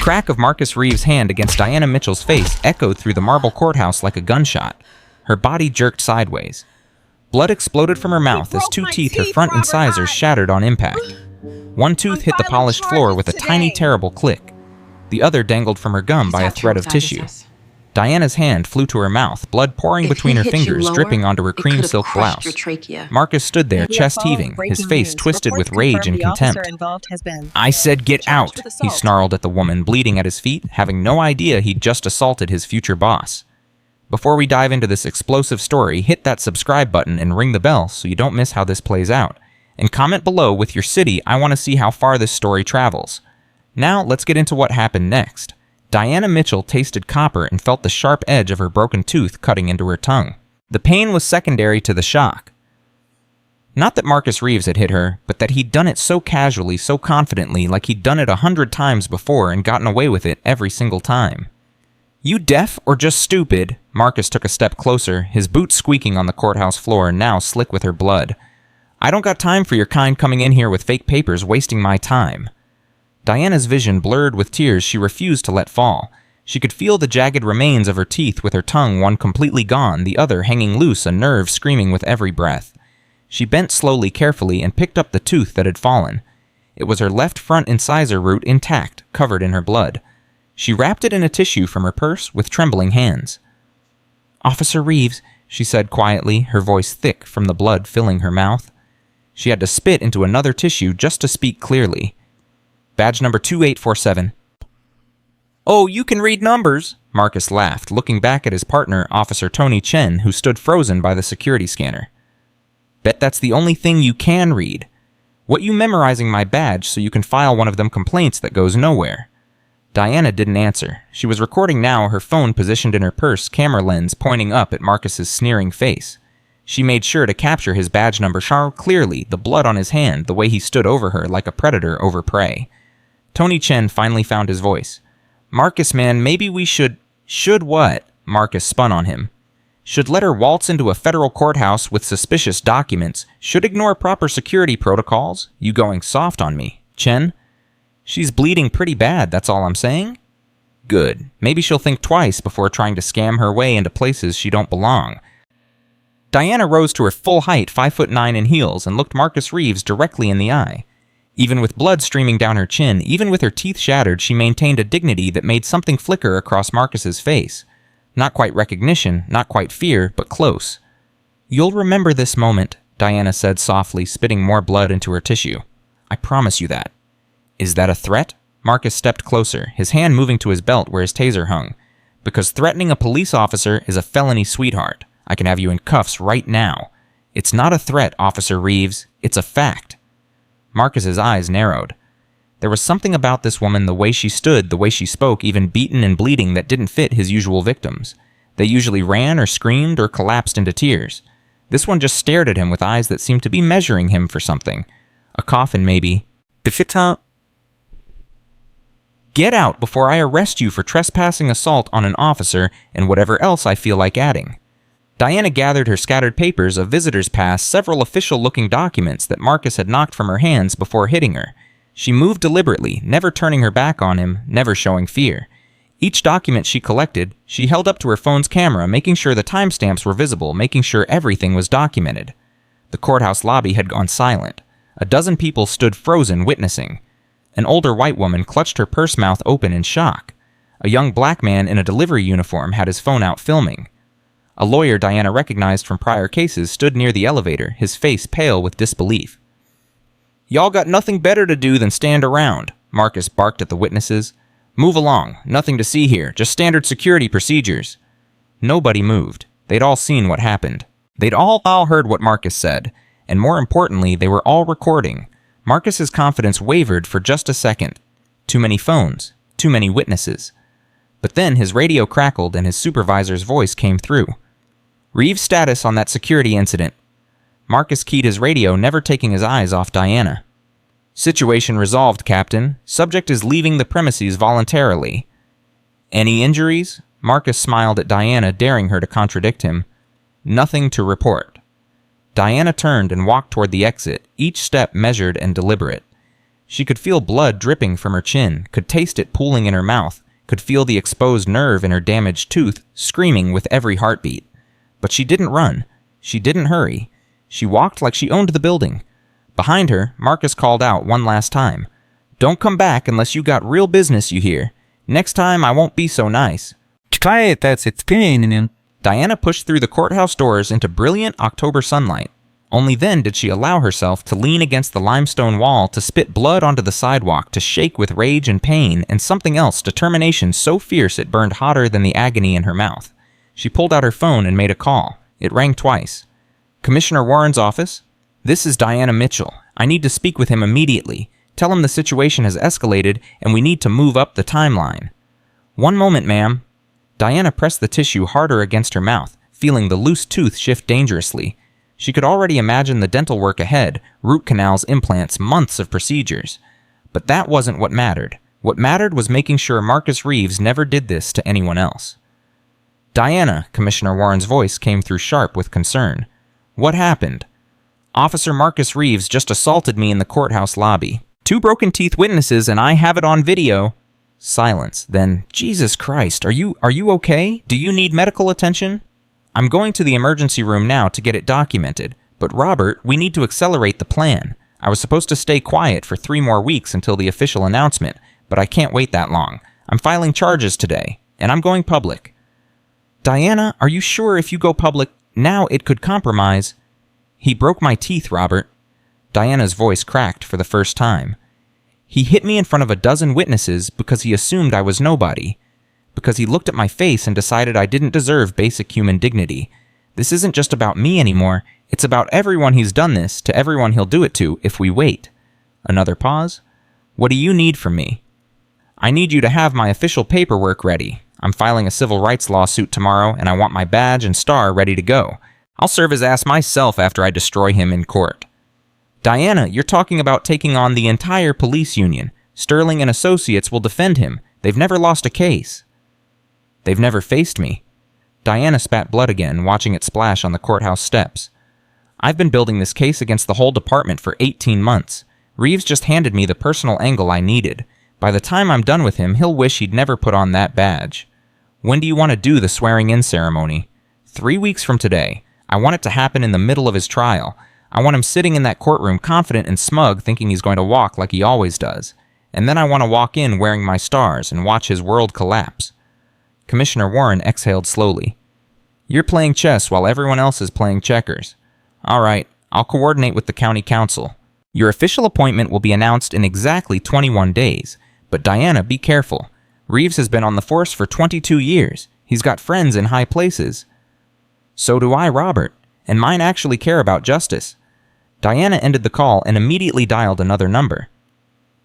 crack of Marcus Reeves' hand against Diana Mitchell's face echoed through the marble courthouse like a gunshot. Her body jerked sideways. Blood exploded from her mouth as two teeth, her front incisors, shattered on impact. One tooth hit the polished floor with a tiny, terrible click. The other dangled from her gum by a thread of tissue. Diana's hand flew to her mouth, blood pouring between her fingers, dripping onto her cream silk blouse. Marcus stood there, chest heaving, his face twisted with rage and contempt. "I said get out," he snarled at the woman, bleeding at his feet, having no idea he'd just assaulted his future boss. Before we dive into this explosive story, hit that subscribe button and ring the bell so you don't miss how this plays out. And comment below with your city. I want to see how far this story travels. Now, let's get into what happened next. Diana Mitchell tasted copper and felt the sharp edge of her broken tooth cutting into her tongue. The pain was secondary to the shock. Not that Marcus Reeves had hit her, but that he'd done it so casually, so confidently, like he'd done it 100 times before and gotten away with it every single time. "You deaf or just stupid?" Marcus took a step closer, his boots squeaking on the courthouse floor, now slick with her blood. "I don't got time for your kind coming in here with fake papers, wasting my time." Diana's vision blurred with tears she refused to let fall. She could feel the jagged remains of her teeth, with her tongue, one completely gone, the other hanging loose, a nerve screaming with every breath. She bent slowly, carefully, and picked up the tooth that had fallen. It was her left front incisor root intact, covered in her blood. She wrapped it in a tissue from her purse with trembling hands. "Officer Reeves," she said quietly, her voice thick from the blood filling her mouth. She had to spit into another tissue just to speak clearly. "Badge number 2847. "Oh, you can read numbers," Marcus laughed, looking back at his partner, Officer Tony Chen, who stood frozen by the security scanner. "Bet that's the only thing you can read. What you memorizing my badge so you can file one of them complaints that goes nowhere?" Diana didn't answer. She was recording now, her phone positioned in her purse, camera lens pointing up at Marcus's sneering face. She made sure to capture his badge number clearly, the blood on his hand, the way he stood over her like a predator over prey. Tony Chen finally found his voice. "Marcus, man, maybe we should..." "Should what?" Marcus spun on him. "Should let her waltz into a federal courthouse with suspicious documents. Should ignore proper security protocols. You going soft on me, Chen?" "She's bleeding pretty bad, that's all I'm saying." "Good. Maybe she'll think twice before trying to scam her way into places she don't belong." Diana rose to her full height, 5'9" in heels, and looked Marcus Reeves directly in the eye. Even with blood streaming down her chin, even with her teeth shattered, she maintained a dignity that made something flicker across Marcus's face. Not quite recognition, not quite fear, but close. "You'll remember this moment," Diana said softly, spitting more blood into her tissue. "I promise you that." "Is that a threat?" Marcus stepped closer, his hand moving to his belt where his taser hung. "Because threatening a police officer is a felony, sweetheart. I can have you in cuffs right now. It's not a threat, Officer Reeves. It's a fact." Marcus's eyes narrowed. There was something about this woman, the way she stood, the way she spoke, even beaten and bleeding, that didn't fit his usual victims. They usually ran or screamed or collapsed into tears. This one just stared at him with eyes that seemed to be measuring him for something. A coffin, maybe. "Befita, get out before I arrest you for trespassing assault on an officer and whatever else I feel like adding." Diana gathered her scattered papers, a visitor's pass, several official-looking documents that Marcus had knocked from her hands before hitting her. She moved deliberately, never turning her back on him, never showing fear. Each document she collected, she held up to her phone's camera, making sure the timestamps were visible, making sure everything was documented. The courthouse lobby had gone silent. A dozen people stood frozen, witnessing. An older white woman clutched her purse mouth open in shock. A young black man in a delivery uniform had his phone out filming. A lawyer Diana recognized from prior cases stood near the elevator, his face pale with disbelief. "Y'all got nothing better to do than stand around," Marcus barked at the witnesses. "Move along. Nothing to see here. Just standard security procedures." Nobody moved. They'd all seen what happened. They'd all heard what Marcus said. And more importantly, they were all recording. Marcus's confidence wavered for just a second. Too many phones. Too many witnesses. But then his radio crackled and his supervisor's voice came through. "Reeves' status on that security incident." Marcus keyed his radio, never taking his eyes off Diana. "Situation resolved, Captain. Subject is leaving the premises voluntarily." "Any injuries?" Marcus smiled at Diana, daring her to contradict him. "Nothing to report." Diana turned and walked toward the exit, each step measured and deliberate. She could feel blood dripping from her chin, could taste it pooling in her mouth, could feel the exposed nerve in her damaged tooth screaming with every heartbeat. But she didn't run. She didn't hurry. She walked like she owned the building. Behind her, Marcus called out one last time. "Don't come back unless you got real business, you hear. Next time I won't be so nice." Diana pushed through the courthouse doors into brilliant October sunlight. Only then did she allow herself to lean against the limestone wall, to spit blood onto the sidewalk, to shake with rage and pain, and something else, determination so fierce it burned hotter than the agony in her mouth. She pulled out her phone and made a call. It rang twice. "Commissioner Warren's office? This is Diana Mitchell. I need to speak with him immediately. Tell him the situation has escalated and we need to move up the timeline." "One moment, ma'am." Diana pressed the tissue harder against her mouth, feeling the loose tooth shift dangerously. She could already imagine the dental work ahead, root canals, implants, months of procedures. But that wasn't what mattered. What mattered was making sure Marcus Reeves never did this to anyone else. "Diana," Commissioner Warren's voice came through sharp with concern. "What happened?" "Officer Marcus Reeves just assaulted me in the courthouse lobby. 2 broken teeth witnesses and I have it on video." Silence. Then, "Jesus Christ, are you okay? Do you need medical attention?" "I'm going to the emergency room now to get it documented. But Robert, we need to accelerate the plan. I was supposed to stay quiet for 3 more weeks until the official announcement, but I can't wait that long. I'm filing charges today, and I'm going public." "Diana, are you sure if you go public now it could compromise?" "He broke my teeth, Robert." Diana's voice cracked for the first time. "He hit me in front of a dozen witnesses because he assumed I was nobody. Because he looked at my face and decided I didn't deserve basic human dignity. This isn't just about me anymore. It's about everyone he's done this to, everyone he'll do it to if we wait." Another pause. "What do you need from me?" "I need you to have my official paperwork ready. I'm filing a civil rights lawsuit tomorrow, and I want my badge and star ready to go. I'll serve his ass myself after I destroy him in court." "Diana, you're talking about taking on the entire police union. Sterling and Associates will defend him. They've never lost a case." "They've never faced me." Diana spat blood again, watching it splash on the courthouse steps. "I've been building this case against the whole department for 18 months. Reeves just handed me the personal angle I needed. By the time I'm done with him, he'll wish he'd never put on that badge." "When do you want to do the swearing-in ceremony?" 3 weeks from today. I want it to happen in the middle of his trial. I want him sitting in that courtroom confident and smug, thinking he's going to walk like he always does. And then I want to walk in wearing my stars and watch his world collapse." Commissioner Warren exhaled slowly. "You're playing chess while everyone else is playing checkers. All right, I'll coordinate with the county council. Your official appointment will be announced in exactly 21 days. But Diana, be careful. Reeves has been on the force for 22 years. He's got friends in high places." "So do I, Robert. And mine actually care about justice." Diana ended the call and immediately dialed another number.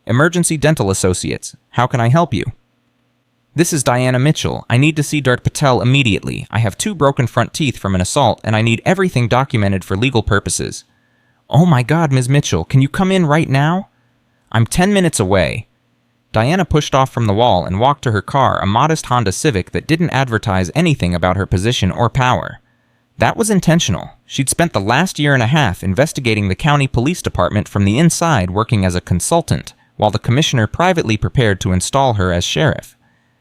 "Emergency Dental Associates. How can I help you?" "This is Diana Mitchell. I need to see Dart Patel immediately. I have 2 broken front teeth from an assault, and I need everything documented for legal purposes." "Oh my God, Ms. Mitchell, can you come in right now?" "I'm 10 minutes away." Diana pushed off from the wall and walked to her car, a modest Honda Civic that didn't advertise anything about her position or power. That was intentional. She'd spent the last 1.5 years investigating the county police department from the inside, working as a consultant, while the commissioner privately prepared to install her as sheriff.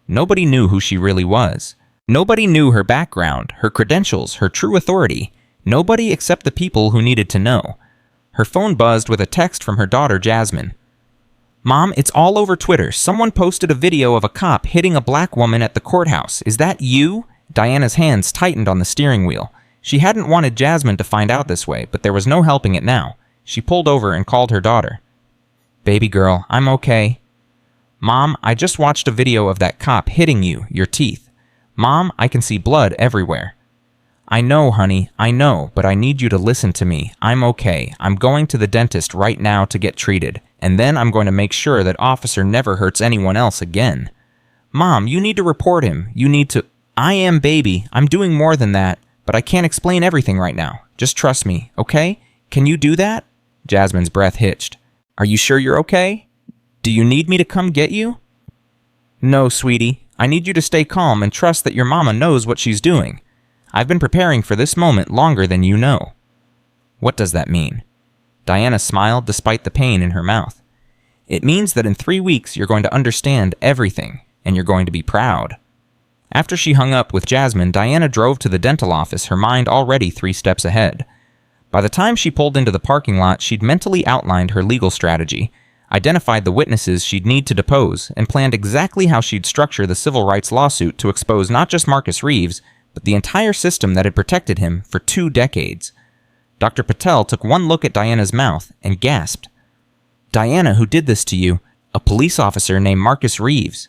Nobody knew who she really was. Nobody knew her background, her credentials, her true authority. Nobody except the people who needed to know. Her phone buzzed with a text from her daughter, Jasmine. "Mom, it's all over Twitter. Someone posted a video of a cop hitting a black woman at the courthouse. Is that you?" Diana's hands tightened on the steering wheel. She hadn't wanted Jasmine to find out this way, but there was no helping it now. She pulled over and called her daughter. "Baby girl, I'm okay." "Mom, I just watched a video of that cop hitting you, your teeth. Mom, I can see blood everywhere." "I know, honey, I know, but I need you to listen to me. I'm okay. I'm going to the dentist right now to get treated, and then I'm going to make sure that officer never hurts anyone else again." "Mom, you need to report him. You need to—" "I am, baby. I'm doing more than that, but I can't explain everything right now. Just trust me, okay? Can you do that?" Jasmine's breath hitched. "Are you sure you're okay? Do you need me to come get you?" "No, sweetie. I need you to stay calm and trust that your mama knows what she's doing. I've been preparing for this moment longer than you know." "What does that mean?" Diana smiled despite the pain in her mouth. It means that in 3 weeks you're going to understand everything, and you're going to be proud. After she hung up with Jasmine, Diana drove to the dental office, her mind already 3 steps ahead. By the time she pulled into the parking lot, she'd mentally outlined her legal strategy, identified the witnesses she'd need to depose, and planned exactly how she'd structure the civil rights lawsuit to expose not just Marcus Reeves, but the entire system that had protected him for 2 decades. Dr. Patel took one look at Diana's mouth and gasped. "Diana, who did this to you? A police officer named Marcus Reeves."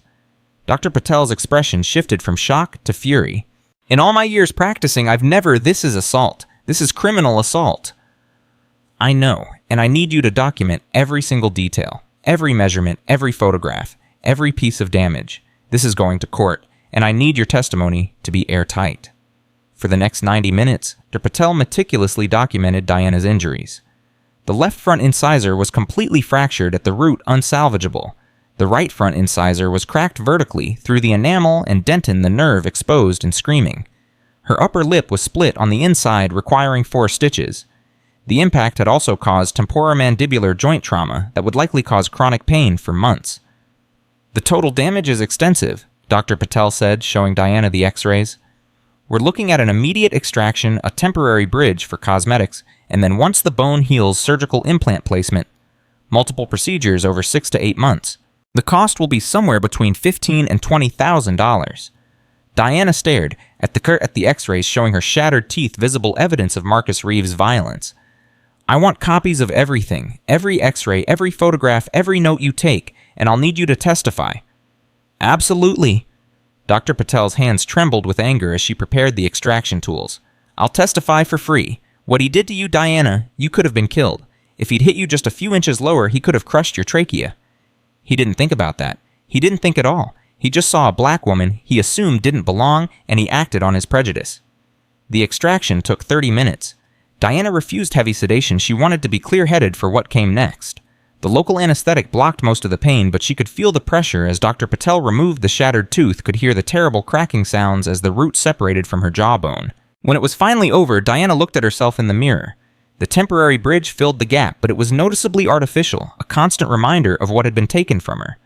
Dr. Patel's expression shifted from shock to fury. "In all my years practicing, this is assault. This is criminal assault." "I know, and I need you to document every single detail, every measurement, every photograph, every piece of damage. This is going to court, and I need your testimony to be airtight." For the next 90 minutes, Dr. Patel meticulously documented Diana's injuries. The left front incisor was completely fractured at the root, unsalvageable. The right front incisor was cracked vertically through the enamel and dentin, the nerve exposed and screaming. Her upper lip was split on the inside, requiring 4 stitches. The impact had also caused temporomandibular joint trauma that would likely cause chronic pain for months. "The total damage is extensive," Dr. Patel said, showing Diana the x-rays. "We're looking at an immediate extraction, a temporary bridge for cosmetics, and then once the bone heals, surgical implant placement. Multiple procedures over 6 to 8 months. The cost will be somewhere between $15,000 and $20,000. Diana stared at the x-rays showing her shattered teeth, visible evidence of Marcus Reeves' violence. "I want copies of everything, every x-ray, every photograph, every note you take, and I'll need you to testify." "Absolutely." Dr. Patel's hands trembled with anger as she prepared the extraction tools. "I'll testify for free. What he did to you, Diana, you could have been killed. If he'd hit you just a few inches lower, he could have crushed your trachea." He didn't think about that. He didn't think at all. He just saw a black woman he assumed didn't belong, and he acted on his prejudice. The extraction took 30 minutes. Diana refused heavy sedation. She wanted to be clear-headed for what came next. The local anesthetic blocked most of the pain, but she could feel the pressure as Dr. Patel removed the shattered tooth, could hear the terrible cracking sounds as the root separated from her jawbone. When it was finally over, Diana looked at herself in the mirror. The temporary bridge filled the gap, but it was noticeably artificial, a constant reminder of what had been taken from her.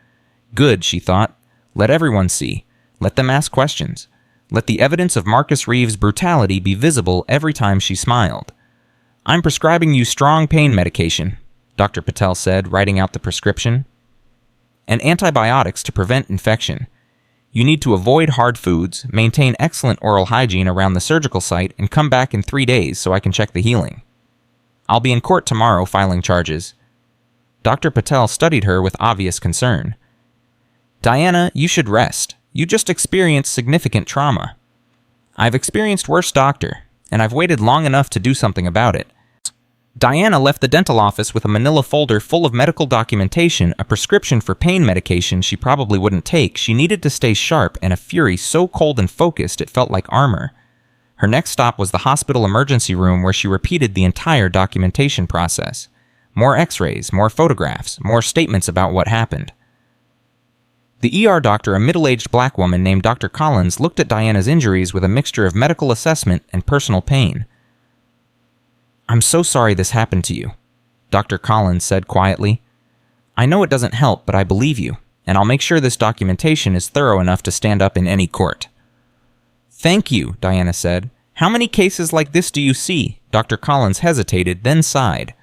Good, she thought. Let everyone see. Let them ask questions. Let the evidence of Marcus Reeves' brutality be visible every time she smiled. "I'm prescribing you strong pain medication," Dr. Patel said, writing out the prescription. "And antibiotics to prevent infection. You need to avoid hard foods, maintain excellent oral hygiene around the surgical site, and come back in 3 days so I can check the healing. I'll be in court tomorrow filing charges." Dr. Patel studied her with obvious concern. "Diana, you should rest. You just experienced significant trauma." "I've experienced worse, doctor, and I've waited long enough to do something about it." Diana left the dental office with a manila folder full of medical documentation, a prescription for pain medication she probably wouldn't take. She needed to stay sharp, and a fury so cold and focused it felt like armor. Her next stop was the hospital emergency room, where she repeated the entire documentation process. More x-rays, more photographs, more statements about what happened. The ER doctor, a middle-aged black woman named Dr. Collins, looked at Diana's injuries with a mixture of medical assessment and personal pain. "I'm so sorry this happened to you," Dr. Collins said quietly. "I know it doesn't help, but I believe you, and I'll make sure this documentation is thorough enough to stand up in any court." "Thank you," Diana said. "How many cases like this do you see?" Dr. Collins hesitated, then sighed.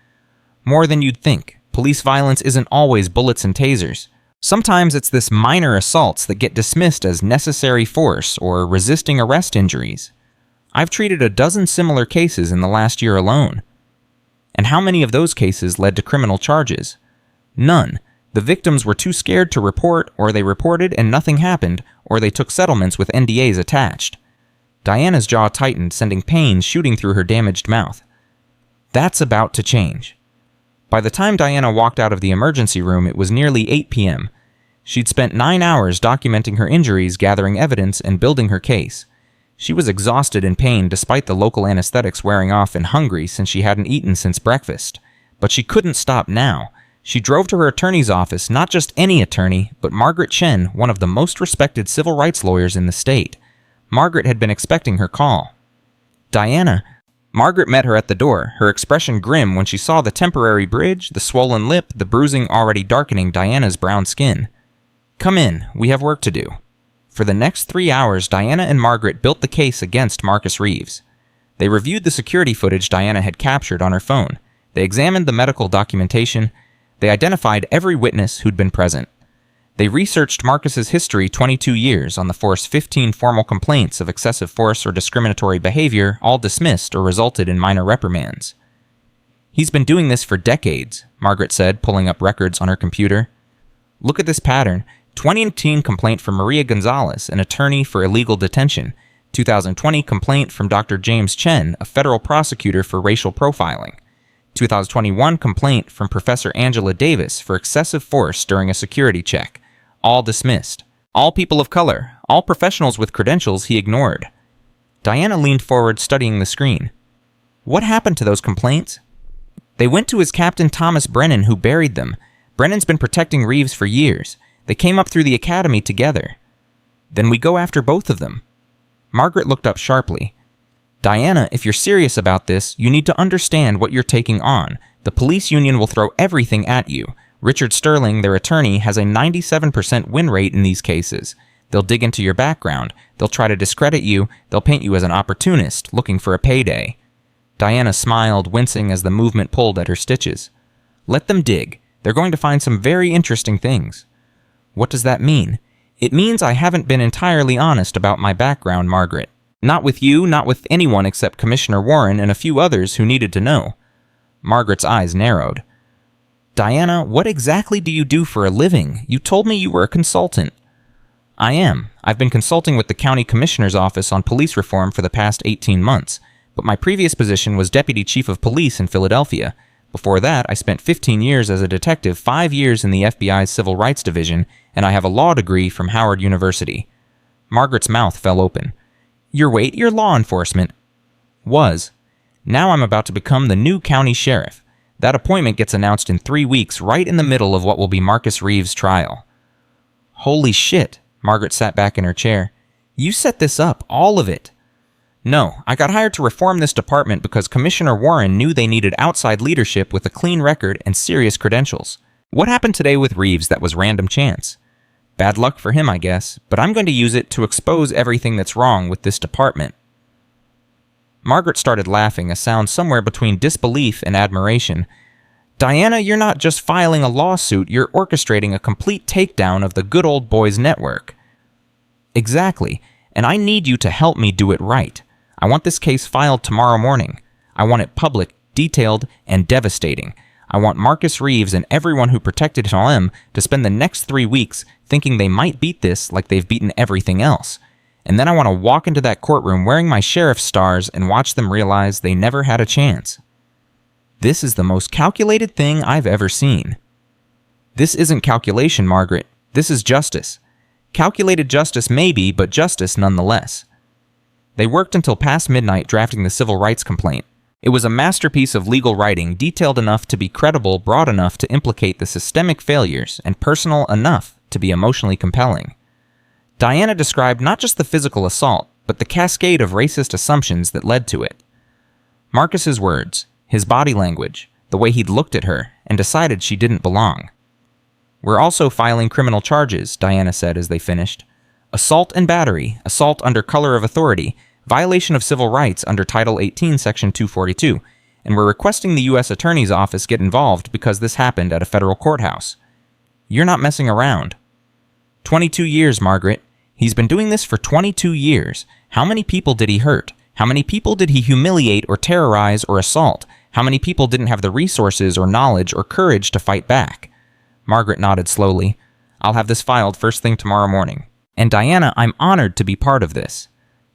"More than you'd think. Police violence isn't always bullets and tasers. Sometimes it's this minor assaults that get dismissed as necessary force or resisting arrest injuries. I've treated a dozen similar cases in the last year alone. And how many of those cases led to criminal charges? None. The victims were too scared to report, or they reported and nothing happened, or they took settlements with NDAs attached." Diana's jaw tightened, sending pain shooting through her damaged mouth. That's about to change. By the time Diana walked out of the emergency room, it was nearly 8 p.m. She'd spent 9 hours documenting her injuries, gathering evidence, and building her case. She was exhausted and pain despite the local anesthetics wearing off, and hungry since she hadn't eaten since breakfast. But she couldn't stop now. She drove to her attorney's office, not just any attorney, but Margaret Chen, one of the most respected civil rights lawyers in the state. Margaret had been expecting her call. "Diana, Margaret met her at the door, her expression grim when she saw the temporary bridge, the swollen lip, the bruising already darkening Diana's brown skin. "Come in, we have work to do." For the next 3 hours, Diana and Margaret built the case against Marcus Reeves. They reviewed the security footage Diana had captured on her phone. They examined the medical documentation. They identified every witness who'd been present. They researched Marcus's history 22 years on the force 15 formal complaints of excessive force or discriminatory behavior, all dismissed or resulted in minor reprimands. "He's been doing this for decades," Margaret said, pulling up records on her computer. "Look at this pattern. 2018 complaint from Maria Gonzalez, an attorney for illegal detention. 2020 complaint from Dr. James Chen, a federal prosecutor for racial profiling. 2021 complaint from Professor Angela Davis for excessive force during a security check. All dismissed. All people of color, all professionals with credentials he ignored." Diana leaned forward, studying the screen. "What happened to those complaints?" "They went to his Captain Thomas Brennan, who buried them. Brennan's been protecting Reeves for years. They came up through the academy together." "Then we go after both of them." Margaret looked up sharply. "Diana, if you're serious about this, you need to understand what you're taking on. The police union will throw everything at you. Richard Sterling, their attorney, has a 97% win rate in these cases. They'll dig into your background. They'll try to discredit you. They'll paint you as an opportunist, looking for a payday." Diana smiled, wincing as the movement pulled at her stitches. "Let them dig. They're going to find some very interesting things." "What does that mean?" "It means I haven't been entirely honest about my background, Margaret. Not with you, not with anyone except Commissioner Warren and a few others who needed to know." Margaret's eyes narrowed. "Diana, what exactly do you do for a living? You told me you were a consultant." "I am. I've been consulting with the county commissioner's office on police reform for the past 18 months, but my previous position was deputy chief of police in Philadelphia. Before that, I spent 15 years as a detective, 5 years in the FBI's Civil Rights Division, and I have a law degree from Howard University." Margaret's mouth fell open. You're law enforcement." "Was. Now I'm about to become the new county sheriff. That appointment gets announced in 3 weeks, right in the middle of what will be Marcus Reeves' trial." "Holy shit," Margaret sat back in her chair. "You set this up, all of it." "No, I got hired to reform this department because Commissioner Warren knew they needed outside leadership with a clean record and serious credentials. What happened today with Reeves that was random chance? Bad luck for him, I guess, but I'm going to use it to expose everything that's wrong with this department." Margaret started laughing, a sound somewhere between disbelief and admiration. "Diana, you're not just filing a lawsuit, you're orchestrating a complete takedown of the good old boys network." "Exactly, and I need you to help me do it right. I want this case filed tomorrow morning. I want it public, detailed, and devastating. I want Marcus Reeves and everyone who protected him to spend the next 3 weeks thinking they might beat this like they've beaten everything else. And then I want to walk into that courtroom wearing my sheriff's stars and watch them realize they never had a chance." "This is the most calculated thing I've ever seen." "This isn't calculation, Margaret. This is justice. Calculated justice maybe, but justice nonetheless." They worked until past midnight drafting the civil rights complaint. It was a masterpiece of legal writing, detailed enough to be credible, broad enough to implicate the systemic failures, and personal enough to be emotionally compelling. Diana described not just the physical assault, but the cascade of racist assumptions that led to it. Marcus's words, his body language, the way he'd looked at her, and decided she didn't belong. "We're also filing criminal charges," Diana said as they finished. "Assault and battery, assault under color of authority, violation of civil rights under Title 18, Section 242, and we're requesting the U.S. Attorney's Office get involved because this happened at a federal courthouse." "You're not messing around." 22 years, Margaret. He's been doing this for 22 years. How many people did he hurt? How many people did he humiliate or terrorize or assault? How many people didn't have the resources or knowledge or courage to fight back? Margaret nodded slowly. "I'll have this filed first thing tomorrow morning. And Diana, I'm honored to be part of this."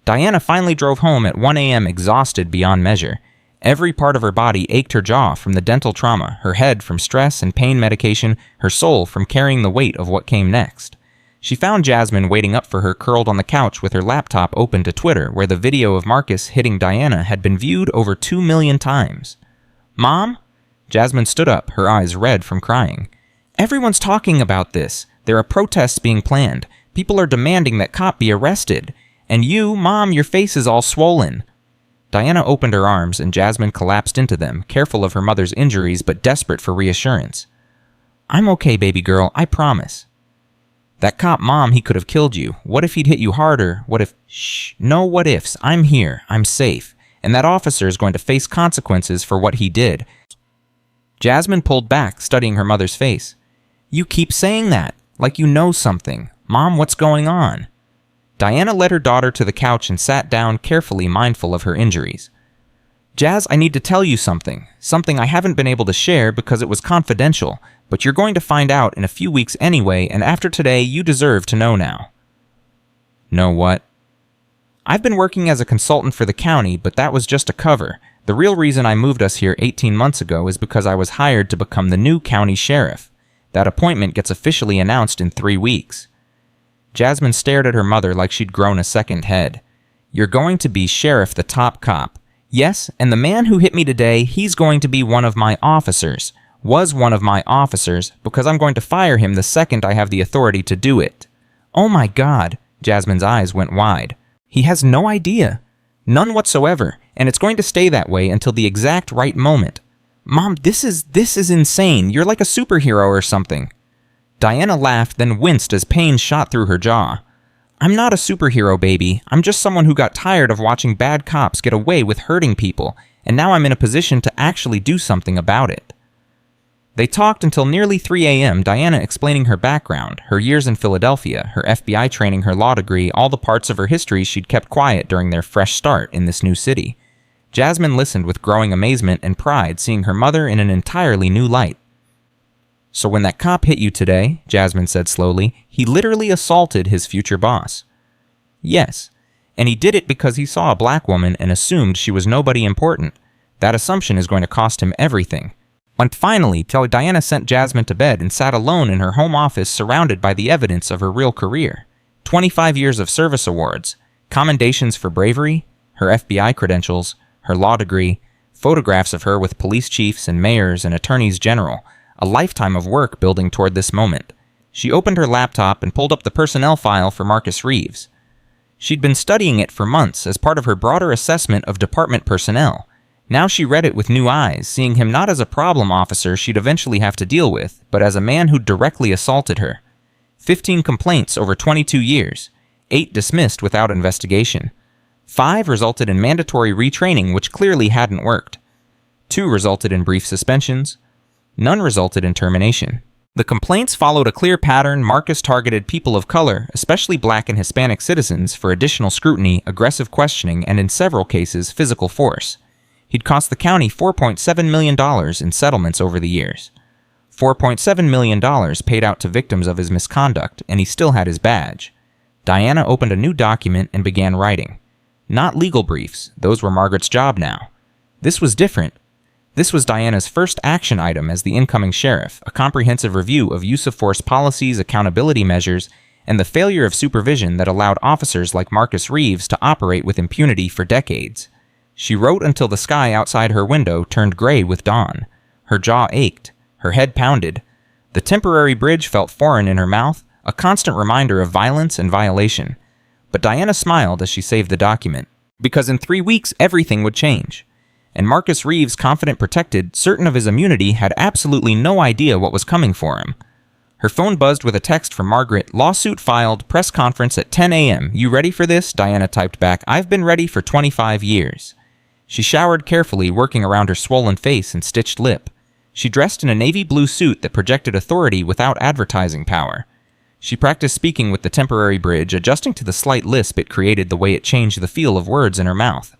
Diana finally drove home at 1 a.m. exhausted beyond measure. Every part of her body ached, her jaw from the dental trauma, her head from stress and pain medication, her soul from carrying the weight of what came next. She found Jasmine waiting up for her, curled on the couch with her laptop open to Twitter, where the video of Marcus hitting Diana had been viewed over 2 million times. "Mom?" Jasmine stood up, her eyes red from crying. "Everyone's talking about this. There are protests being planned. People are demanding that cop be arrested. And you, Mom, your face is all swollen." Diana opened her arms and Jasmine collapsed into them, careful of her mother's injuries but desperate for reassurance. "I'm okay, baby girl, I promise." "That cop, Mom, he could have killed you. What if he'd hit you harder? What if—" "Shh, no what ifs. I'm here. I'm safe. And that officer is going to face consequences for what he did." Jasmine pulled back, studying her mother's face. "You keep saying that, like you know something. Mom, what's going on?" Diana led her daughter to the couch and sat down, carefully mindful of her injuries. "Jazz, I need to tell you something. Something I haven't been able to share because it was confidential, but you're going to find out in a few weeks anyway, and after today, you deserve to know now." "Know what?" "I've been working as a consultant for the county, but that was just a cover. The real reason I moved us here 18 months ago is because I was hired to become the new county sheriff. That appointment gets officially announced in 3 weeks. Jasmine stared at her mother like she'd grown a second head. "You're going to be Sheriff the Top Cop. Yes, and the man who hit me today, he's going to be one of my officers. Was one of my officers, because I'm going to fire him the second I have the authority to do it." "Oh my God," Jasmine's eyes went wide. "He has no idea. None whatsoever, and it's going to stay that way until the exact right moment. Mom, this is insane. You're like a superhero or something." Diana laughed, then winced as pain shot through her jaw. "I'm not a superhero, baby. I'm just someone who got tired of watching bad cops get away with hurting people, and now I'm in a position to actually do something about it." They talked until nearly 3 a.m., Diana explaining her background, her years in Philadelphia, her FBI training, her law degree, all the parts of her history she'd kept quiet during their fresh start in this new city. Jasmine listened with growing amazement and pride, seeing her mother in an entirely new light. "So when that cop hit you today," Jasmine said slowly, "he literally assaulted his future boss." "Yes, and he did it because he saw a black woman and assumed she was nobody important. That assumption is going to cost him everything." And finally, till Diana sent Jasmine to bed and sat alone in her home office surrounded by the evidence of her real career. 25 years of service awards, commendations for bravery, her FBI credentials, her law degree, photographs of her with police chiefs and mayors and attorneys general, a lifetime of work building toward this moment. She opened her laptop and pulled up the personnel file for Marcus Reeves. She'd been studying it for months as part of her broader assessment of department personnel. Now she read it with new eyes, seeing him not as a problem officer she'd eventually have to deal with, but as a man who directly assaulted her. 15 complaints over 22 years, 8 dismissed without investigation. 5 resulted in mandatory retraining, which clearly hadn't worked. 2 resulted in brief suspensions. None resulted in termination. The complaints followed a clear pattern. Marcus targeted people of color, especially black and Hispanic citizens, for additional scrutiny, aggressive questioning, and in several cases, physical force. He'd cost the county $4.7 million in settlements over the years. $4.7 million paid out to victims of his misconduct, and he still had his badge. Diana opened a new document and began writing. Not legal briefs, those were Margaret's job now. This was different. This was Diana's first action item as the incoming sheriff, a comprehensive review of use of force policies, accountability measures, and the failure of supervision that allowed officers like Marcus Reeves to operate with impunity for decades. She wrote until the sky outside her window turned gray with dawn. Her jaw ached, her head pounded. The temporary bridge felt foreign in her mouth, a constant reminder of violence and violation. But Diana smiled as she saved the document, because in 3 weeks everything would change. And Marcus Reeves, confident, protected, certain of his immunity, had absolutely no idea what was coming for him. Her phone buzzed with a text from Margaret. "Lawsuit filed, press conference at 10 a.m. You ready for this?" Diana typed back. "I've been ready for 25 years. She showered carefully, working around her swollen face and stitched lip. She dressed in a navy blue suit that projected authority without advertising power. She practiced speaking with the temporary bridge, adjusting to the slight lisp it created the way it changed the feel of words in her mouth.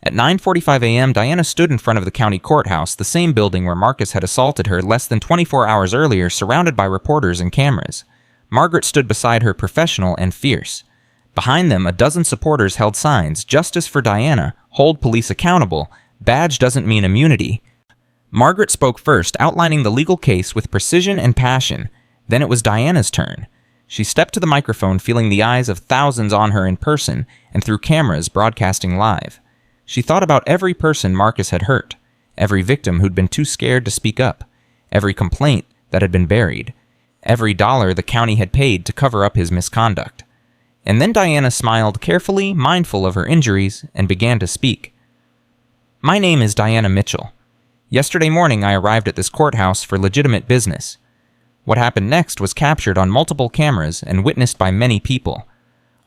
At 9:45 a.m., Diana stood in front of the county courthouse, the same building where Marcus had assaulted her less than 24 hours earlier, surrounded by reporters and cameras. Margaret stood beside her, professional and fierce. Behind them, a dozen supporters held signs, "Justice for Diana," "Hold police accountable," "Badge doesn't mean immunity." Margaret spoke first, outlining the legal case with precision and passion. Then it was Diana's turn. She stepped to the microphone, feeling the eyes of thousands on her in person and through cameras broadcasting live. She thought about every person Marcus had hurt, every victim who'd been too scared to speak up, every complaint that had been buried, every dollar the county had paid to cover up his misconduct. And then Diana smiled carefully, mindful of her injuries, and began to speak. My name is Diana Mitchell. Yesterday morning I arrived at this courthouse for legitimate business. What happened next was captured on multiple cameras and witnessed by many people.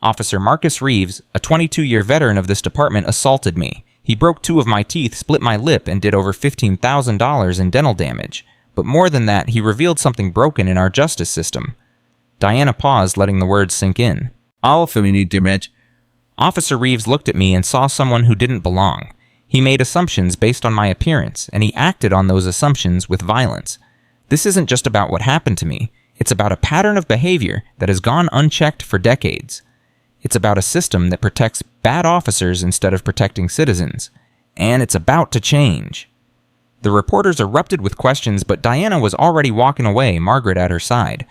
Officer Marcus Reeves, a 22-year veteran of this department, assaulted me. He broke 2 of my teeth, split my lip, and did over $15,000 in dental damage. But more than that, he revealed something broken in our justice system. Diana paused, letting the words sink in. Officer Reeves looked at me and saw someone who didn't belong. He made assumptions based on my appearance, and he acted on those assumptions with violence. This isn't just about what happened to me. It's about a pattern of behavior that has gone unchecked for decades. It's about a system that protects bad officers instead of protecting citizens. And it's about to change. The reporters erupted with questions, but Diana was already walking away, Margaret at her side.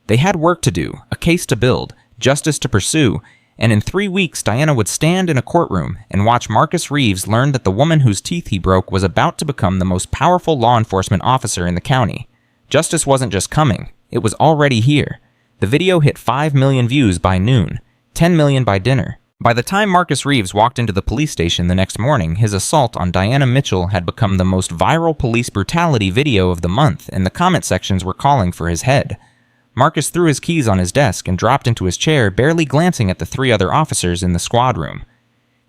They had work to do, a case to build, justice to pursue, and in 3 weeks Diana would stand in a courtroom and watch Marcus Reeves learn that the woman whose teeth he broke was about to become the most powerful law enforcement officer in the county. Justice wasn't just coming, it was already here. The video hit 5 million views by noon, 10 million by dinner. By the time Marcus Reeves walked into the police station the next morning, his assault on Diana Mitchell had become the most viral police brutality video of the month, and the comment sections were calling for his head. Marcus threw his keys on his desk and dropped into his chair, barely glancing at the 3 other officers in the squad room.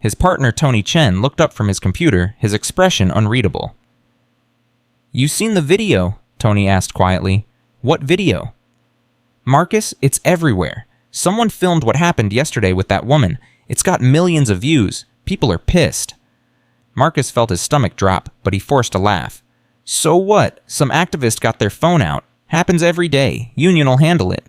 His partner, Tony Chen, looked up from his computer, his expression unreadable. "You seen the video?" Tony asked quietly. "What video?" "Marcus, it's everywhere. Someone filmed what happened yesterday with that woman. It's got millions of views. People are pissed." Marcus felt his stomach drop, but he forced a laugh. "So what? Some activist got their phone out. Happens every day. Union'll handle it."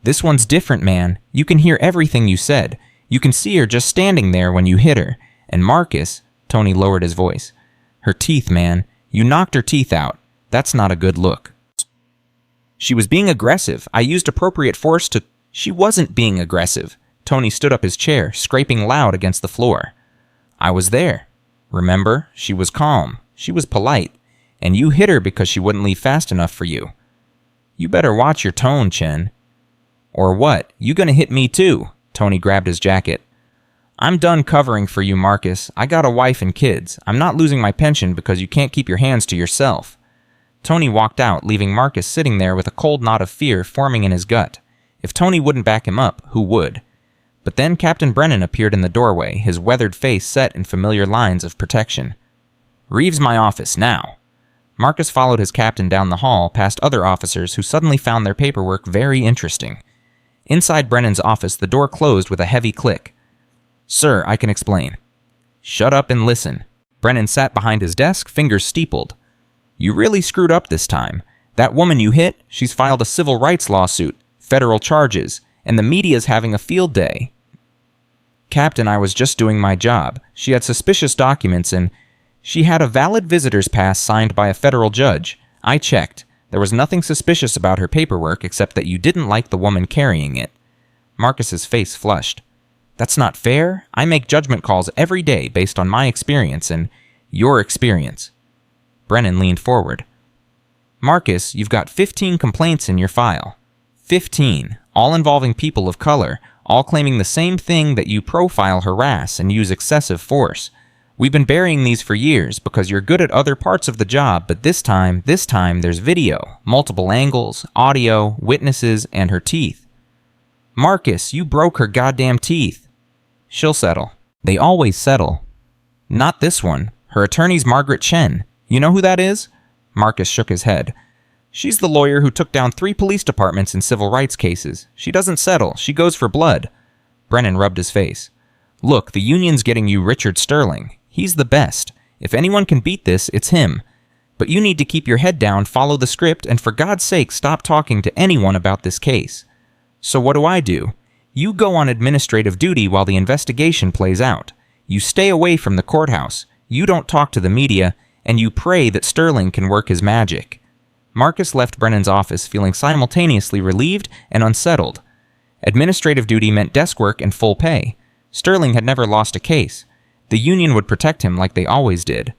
"This one's different, man. You can hear everything you said. You can see her just standing there when you hit her. And Marcus," Tony lowered his voice, "her teeth, man. You knocked her teeth out. That's not a good look." "She was being aggressive. I used appropriate force to—" "She wasn't being aggressive." Tony stood up his chair, scraping loud against the floor. "I was there. Remember? She was calm. She was polite. And you hit her because she wouldn't leave fast enough for you. You better watch your tone, Chen." "Or what? You gonna hit me too?" Tony grabbed his jacket. "I'm done covering for you, Marcus. I got a wife and kids. I'm not losing my pension because you can't keep your hands to yourself." Tony walked out, leaving Marcus sitting there with a cold knot of fear forming in his gut. If Tony wouldn't back him up, who would? But then Captain Brennan appeared in the doorway, his weathered face set in familiar lines of protection. "Reeves, my office, now." Marcus followed his captain down the hall, past other officers who suddenly found their paperwork very interesting. Inside Brennan's office, the door closed with a heavy click. "Sir, I can explain." "Shut up and listen." Brennan sat behind his desk, fingers steepled. "You really screwed up this time. That woman you hit, she's filed a civil rights lawsuit, federal charges, and the media's having a field day." "Captain, I was just doing my job. She had suspicious documents and she had a valid visitor's pass signed by a federal judge. I checked. There was nothing suspicious about her paperwork except that you didn't like the woman carrying it." Marcus's face flushed. "That's not fair. I make judgment calls every day based on my experience and your experience." Brennan leaned forward. "Marcus, you've got 15 complaints in your file. 15, all involving people of color, all claiming the same thing, that you profile, harass, and use excessive force. We've been burying these for years because you're good at other parts of the job, but this time there's video, multiple angles, audio, witnesses, and her teeth." "Marcus, you broke her goddamn teeth." "She'll settle. They always settle." "Not this one. Her attorney's Margaret Chen. You know who that is?" Marcus shook his head. "She's the lawyer who took down 3 police departments in civil rights cases. She doesn't settle. She goes for blood." Brennan rubbed his face. "Look, the union's getting you Richard Sterling. He's the best. If anyone can beat this, it's him. But you need to keep your head down, follow the script, and for God's sake stop talking to anyone about this case." "So what do? You go on administrative duty while the investigation plays out. You stay away from the courthouse. You don't talk to the media, and you pray that Sterling can work his magic." Marcus left Brennan's office feeling simultaneously relieved and unsettled. Administrative duty meant desk work and full pay. Sterling had never lost a case. The union would protect him like they always did.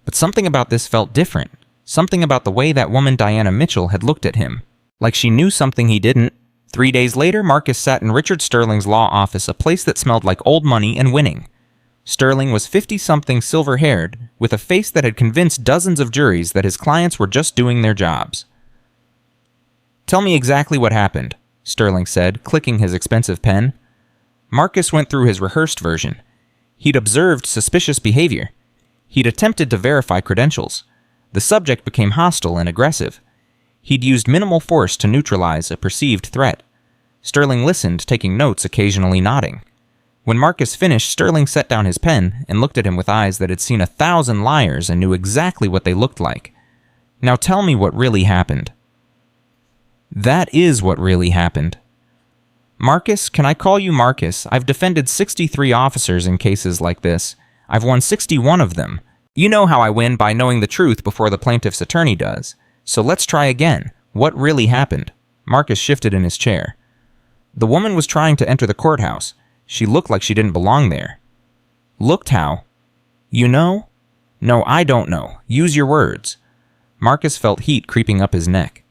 But something about this felt different. Something about the way that woman Diana Mitchell had looked at him. Like she knew something he didn't. 3 days later, Marcus sat in Richard Sterling's law office, a place that smelled like old money and winning. Sterling was 50-something, silver-haired, with a face that had convinced dozens of juries that his clients were just doing their jobs. "Tell me exactly what happened," Sterling said, clicking his expensive pen. Marcus went through his rehearsed version. He'd observed suspicious behavior. He'd attempted to verify credentials. The subject became hostile and aggressive. He'd used minimal force to neutralize a perceived threat. Sterling listened, taking notes, occasionally nodding. When Marcus finished, Sterling set down his pen and looked at him with eyes that had seen 1,000 liars and knew exactly what they looked like. "Now tell me what really happened." "That is what really happened." "Marcus, can I call you Marcus? I've defended 63 officers in cases like this. I've won 61 of them. You know how I win, by knowing the truth before the plaintiff's attorney does. So let's try again. What really happened?" Marcus shifted in his chair. "The woman was trying to enter the courthouse. She looked like she didn't belong there." "Looked how?" "You know?" "No, I don't know. Use your words." Marcus felt heat creeping up his neck.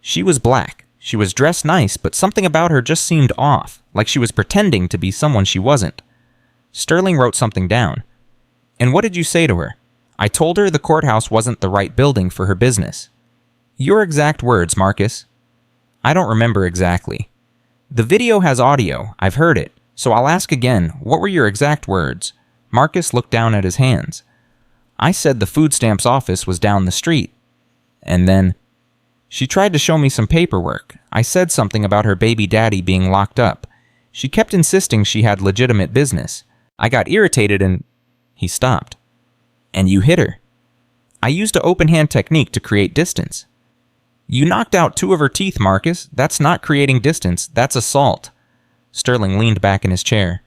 "She was black. She was dressed nice, but something about her just seemed off, like she was pretending to be someone she wasn't." Sterling wrote something down. "And what did you say to her?" "I told her the courthouse wasn't the right building for her business." "Your exact words, Marcus." "I don't remember exactly." "The video has audio. I've heard it. So I'll ask again, what were your exact words?" Marcus looked down at his hands. "I said the food stamps office was down the street." "And then?" "She tried to show me some paperwork. I said something about her baby daddy being locked up. She kept insisting she had legitimate business. I got irritated and..." He stopped. "And you hit her." "I used an open-hand technique to create distance." "You knocked out 2 of her teeth, Marcus. That's not creating distance. That's assault." Sterling leaned back in his chair.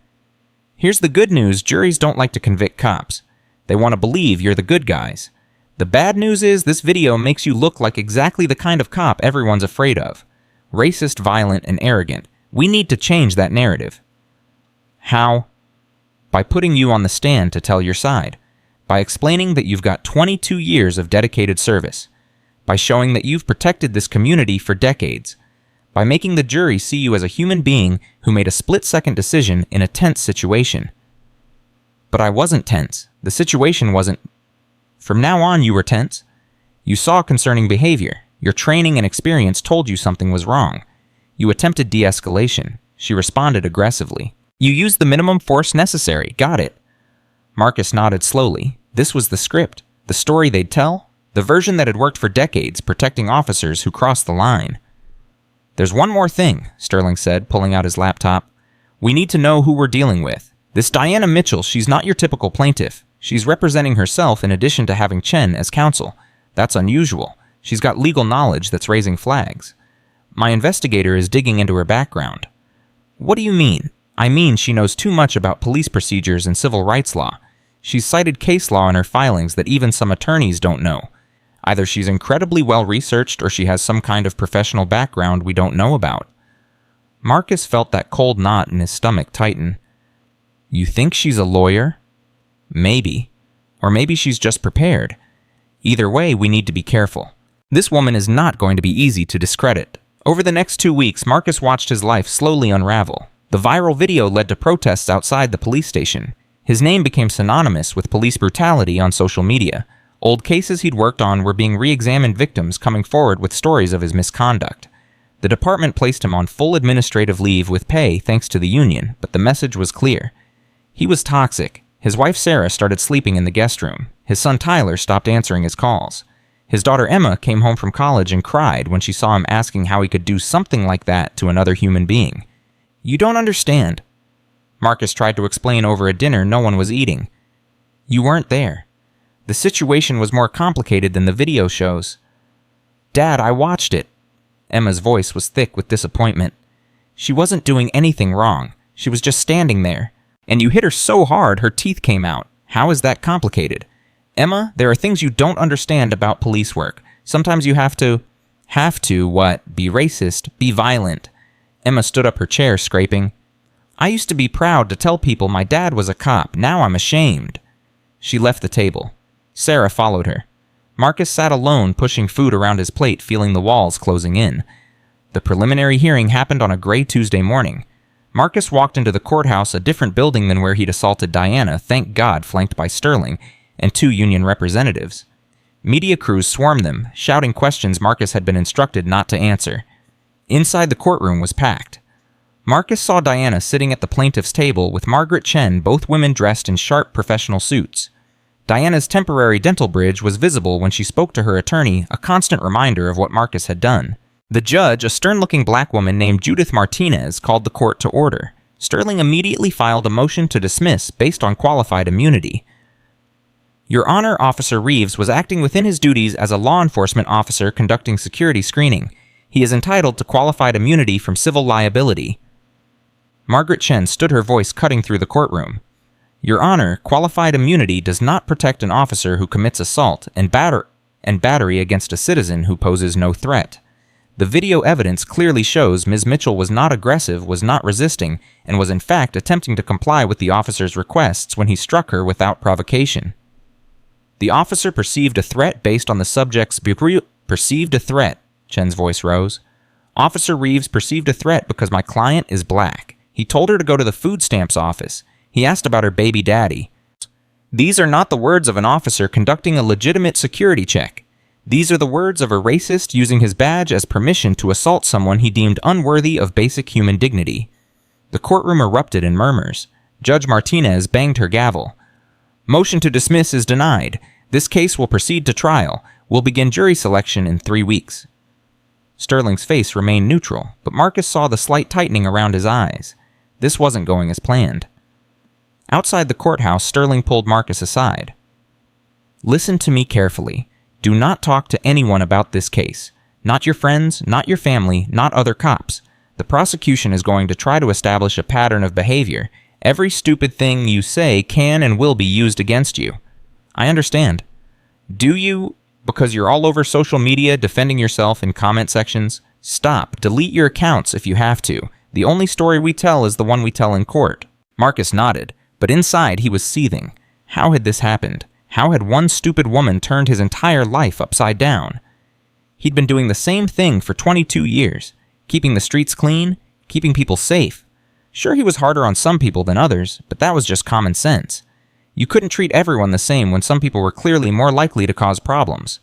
"Here's the good news. Juries don't like to convict cops. They want to believe you're the good guys. The bad news is this video makes you look like exactly the kind of cop everyone's afraid of. Racist, violent, and arrogant. We need to change that narrative." "How?" "By putting you on the stand to tell your side. By explaining that you've got 22 years of dedicated service. By showing that you've protected this community for decades. By making the jury see you as a human being who made a split-second decision in a tense situation." "But I wasn't tense. The situation wasn't..." "From now on, you were tense. You saw concerning behavior. Your training and experience told you something was wrong. You attempted de-escalation. She responded aggressively. You used the minimum force necessary. Got it." Marcus nodded slowly. This was the script. The story they'd tell. The version that had worked for decades, protecting officers who crossed the line. "There's one more thing," Sterling said, pulling out his laptop. "We need to know who we're dealing with. This Diana Mitchell, she's not your typical plaintiff. She's representing herself in addition to having Chen as counsel. That's unusual. She's got legal knowledge that's raising flags. My investigator is digging into her background." "What do you mean?" "I mean she knows too much about police procedures and civil rights law. She's cited case law in her filings that even some attorneys don't know. Either she's incredibly well-researched or she has some kind of professional background we don't know about." Marcus felt that cold knot in his stomach tighten. "You think she's a lawyer?" "Maybe. Or maybe she's just prepared. Either way, we need to be careful. This woman is not going to be easy to discredit." Over the next 2 weeks, Marcus watched his life slowly unravel. The viral video led to protests outside the police station. His name became synonymous with police brutality on social media. Old cases he'd worked on were being re-examined, victims coming forward with stories of his misconduct. The department placed him on full administrative leave with pay thanks to the union, but the message was clear. He was toxic. His wife Sarah started sleeping in the guest room. His son Tyler stopped answering his calls. His daughter Emma came home from college and cried when she saw him asking how he could do something like that to another human being. "You don't understand." Marcus tried to explain over a dinner no one was eating. "You weren't there. The situation was more complicated than the video shows." "Dad, I watched it." Emma's voice was thick with disappointment. "She wasn't doing anything wrong. She was just standing there. And you hit her so hard her teeth came out. How is that complicated?" "Emma, there are things you don't understand about police work. Sometimes you have to... what? Be racist, be violent." Emma stood up her chair, scraping. "I used to be proud to tell people my dad was a cop. Now I'm ashamed." She left the table. Sarah followed her. Marcus sat alone, pushing food around his plate, feeling the walls closing in. The preliminary hearing happened on a gray Tuesday morning. Marcus walked into the courthouse, a different building than where he'd assaulted Diana, thank God, flanked by Sterling and 2 union representatives. Media crews swarmed them, shouting questions Marcus had been instructed not to answer. Inside the courtroom was packed. Marcus saw Diana sitting at the plaintiff's table with Margaret Chen, both women dressed in sharp professional suits. Diana's temporary dental bridge was visible when she spoke to her attorney, a constant reminder of what Marcus had done. The judge, a stern-looking black woman named Judith Martinez, called the court to order. Sterling immediately filed a motion to dismiss based on qualified immunity. Your Honor, Officer Reeves was acting within his duties as a law enforcement officer conducting security screening. He is entitled to qualified immunity from civil liability. Margaret Chen stood, her voice cutting through the courtroom. Your Honor, qualified immunity does not protect an officer who commits assault and battery against a citizen who poses no threat. The video evidence clearly shows Ms. Mitchell was not aggressive, was not resisting, and was in fact attempting to comply with the officer's requests when he struck her without provocation. The officer perceived a threat based on the subject's perceived a threat, Chen's voice rose. Officer Reeves perceived a threat because my client is black. He told her to go to the food stamps office. He asked about her baby daddy. These are not the words of an officer conducting a legitimate security check. These are the words of a racist using his badge as permission to assault someone he deemed unworthy of basic human dignity. The courtroom erupted in murmurs. Judge Martinez banged her gavel. Motion to dismiss is denied. This case will proceed to trial. We'll begin jury selection in 3 weeks. Sterling's face remained neutral, but Marcus saw the slight tightening around his eyes. This wasn't going as planned. Outside the courthouse, Sterling pulled Marcus aside. Listen to me carefully. Do not talk to anyone about this case. Not your friends, not your family, not other cops. The prosecution is going to try to establish a pattern of behavior. Every stupid thing you say can and will be used against you. I understand. Do you? Because you're all over social media defending yourself in comment sections? Stop. Delete your accounts if you have to. The only story we tell is the one we tell in court. Marcus nodded, but inside he was seething. How had this happened? How had one stupid woman turned his entire life upside down? He'd been doing the same thing for 22 years, keeping the streets clean, keeping people safe. Sure, he was harder on some people than others, but that was just common sense. You couldn't treat everyone the same when some people were clearly more likely to cause problems.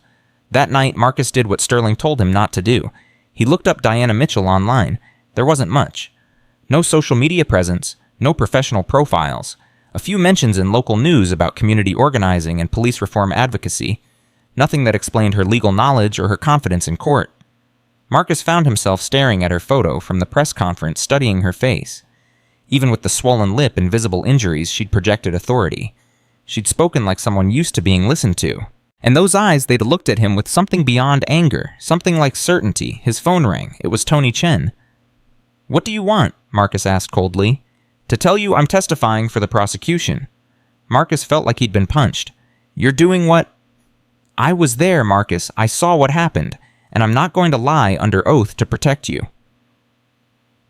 That night, Marcus did what Sterling told him not to do. He looked up Diana Mitchell online. There wasn't much. No social media presence, no professional profiles. A few mentions in local news about community organizing and police reform advocacy. Nothing that explained her legal knowledge or her confidence in court. Marcus found himself staring at her photo from the press conference, studying her face. Even with the swollen lip and visible injuries, she'd projected authority. She'd spoken like someone used to being listened to. And those eyes, they'd looked at him with something beyond anger, something like certainty. His phone rang. It was Tony Chen. What do you want? Marcus asked coldly. To tell you I'm testifying for the prosecution. Marcus felt like he'd been punched. You're doing what? I was there, Marcus. I saw what happened, and I'm not going to lie under oath to protect you.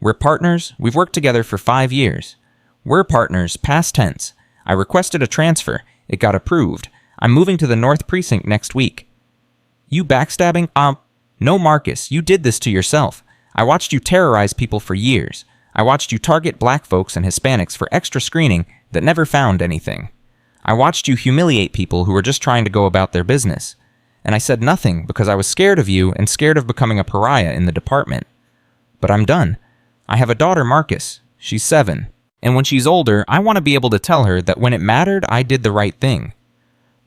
We're partners. We've worked together for 5 years. We're partners, past tense. I requested a transfer. It got approved. I'm moving to the North Precinct next week. You backstabbing? No, Marcus, you did this to yourself. I watched you terrorize people for years. I watched you target black folks and Hispanics for extra screening that never found anything. I watched you humiliate people who were just trying to go about their business. And I said nothing because I was scared of you and scared of becoming a pariah in the department. But I'm done. I have a daughter, Marcus. She's 7. And when she's older, I want to be able to tell her that when it mattered, I did the right thing.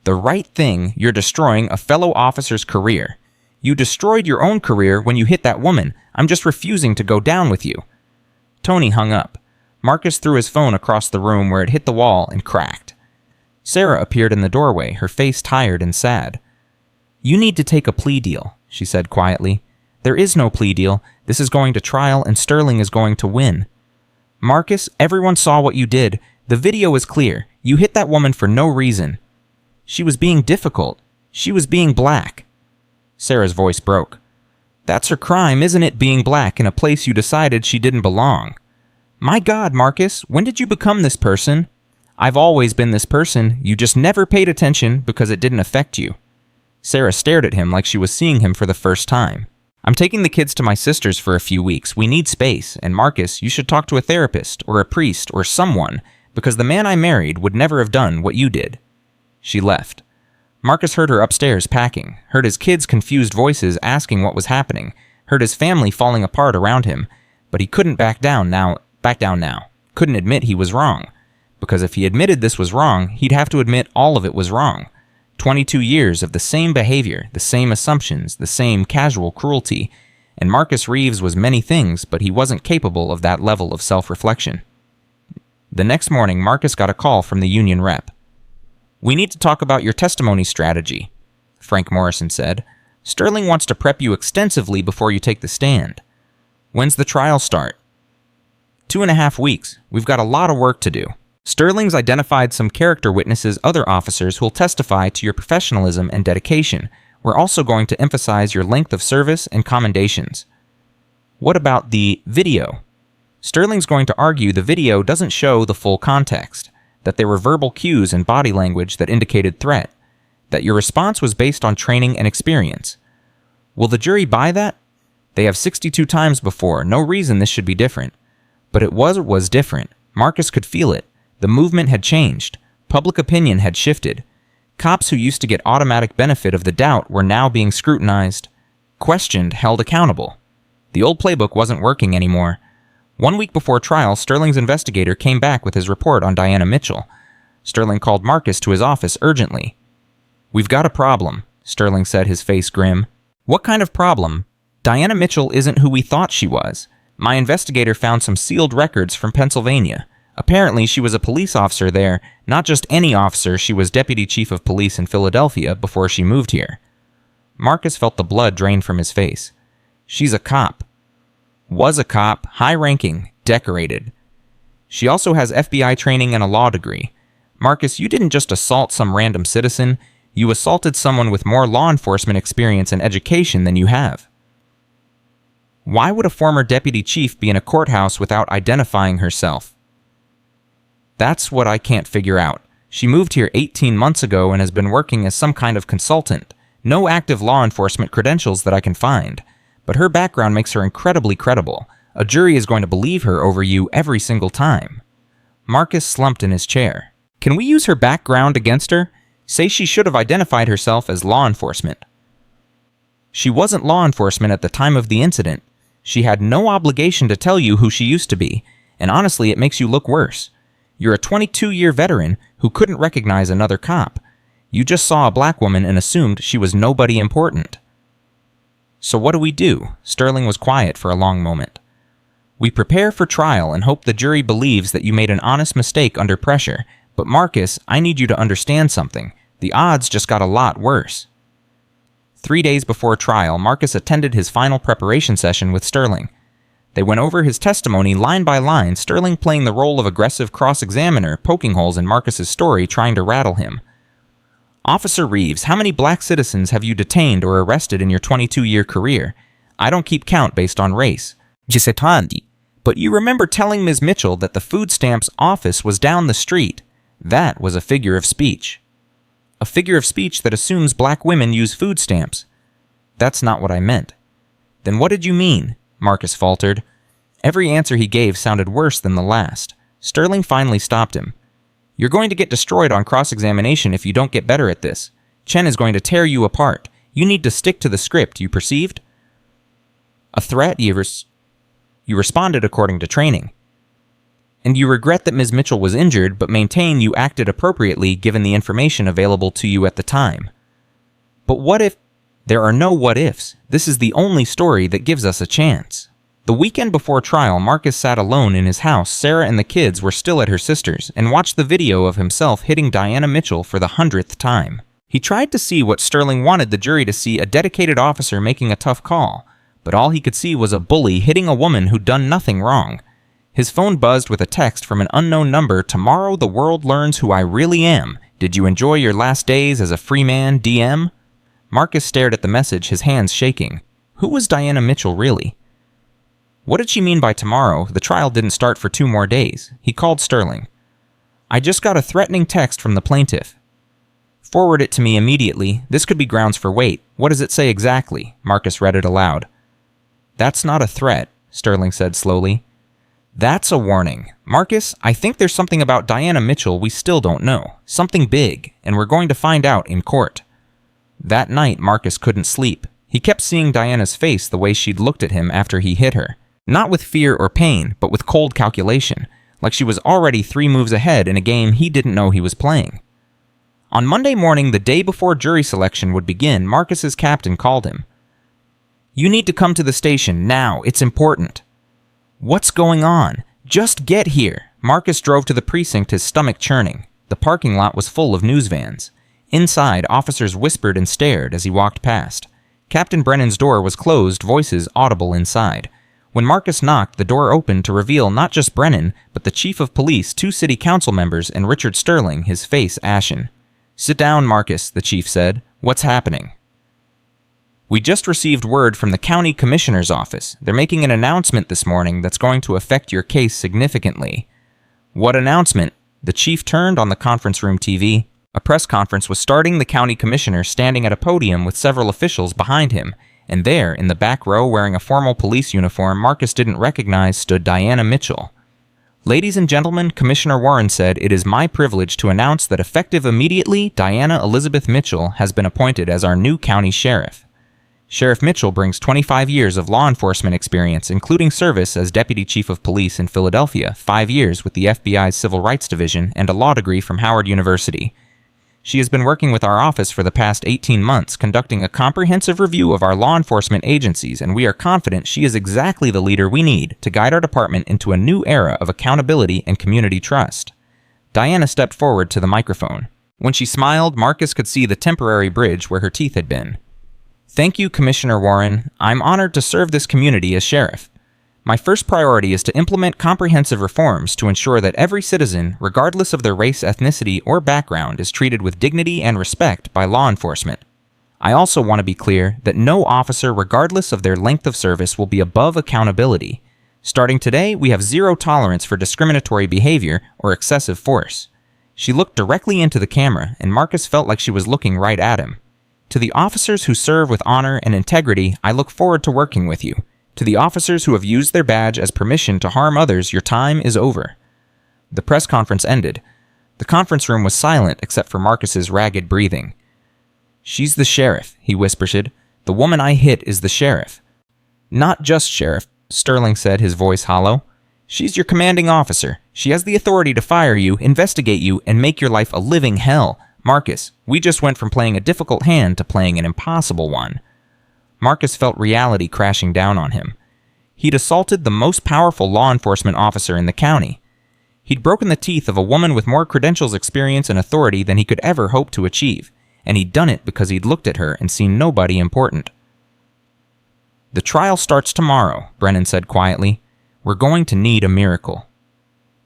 The right thing? You're destroying a fellow officer's career. You destroyed your own career when you hit that woman. I'm just refusing to go down with you. Tony hung up. Marcus threw his phone across the room where it hit the wall and cracked. Sarah appeared in the doorway, her face tired and sad. You need to take a plea deal, she said quietly. There is no plea deal. This is going to trial and Sterling is going to win. Marcus, everyone saw what you did. The video is clear. You hit that woman for no reason. She was being difficult. She was being black. Sarah's voice broke. That's her crime, isn't it, being black in a place you decided she didn't belong? My God, Marcus, when did you become this person? I've always been this person. You just never paid attention because it didn't affect you. Sarah stared at him like she was seeing him for the first time. I'm taking the kids to my sister's for a few weeks. We need space, and Marcus, you should talk to a therapist or a priest or someone, because the man I married would never have done what you did." She left. Marcus heard her upstairs packing, heard his kids' confused voices asking what was happening, heard his family falling apart around him, but he couldn't back down now. Couldn't admit he was wrong. Because if he admitted this was wrong, he'd have to admit all of it was wrong. 22 years of the same behavior, the same assumptions, the same casual cruelty, and Marcus Reeves was many things, but he wasn't capable of that level of self-reflection. The next morning, Marcus got a call from the union rep. "We need to talk about your testimony strategy," Frank Morrison said. "Sterling wants to prep you extensively before you take the stand. When's the trial start?" 2.5 weeks. We've got a lot of work to do. Sterling's identified some character witnesses, other officers who'll testify to your professionalism and dedication. We're also going to emphasize your length of service and commendations. What about the video? Sterling's going to argue the video doesn't show the full context, that there were verbal cues and body language that indicated threat, that your response was based on training and experience. Will the jury buy that? They have 62 times before. No reason this should be different. But it was different. Marcus could feel it. The movement had changed. Public opinion had shifted. Cops who used to get automatic benefit of the doubt were now being scrutinized, questioned, held accountable. The old playbook wasn't working anymore. 1 week before trial, Sterling's investigator came back with his report on Diana Mitchell. Sterling called Marcus to his office urgently. "We've got a problem," Sterling said, his face grim. "What kind of problem? Diana Mitchell isn't who we thought she was. My investigator found some sealed records from Pennsylvania. Apparently, she was a police officer there, not just any officer. She was deputy chief of police in Philadelphia before she moved here." Marcus felt the blood drain from his face. "She's a cop." "Was a cop, high-ranking, decorated. She also has FBI training and a law degree. Marcus, you didn't just assault some random citizen. You assaulted someone with more law enforcement experience and education than you have." Why would a former deputy chief be in a courthouse without identifying herself? That's what I can't figure out. She moved here 18 months ago and has been working as some kind of consultant. No active law enforcement credentials that I can find. But her background makes her incredibly credible. A jury is going to believe her over you every single time. Marcus slumped in his chair. "Can we use her background against her? Say she should have identified herself as law enforcement." "She wasn't law enforcement at the time of the incident. She had no obligation to tell you who she used to be, and honestly, it makes you look worse. You're a 22-year veteran who couldn't recognize another cop. You just saw a black woman and assumed she was nobody important." "So what do we do?" Sterling was quiet for a long moment. "We prepare for trial and hope the jury believes that you made an honest mistake under pressure. But Marcus, I need you to understand something. The odds just got a lot worse." 3 days before trial, Marcus attended his final preparation session with Sterling. They went over his testimony line by line, Sterling playing the role of aggressive cross-examiner, poking holes in Marcus's story, trying to rattle him. "Officer Reeves, how many black citizens have you detained or arrested in your 22-year career? I don't keep count based on race. But you remember telling Ms. Mitchell that the food stamps office was down the street. That was a figure of speech." "A figure of speech that assumes black women use food stamps." "That's not what I meant." "Then what did you mean?" Marcus faltered. Every answer he gave sounded worse than the last. Sterling finally stopped him. "You're going to get destroyed on cross-examination if you don't get better at this. Chen is going to tear you apart. You need to stick to the script, you perceived?" "A threat, you responded according to training. And you regret that Ms. Mitchell was injured, but maintain you acted appropriately given the information available to you at the time." "But what if—" "There are no what-ifs. This is the only story that gives us a chance." The weekend before trial, Marcus sat alone in his house. Sarah and the kids were still at her sister's, and watched the video of himself hitting Diana Mitchell for the 100th time. He tried to see what Sterling wanted the jury to see, a dedicated officer making a tough call, but all he could see was a bully hitting a woman who'd done nothing wrong. His phone buzzed with a text from an unknown number. "Tomorrow the world learns who I really am. Did you enjoy your last days as a free man, DM?" Marcus stared at the message, his hands shaking. Who was Diana Mitchell really? What did she mean by tomorrow? The trial didn't start for 2 more days. He called Sterling. "I just got a threatening text from the plaintiff." "Forward it to me immediately. This could be grounds for wait. What does it say exactly?" Marcus read it aloud. "That's not a threat," Sterling said slowly. "That's a warning. Marcus, I think there's something about Diana Mitchell we still don't know. Something big, and we're going to find out in court." That night, Marcus couldn't sleep. He kept seeing Diana's face the way she'd looked at him after he hit her. Not with fear or pain, but with cold calculation, like she was already 3 moves ahead in a game he didn't know he was playing. On Monday morning, the day before jury selection would begin, Marcus's captain called him. "You need to come to the station now. It's important." "What's going on? Just get here." Marcus drove to the precinct, his stomach churning. The parking lot was full of news vans. Inside, officers whispered and stared as he walked past. Captain Brennan's door was closed, voices audible inside. When Marcus knocked, the door opened to reveal not just Brennan, but the chief of police, 2 city council members, and Richard Sterling, his face ashen. "Sit down, Marcus," the chief said. "What's happening?" "We just received word from the county commissioner's office. They're making an announcement this morning that's going to affect your case significantly." "What announcement?" The chief turned on the conference room TV. A press conference was starting, the county commissioner standing at a podium with several officials behind him, and there, in the back row wearing a formal police uniform Marcus didn't recognize, stood Diana Mitchell. "Ladies and gentlemen," Commissioner Warren said, "it is my privilege to announce that effective immediately, Diana Elizabeth Mitchell has been appointed as our new county sheriff." Sheriff Mitchell brings 25 years of law enforcement experience, including service as Deputy Chief of Police in Philadelphia, 5 years with the FBI's Civil Rights Division, and a law degree from Howard University. She has been working with our office for the past 18 months, conducting a comprehensive review of our law enforcement agencies, and we are confident she is exactly the leader we need to guide our department into a new era of accountability and community trust. Diana stepped forward to the microphone. When she smiled, Marcus could see the temporary bridge where her teeth had been. "Thank you, Commissioner Warren. I'm honored to serve this community as sheriff. My first priority is to implement comprehensive reforms to ensure that every citizen, regardless of their race, ethnicity, or background, is treated with dignity and respect by law enforcement. I also want to be clear that no officer, regardless of their length of service, will be above accountability. Starting today, we have zero tolerance for discriminatory behavior or excessive force." She looked directly into the camera, and Marcus felt like she was looking right at him. "To the officers who serve with honor and integrity, I look forward to working with you. To the officers who have used their badge as permission to harm others, your time is over." The press conference ended. The conference room was silent except for Marcus's ragged breathing. "She's the sheriff," he whispered. "The woman I hit is the sheriff." "Not just sheriff," Sterling said, his voice hollow. "She's your commanding officer. She has the authority to fire you, investigate you, and make your life a living hell. Marcus, we just went from playing a difficult hand to playing an impossible one." Marcus felt reality crashing down on him. He'd assaulted the most powerful law enforcement officer in the county. He'd broken the teeth of a woman with more credentials, experience, and authority than he could ever hope to achieve, and he'd done it because he'd looked at her and seen nobody important. "The trial starts tomorrow," Brennan said quietly. "We're going to need a miracle."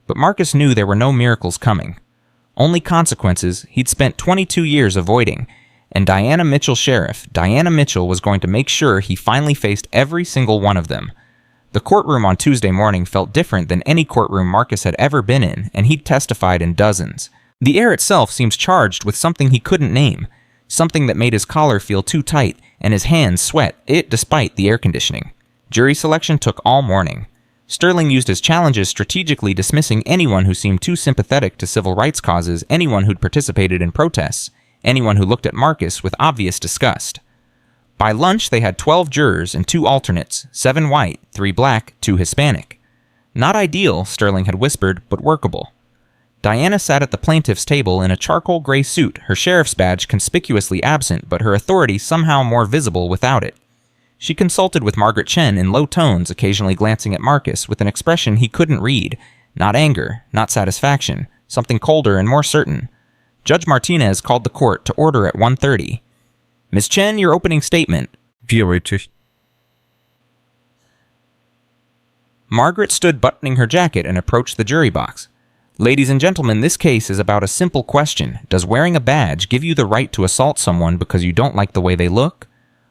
But Marcus knew there were no miracles coming. Only consequences he'd spent 22 years avoiding. And Diana Mitchell Sheriff, Diana Mitchell, was going to make sure he finally faced every single one of them. The courtroom on Tuesday morning felt different than any courtroom Marcus had ever been in, and he'd testified in dozens. The air itself seemed charged with something he couldn't name, something that made his collar feel too tight and his hands sweat, despite the air conditioning. Jury selection took all morning. Sterling used his challenges strategically, dismissing anyone who seemed too sympathetic to civil rights causes, anyone who'd participated in protests, anyone who looked at Marcus with obvious disgust. By lunch, they had 12 jurors and 2 alternates, 7 white, 3 black, 2 Hispanic. Not ideal, Sterling had whispered, but workable. Diana sat at the plaintiff's table in a charcoal gray suit, her sheriff's badge conspicuously absent, but her authority somehow more visible without it. She consulted with Margaret Chen in low tones, occasionally glancing at Marcus with an expression he couldn't read. Not anger, not satisfaction, something colder and more certain. Judge Martinez called the court to order at 1:30. "Miss Chen, your opening statement." Margaret stood buttoning her jacket and approached the jury box. "Ladies and gentlemen, this case is about a simple question. Does wearing a badge give you the right to assault someone because you don't like the way they look?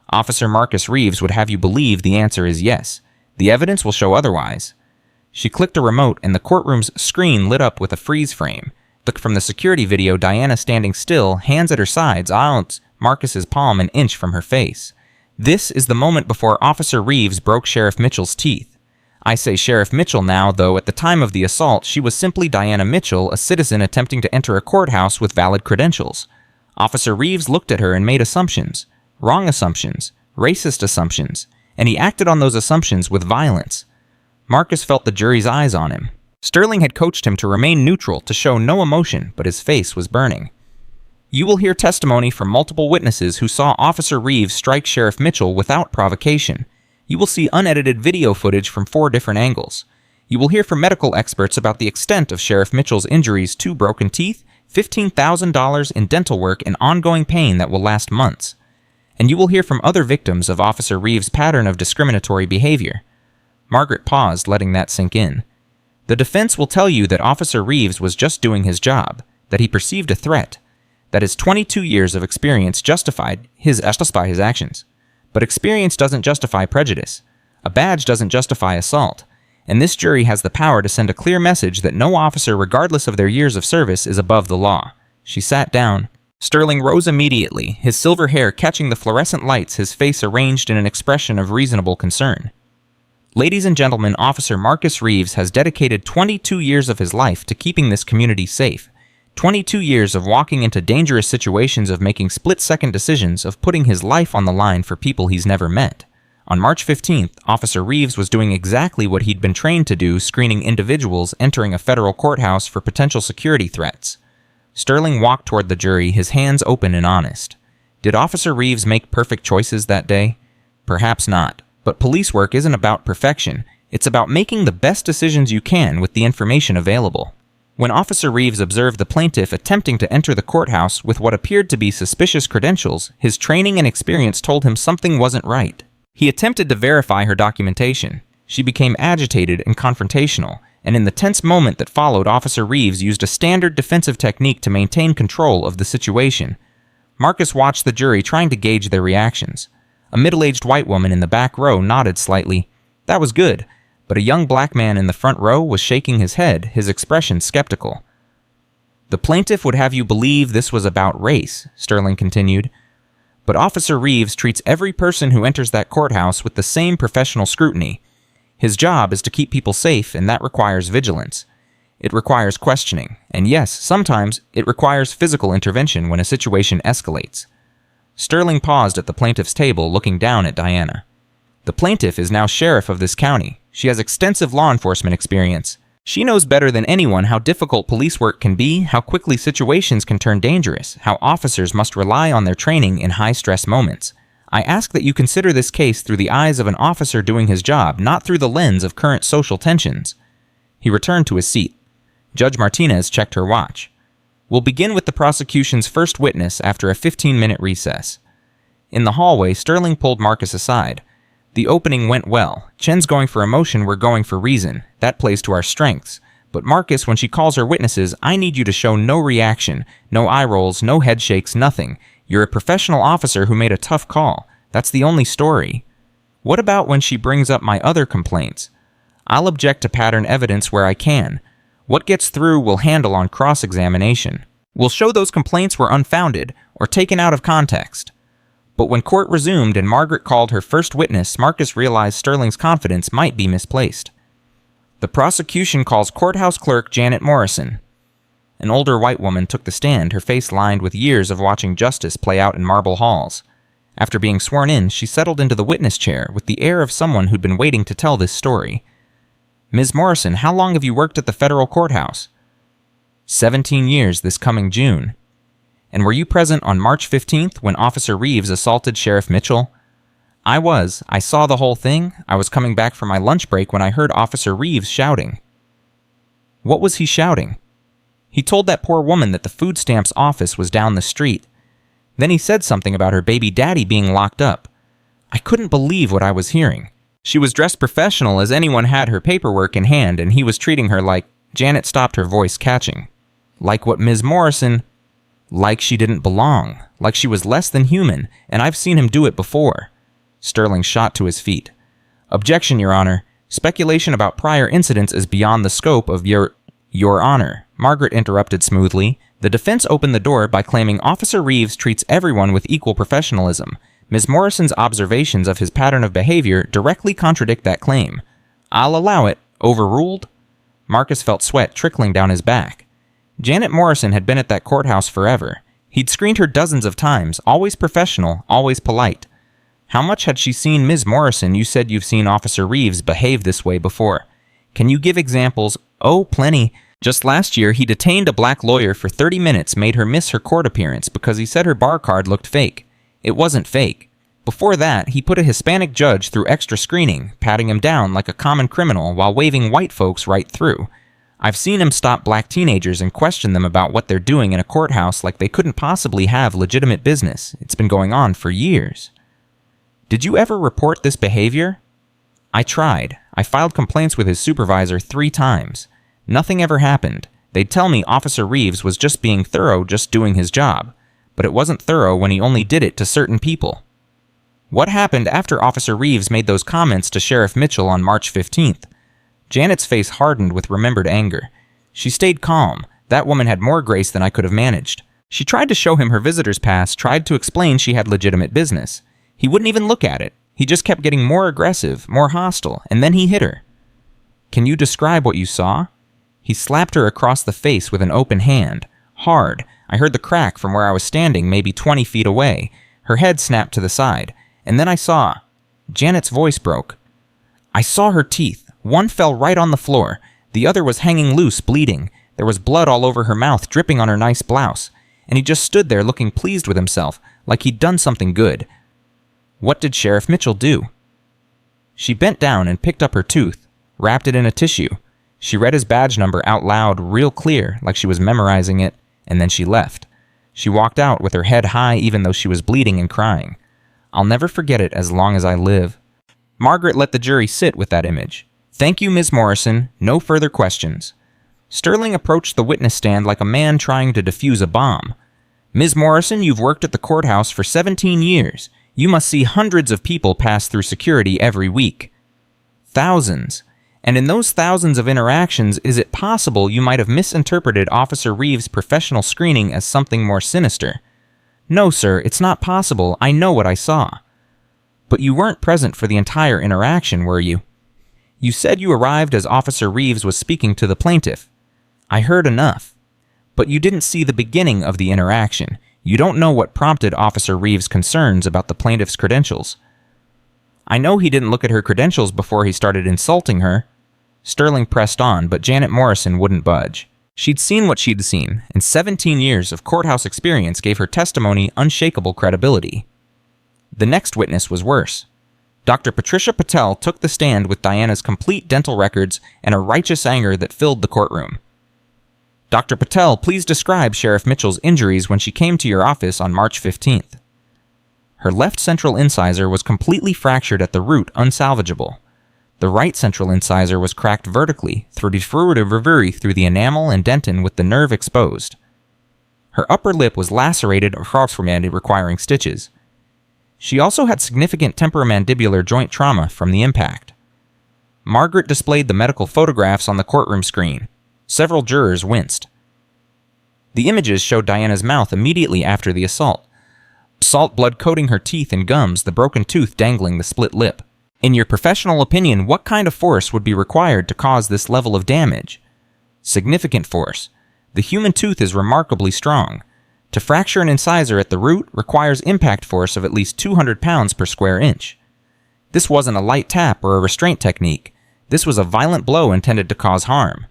Officer Marcus Reeves would have you believe the answer is yes. The evidence will show otherwise." She clicked a remote and the courtroom's screen lit up with a freeze frame. From the security video, Diana standing still, hands at her sides, Marcus's palm an inch from her face. This is the moment before Officer Reeves broke Sheriff Mitchell's teeth. I say Sheriff Mitchell now, though at the time of the assault, she was simply Diana Mitchell, a citizen attempting to enter a courthouse with valid credentials. Officer Reeves looked at her and made assumptions. Wrong assumptions. Racist assumptions. And he acted on those assumptions with violence. Marcus felt the jury's eyes on him. Sterling had coached him to remain neutral, to show no emotion, but his face was burning. You will hear testimony from multiple witnesses who saw Officer Reeves strike Sheriff Mitchell without provocation. You will see unedited video footage from 4 different angles. You will hear from medical experts about the extent of Sheriff Mitchell's injuries: 2 broken teeth, $15,000 in dental work, and ongoing pain that will last months. And you will hear from other victims of Officer Reeves' pattern of discriminatory behavior. Margaret paused, letting that sink in. The defense will tell you that Officer Reeves was just doing his job, that he perceived a threat, that his 22 years of experience justified his actions. But experience doesn't justify prejudice. A badge doesn't justify assault. And this jury has the power to send a clear message that no officer, regardless of their years of service, is above the law. She sat down. Sterling rose immediately, his silver hair catching the fluorescent lights, his face arranged in an expression of reasonable concern. Ladies and gentlemen, Officer Marcus Reeves has dedicated 22 years of his life to keeping this community safe. 22 years of walking into dangerous situations, of making split-second decisions, of putting his life on the line for people he's never met. On March 15th, Officer Reeves was doing exactly what he'd been trained to do, screening individuals entering a federal courthouse for potential security threats. Sterling walked toward the jury, his hands open and honest. Did Officer Reeves make perfect choices that day? Perhaps not. But police work isn't about perfection. It's about making the best decisions you can with the information available. When Officer Reeves observed the plaintiff attempting to enter the courthouse with what appeared to be suspicious credentials, his training and experience told him something wasn't right. He attempted to verify her documentation. She became agitated and confrontational, and in the tense moment that followed, Officer Reeves used a standard defensive technique to maintain control of the situation. Marcus watched the jury, trying to gauge their reactions. A middle-aged white woman in the back row nodded slightly. That was good. But a young black man in the front row was shaking his head, his expression skeptical. The plaintiff would have you believe this was about race, Sterling continued. But Officer Reeves treats every person who enters that courthouse with the same professional scrutiny. His job is to keep people safe, and that requires vigilance. It requires questioning, and yes, sometimes it requires physical intervention when a situation escalates. Sterling paused at the plaintiff's table, looking down at Diana. The plaintiff is now sheriff of this county. She has extensive law enforcement experience. She knows better than anyone how difficult police work can be, how quickly situations can turn dangerous, how officers must rely on their training in high-stress moments. I ask that you consider this case through the eyes of an officer doing his job, not through the lens of current social tensions. He returned to his seat. Judge Martinez checked her watch. We'll begin with the prosecution's first witness after a 15-minute recess. In the hallway, Sterling pulled Marcus aside. The opening went well. Chen's going for emotion, we're going for reason. That plays to our strengths. But Marcus, when she calls her witnesses, I need you to show no reaction, no eye rolls, no head shakes, nothing. You're a professional officer who made a tough call. That's the only story. What about when she brings up my other complaints? I'll object to pattern evidence where I can. What gets through we'll handle on cross-examination. We'll show those complaints were unfounded or taken out of context. But when court resumed and Margaret called her first witness, Marcus realized Sterling's confidence might be misplaced. The prosecution calls courthouse clerk Janet Morrison. An older white woman took the stand, her face lined with years of watching justice play out in marble halls. After being sworn in, she settled into the witness chair with the air of someone who'd been waiting to tell this story. Ms. Morrison, how long have you worked at the federal courthouse? 17 years this coming June. And were you present on March 15th when Officer Reeves assaulted Sheriff Mitchell? I was. I saw the whole thing. I was coming back from my lunch break when I heard Officer Reeves shouting. What was he shouting? He told that poor woman that the food stamps office was down the street. Then he said something about her baby daddy being locked up. I couldn't believe what I was hearing. She was dressed professional as anyone had her paperwork in hand, and he was treating her like... Janet stopped, her voice catching. Like what Ms. Morrison... Like she didn't belong. Like she was less than human, and I've seen him do it before. Sterling shot to his feet. Objection, Your Honor. Speculation about prior incidents is beyond the scope of Your Honor. Margaret interrupted smoothly. The defense opened the door by claiming Officer Reeves treats everyone with equal professionalism. Ms. Morrison's observations of his pattern of behavior directly contradict that claim. I'll allow it. Overruled? Marcus felt sweat trickling down his back. Janet Morrison had been at that courthouse forever. He'd screened her dozens of times, always professional, always polite. How much had she seen Ms. Morrison? You said you've seen Officer Reeves behave this way before. Can you give examples? Oh, plenty. Just last year, he detained a black lawyer for 30 minutes, made her miss her court appearance because he said her bar card looked fake. It wasn't fake. Before that, he put a Hispanic judge through extra screening, patting him down like a common criminal while waving white folks right through. I've seen him stop black teenagers and question them about what they're doing in a courthouse like they couldn't possibly have legitimate business. It's been going on for years. Did you ever report this behavior? I tried. I filed complaints with his supervisor 3 times. Nothing ever happened. They'd tell me Officer Reeves was just being thorough, just doing his job. But it wasn't thorough when he only did it to certain people. What happened after Officer Reeves made those comments to Sheriff Mitchell on March 15th? Janet's face hardened with remembered anger. She stayed calm. That woman had more grace than I could have managed. She tried to show him her visitor's pass, tried to explain she had legitimate business. He wouldn't even look at it. He just kept getting more aggressive, more hostile, and then he hit her. Can you describe what you saw? He slapped her across the face with an open hand. Hard. I heard the crack from where I was standing, maybe 20 feet away. Her head snapped to the side. And then I saw... Janet's voice broke. I saw her teeth. One fell right on the floor. The other was hanging loose, bleeding. There was blood all over her mouth, dripping on her nice blouse. And he just stood there looking pleased with himself, like he'd done something good. What did Sheriff Mitchell do? She bent down and picked up her tooth, wrapped it in a tissue. She read his badge number out loud, real clear, like she was memorizing it, and then she left. She walked out with her head high even though she was bleeding and crying. I'll never forget it as long as I live. Margaret let the jury sit with that image. Thank you, Ms. Morrison. No further questions. Sterling approached the witness stand like a man trying to defuse a bomb. Ms. Morrison, you've worked at the courthouse for 17 years. You must see hundreds of people pass through security every week. Thousands. And in those thousands of interactions, is it possible you might have misinterpreted Officer Reeves' professional screening as something more sinister? No, sir, it's not possible. I know what I saw. But you weren't present for the entire interaction, were you? You said you arrived as Officer Reeves was speaking to the plaintiff. I heard enough. But you didn't see the beginning of the interaction. You don't know what prompted Officer Reeves' concerns about the plaintiff's credentials. I know he didn't look at her credentials before he started insulting her. Sterling pressed on, but Janet Morrison wouldn't budge. She'd seen what she'd seen, and 17 years of courthouse experience gave her testimony unshakable credibility. The next witness was worse. Dr. Patricia Patel took the stand with Diana's complete dental records and a righteous anger that filled the courtroom. Dr. Patel, please describe Sheriff Mitchell's injuries when she came to your office on March 15th. Her left central incisor was completely fractured at the root, unsalvageable. The right central incisor was cracked vertically through the enamel and dentin with the nerve exposed. Her upper lip was lacerated or requiring stitches. She also had significant temporomandibular joint trauma from the impact. Margaret displayed the medical photographs on the courtroom screen. Several jurors winced. The images showed Diana's mouth immediately after the assault. Salt blood coating her teeth and gums, the broken tooth dangling the split lip. In your professional opinion, what kind of force would be required to cause this level of damage? Significant force. The human tooth is remarkably strong. To fracture an incisor at the root requires impact force of at least 200 pounds per square inch. This wasn't a light tap or a restraint technique. This was a violent blow intended to cause harm.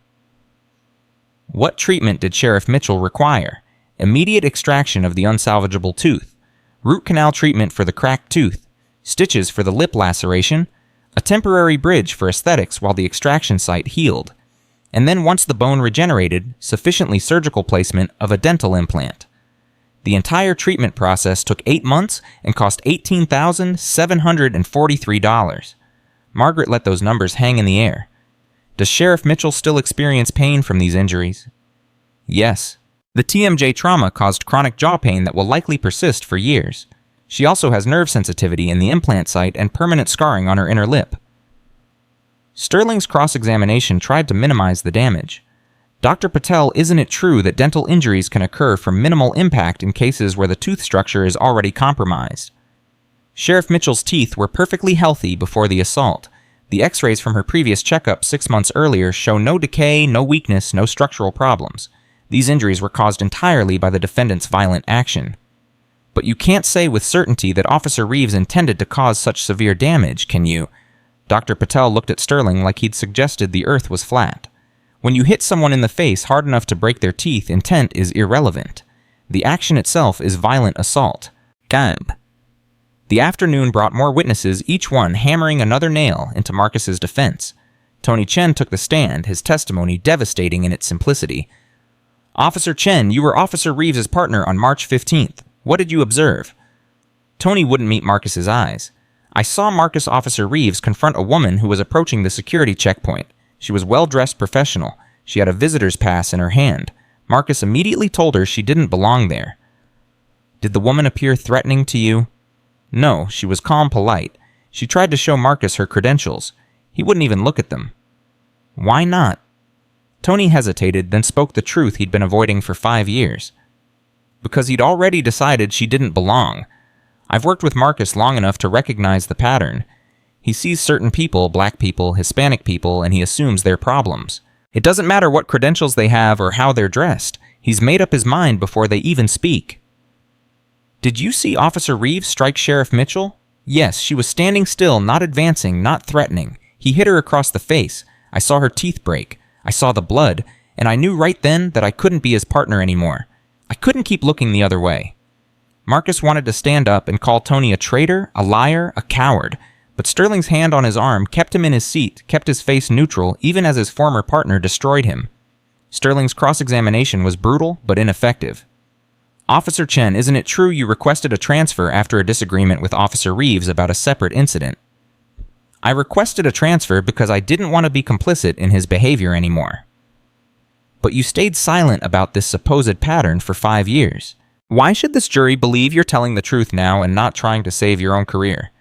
What treatment did Sheriff Mitchell require? Immediate extraction of the unsalvageable tooth, root canal treatment for the cracked tooth, stitches for the lip laceration, a temporary bridge for aesthetics while the extraction site healed, and then once the bone regenerated, sufficiently surgical placement of a dental implant. The entire treatment process took 8 months and cost $18,743. Margaret let those numbers hang in the air. Does Sheriff Mitchell still experience pain from these injuries? Yes. The TMJ trauma caused chronic jaw pain that will likely persist for years. She also has nerve sensitivity in the implant site and permanent scarring on her inner lip. Sterling's cross-examination tried to minimize the damage. Dr. Patel, isn't it true that dental injuries can occur from minimal impact in cases where the tooth structure is already compromised? Sheriff Mitchell's teeth were perfectly healthy before the assault. The x-rays from her previous checkup 6 months earlier show no decay, no weakness, no structural problems. These injuries were caused entirely by the defendant's violent action. But you can't say with certainty that Officer Reeves intended to cause such severe damage, can you? Dr. Patel looked at Sterling like he'd suggested the earth was flat. When you hit someone in the face hard enough to break their teeth, intent is irrelevant. The action itself is violent assault. Gab. The afternoon brought more witnesses, each one hammering another nail into Marcus's defense. Tony Chen took the stand, his testimony devastating in its simplicity. Officer Chen, you were Officer Reeves' partner on March 15th. What did you observe? Tony wouldn't meet Marcus's eyes. I saw Marcus Officer Reeves confront a woman who was approaching the security checkpoint. She was well-dressed professional. She had a visitor's pass in her hand. Marcus immediately told her she didn't belong there. Did the woman appear threatening to you? No, she was calm, polite. She tried to show Marcus her credentials. He wouldn't even look at them. Why not? Tony hesitated, then spoke the truth he'd been avoiding for 5 years. Because he'd already decided she didn't belong. I've worked with Marcus long enough to recognize the pattern. He sees certain people, black people, Hispanic people, and he assumes they're problems. It doesn't matter what credentials they have or how they're dressed. He's made up his mind before they even speak. Did you see Officer Reeves strike Sheriff Mitchell? Yes, she was standing still, not advancing, not threatening. He hit her across the face. I saw her teeth break. I saw the blood, and I knew right then that I couldn't be his partner anymore. I couldn't keep looking the other way. Marcus wanted to stand up and call Tony a traitor, a liar, a coward, but Sterling's hand on his arm kept him in his seat, kept his face neutral, even as his former partner destroyed him. Sterling's cross-examination was brutal, but ineffective. Officer Chen, isn't it true you requested a transfer after a disagreement with Officer Reeves about a separate incident? I requested a transfer because I didn't want to be complicit in his behavior anymore. But you stayed silent about this supposed pattern for 5 years. Why should this jury believe you're telling the truth now and not trying to save your own career?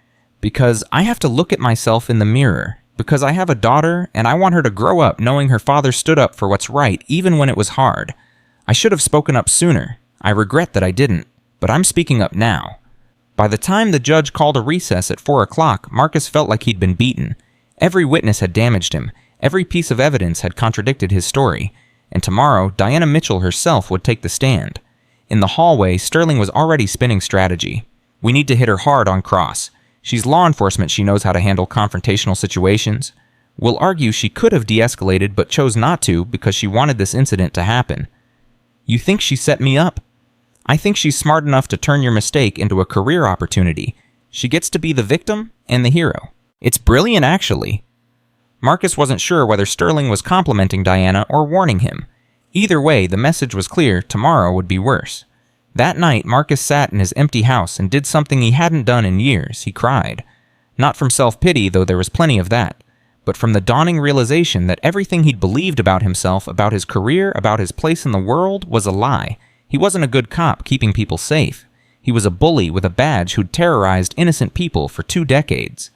Because I have to look at myself in the mirror. Because I have a daughter, and I want her to grow up knowing her father stood up for what's right, even when it was hard. I should have spoken up sooner. I regret that I didn't, but I'm speaking up now. By the time the judge called a recess at 4 o'clock, Marcus felt like he'd been beaten. Every witness had damaged him. Every piece of evidence had contradicted his story. And tomorrow, Diana Mitchell herself would take the stand. In the hallway, Sterling was already spinning strategy. We need to hit her hard on cross. She's law enforcement, she knows how to handle confrontational situations. We'll argue she could have de-escalated but chose not to because she wanted this incident to happen. You think she set me up? I think she's smart enough to turn your mistake into a career opportunity. She gets to be the victim and the hero. It's brilliant, actually. Marcus wasn't sure whether Sterling was complimenting Diana or warning him. Either way, the message was clear: tomorrow would be worse. That night, Marcus sat in his empty house and did something he hadn't done in years. He cried. Not from self-pity, though there was plenty of that, but from the dawning realization that everything he'd believed about himself, about his career, about his place in the world, was a lie. He wasn't a good cop keeping people safe. He was a bully with a badge who'd terrorized innocent people for 2 decades.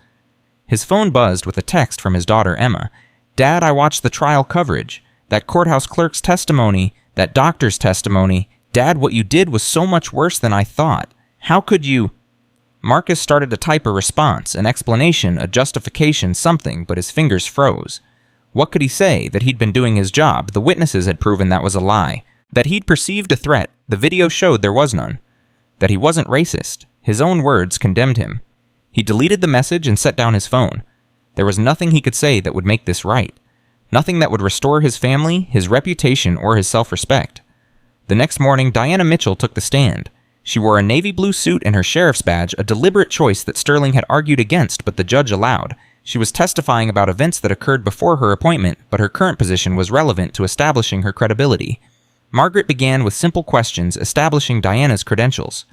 His phone buzzed with a text from his daughter Emma. Dad, I watched the trial coverage. That courthouse clerk's testimony, that doctor's testimony. Dad, what you did was so much worse than I thought. How could you... Marcus started to type a response, an explanation, a justification, something, but his fingers froze. What could he say? That he'd been doing his job. The witnesses had proven that was a lie. That he'd perceived a threat. The video showed there was none. That he wasn't racist. His own words condemned him. He deleted the message and set down his phone. There was nothing he could say that would make this right. Nothing that would restore his family, his reputation, or his self-respect. The next morning, Diana Mitchell took the stand. She wore a navy blue suit and her sheriff's badge, a deliberate choice that Sterling had argued against but the judge allowed. She was testifying about events that occurred before her appointment, but her current position was relevant to establishing her credibility. Margaret began with simple questions establishing Diana's credentials.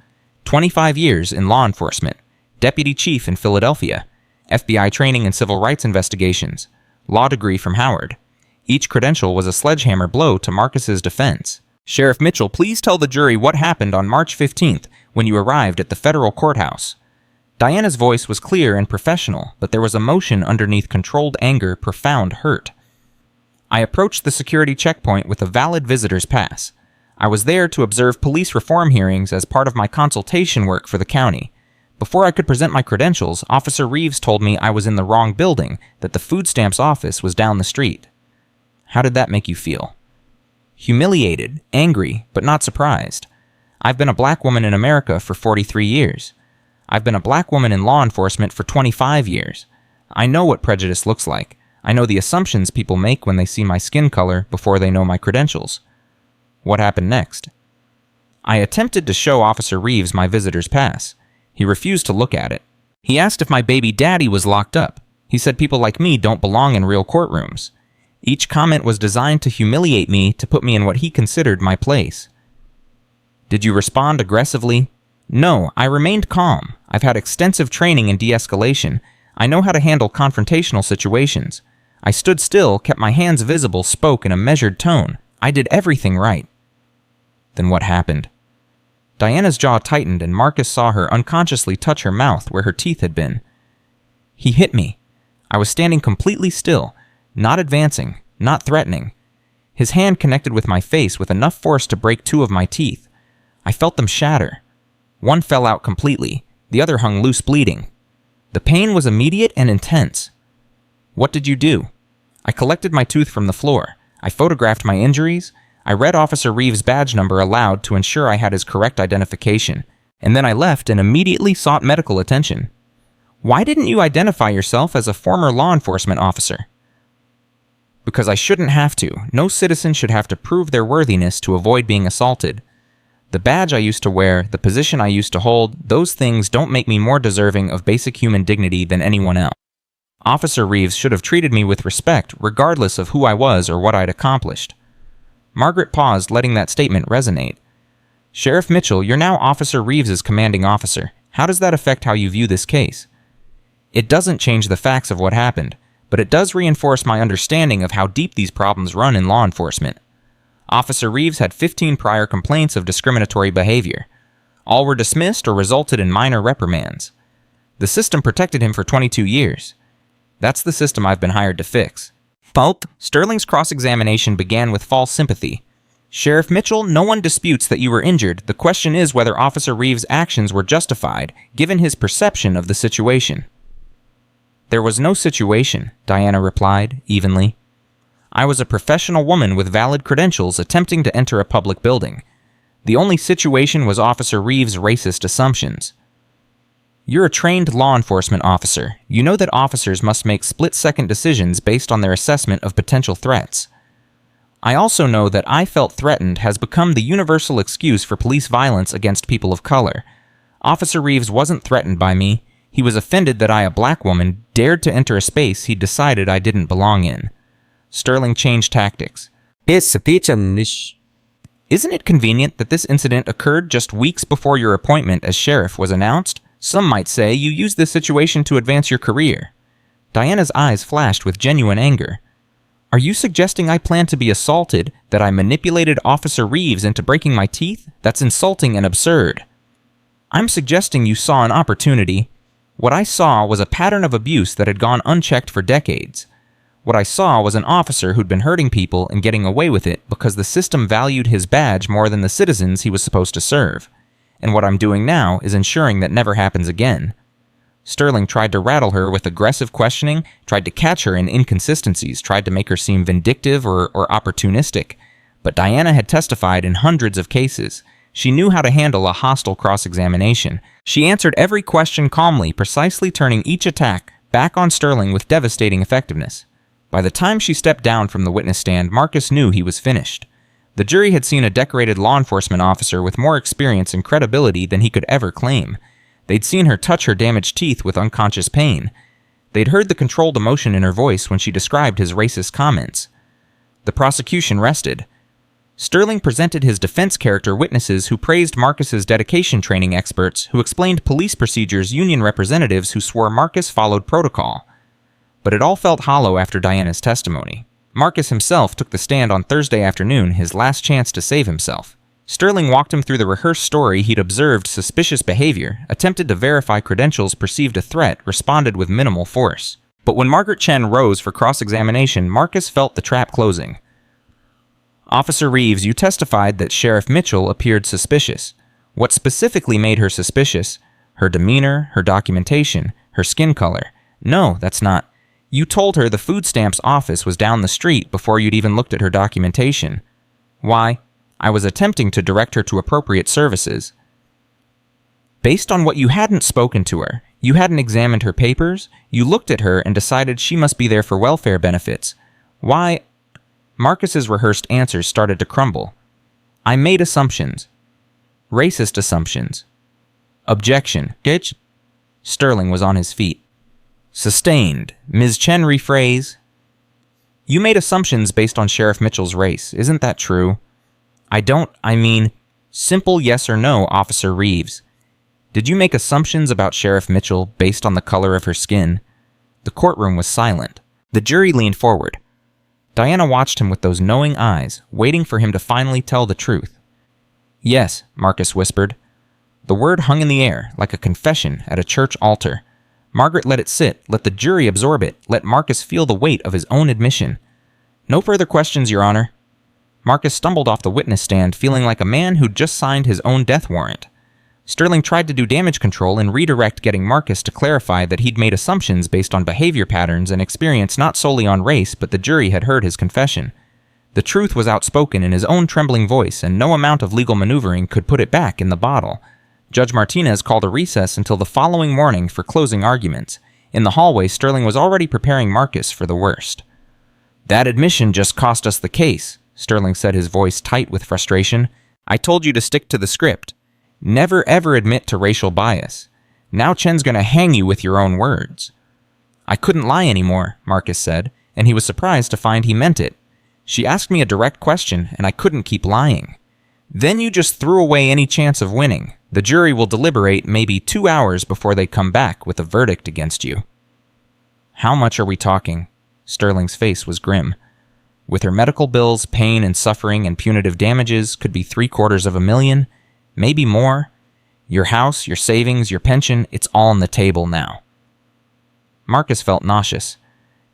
25 years in law enforcement. Deputy chief in Philadelphia. FBI training in civil rights investigations. Law degree from Howard. Each credential was a sledgehammer blow to Marcus's defense. Sheriff Mitchell, please tell the jury what happened on March 15th when you arrived at the federal courthouse. Diana's voice was clear and professional, but there was emotion underneath controlled anger, profound hurt. I approached the security checkpoint with a valid visitor's pass. I was there to observe police reform hearings as part of my consultation work for the county. Before I could present my credentials, Officer Reeves told me I was in the wrong building, that the food stamps office was down the street. How did that make you feel? Humiliated, angry, but not surprised. I've been a black woman in America for 43 years. I've been a black woman in law enforcement for 25 years. I know what prejudice looks like. I know the assumptions people make when they see my skin color before they know my credentials. What happened next? I attempted to show Officer Reeves my visitor's pass. He refused to look at it. He asked if my baby daddy was locked up. He said people like me don't belong in real courtrooms. Each comment was designed to humiliate me, to put me in what he considered my place. Did you respond aggressively? No, I remained calm. I've had extensive training in de-escalation. I know how to handle confrontational situations. I stood still, kept my hands visible, spoke in a measured tone. I did everything right. Then what happened? Diana's jaw tightened and Marcus saw her unconsciously touch her mouth where her teeth had been. He hit me. I was standing completely still, not advancing, not threatening. His hand connected with my face with enough force to break two of my teeth. I felt them shatter. One fell out completely. The other hung loose, bleeding. The pain was immediate and intense. What did you do? I collected my tooth from the floor. I photographed my injuries. I read Officer Reeves' badge number aloud to ensure I had his correct identification. And then I left and immediately sought medical attention. Why didn't you identify yourself as a former law enforcement officer? Because I shouldn't have to. No citizen should have to prove their worthiness to avoid being assaulted. The badge I used to wear, the position I used to hold, those things don't make me more deserving of basic human dignity than anyone else. Officer Reeves should have treated me with respect, regardless of who I was or what I'd accomplished. Margaret paused, letting that statement resonate. Sheriff Mitchell, you're now Officer Reeves' commanding officer. How does that affect how you view this case? It doesn't change the facts of what happened, but it does reinforce my understanding of how deep these problems run in law enforcement. Officer Reeves had 15 prior complaints of discriminatory behavior. All were dismissed or resulted in minor reprimands. The system protected him for 22 years. That's the system I've been hired to fix. Both. Sterling's cross-examination began with false sympathy. Sheriff Mitchell, no one disputes that you were injured. The question is whether Officer Reeves' actions were justified, given his perception of the situation. There was no situation, Diana replied, evenly. I was a professional woman with valid credentials attempting to enter a public building. The only situation was Officer Reeves' racist assumptions. You're a trained law enforcement officer. You know that officers must make split-second decisions based on their assessment of potential threats. I also know that I felt threatened has become the universal excuse for police violence against people of color. Officer Reeves wasn't threatened by me. He was offended that I, a black woman, dared to enter a space he decided I didn't belong in. Sterling changed tactics. Isn't it convenient that this incident occurred just weeks before your appointment as sheriff was announced? Some might say you used this situation to advance your career. Diana's eyes flashed with genuine anger. Are you suggesting I plan to be assaulted, that I manipulated Officer Reeves into breaking my teeth? That's insulting and absurd. I'm suggesting you saw an opportunity. What I saw was a pattern of abuse that had gone unchecked for decades. What I saw was an officer who'd been hurting people and getting away with it because the system valued his badge more than the citizens he was supposed to serve. And what I'm doing now is ensuring that never happens again. Sterling tried to rattle her with aggressive questioning, tried to catch her in inconsistencies, tried to make her seem vindictive or opportunistic. But Diana had testified in hundreds of cases. She knew how to handle a hostile cross-examination. She answered every question calmly, precisely turning each attack back on Sterling with devastating effectiveness. By the time she stepped down from the witness stand, Marcus knew he was finished. The jury had seen a decorated law enforcement officer with more experience and credibility than he could ever claim. They'd seen her touch her damaged teeth with unconscious pain. They'd heard the controlled emotion in her voice when she described his racist comments. The prosecution rested. Sterling presented his defense character witnesses who praised Marcus's dedication training experts, who explained police procedures, union representatives who swore Marcus followed protocol. But it all felt hollow after Diana's testimony. Marcus himself took the stand on Thursday afternoon, his last chance to save himself. Sterling walked him through the rehearsed story. He'd observed suspicious behavior, attempted to verify credentials, perceived a threat, responded with minimal force. But when Margaret Chen rose for cross-examination, Marcus felt the trap closing. Officer Reeves, you testified that Sheriff Mitchell appeared suspicious. What specifically made her suspicious? Her demeanor, her documentation, her skin color. No, that's not. You told her the food stamps office was down the street before you'd even looked at her documentation. Why? I was attempting to direct her to appropriate services. Based on what you hadn't spoken to her, you hadn't examined her papers, you looked at her and decided she must be there for welfare benefits. Why? Marcus's rehearsed answers started to crumble. I made assumptions. Racist assumptions. Objection. Ditch. Sterling was on his feet. Sustained. Ms. Chen, rephrase. You made assumptions based on Sheriff Mitchell's race. Isn't that true? I mean, simple yes or no, Officer Reeves. Did you make assumptions about Sheriff Mitchell based on the color of her skin? The courtroom was silent. The jury leaned forward. Diana watched him with those knowing eyes, waiting for him to finally tell the truth. Yes, Marcus whispered. The word hung in the air, like a confession at a church altar. Margaret let it sit, let the jury absorb it, let Marcus feel the weight of his own admission. No further questions, Your Honor. Marcus stumbled off the witness stand, feeling like a man who'd just signed his own death warrant. Sterling tried to do damage control and redirect, getting Marcus to clarify that he'd made assumptions based on behavior patterns and experience not solely on race, but the jury had heard his confession. The truth was outspoken in his own trembling voice, and no amount of legal maneuvering could put it back in the bottle. Judge Martinez called a recess until the following morning for closing arguments. In the hallway, Sterling was already preparing Marcus for the worst. That admission just cost us the case, Sterling said, his voice tight with frustration. I told you to stick to the script. Never ever admit to racial bias. Now Chen's gonna hang you with your own words. I couldn't lie anymore, Marcus said, and he was surprised to find he meant it. She asked me a direct question, and I couldn't keep lying. Then you just threw away any chance of winning. The jury will deliberate maybe 2 hours before they come back with a verdict against you. How much are we talking? Sterling's face was grim. With her medical bills, pain and suffering and punitive damages could be $750,000, maybe more. Your house, your savings, your pension, it's all on the table now. Marcus felt nauseous.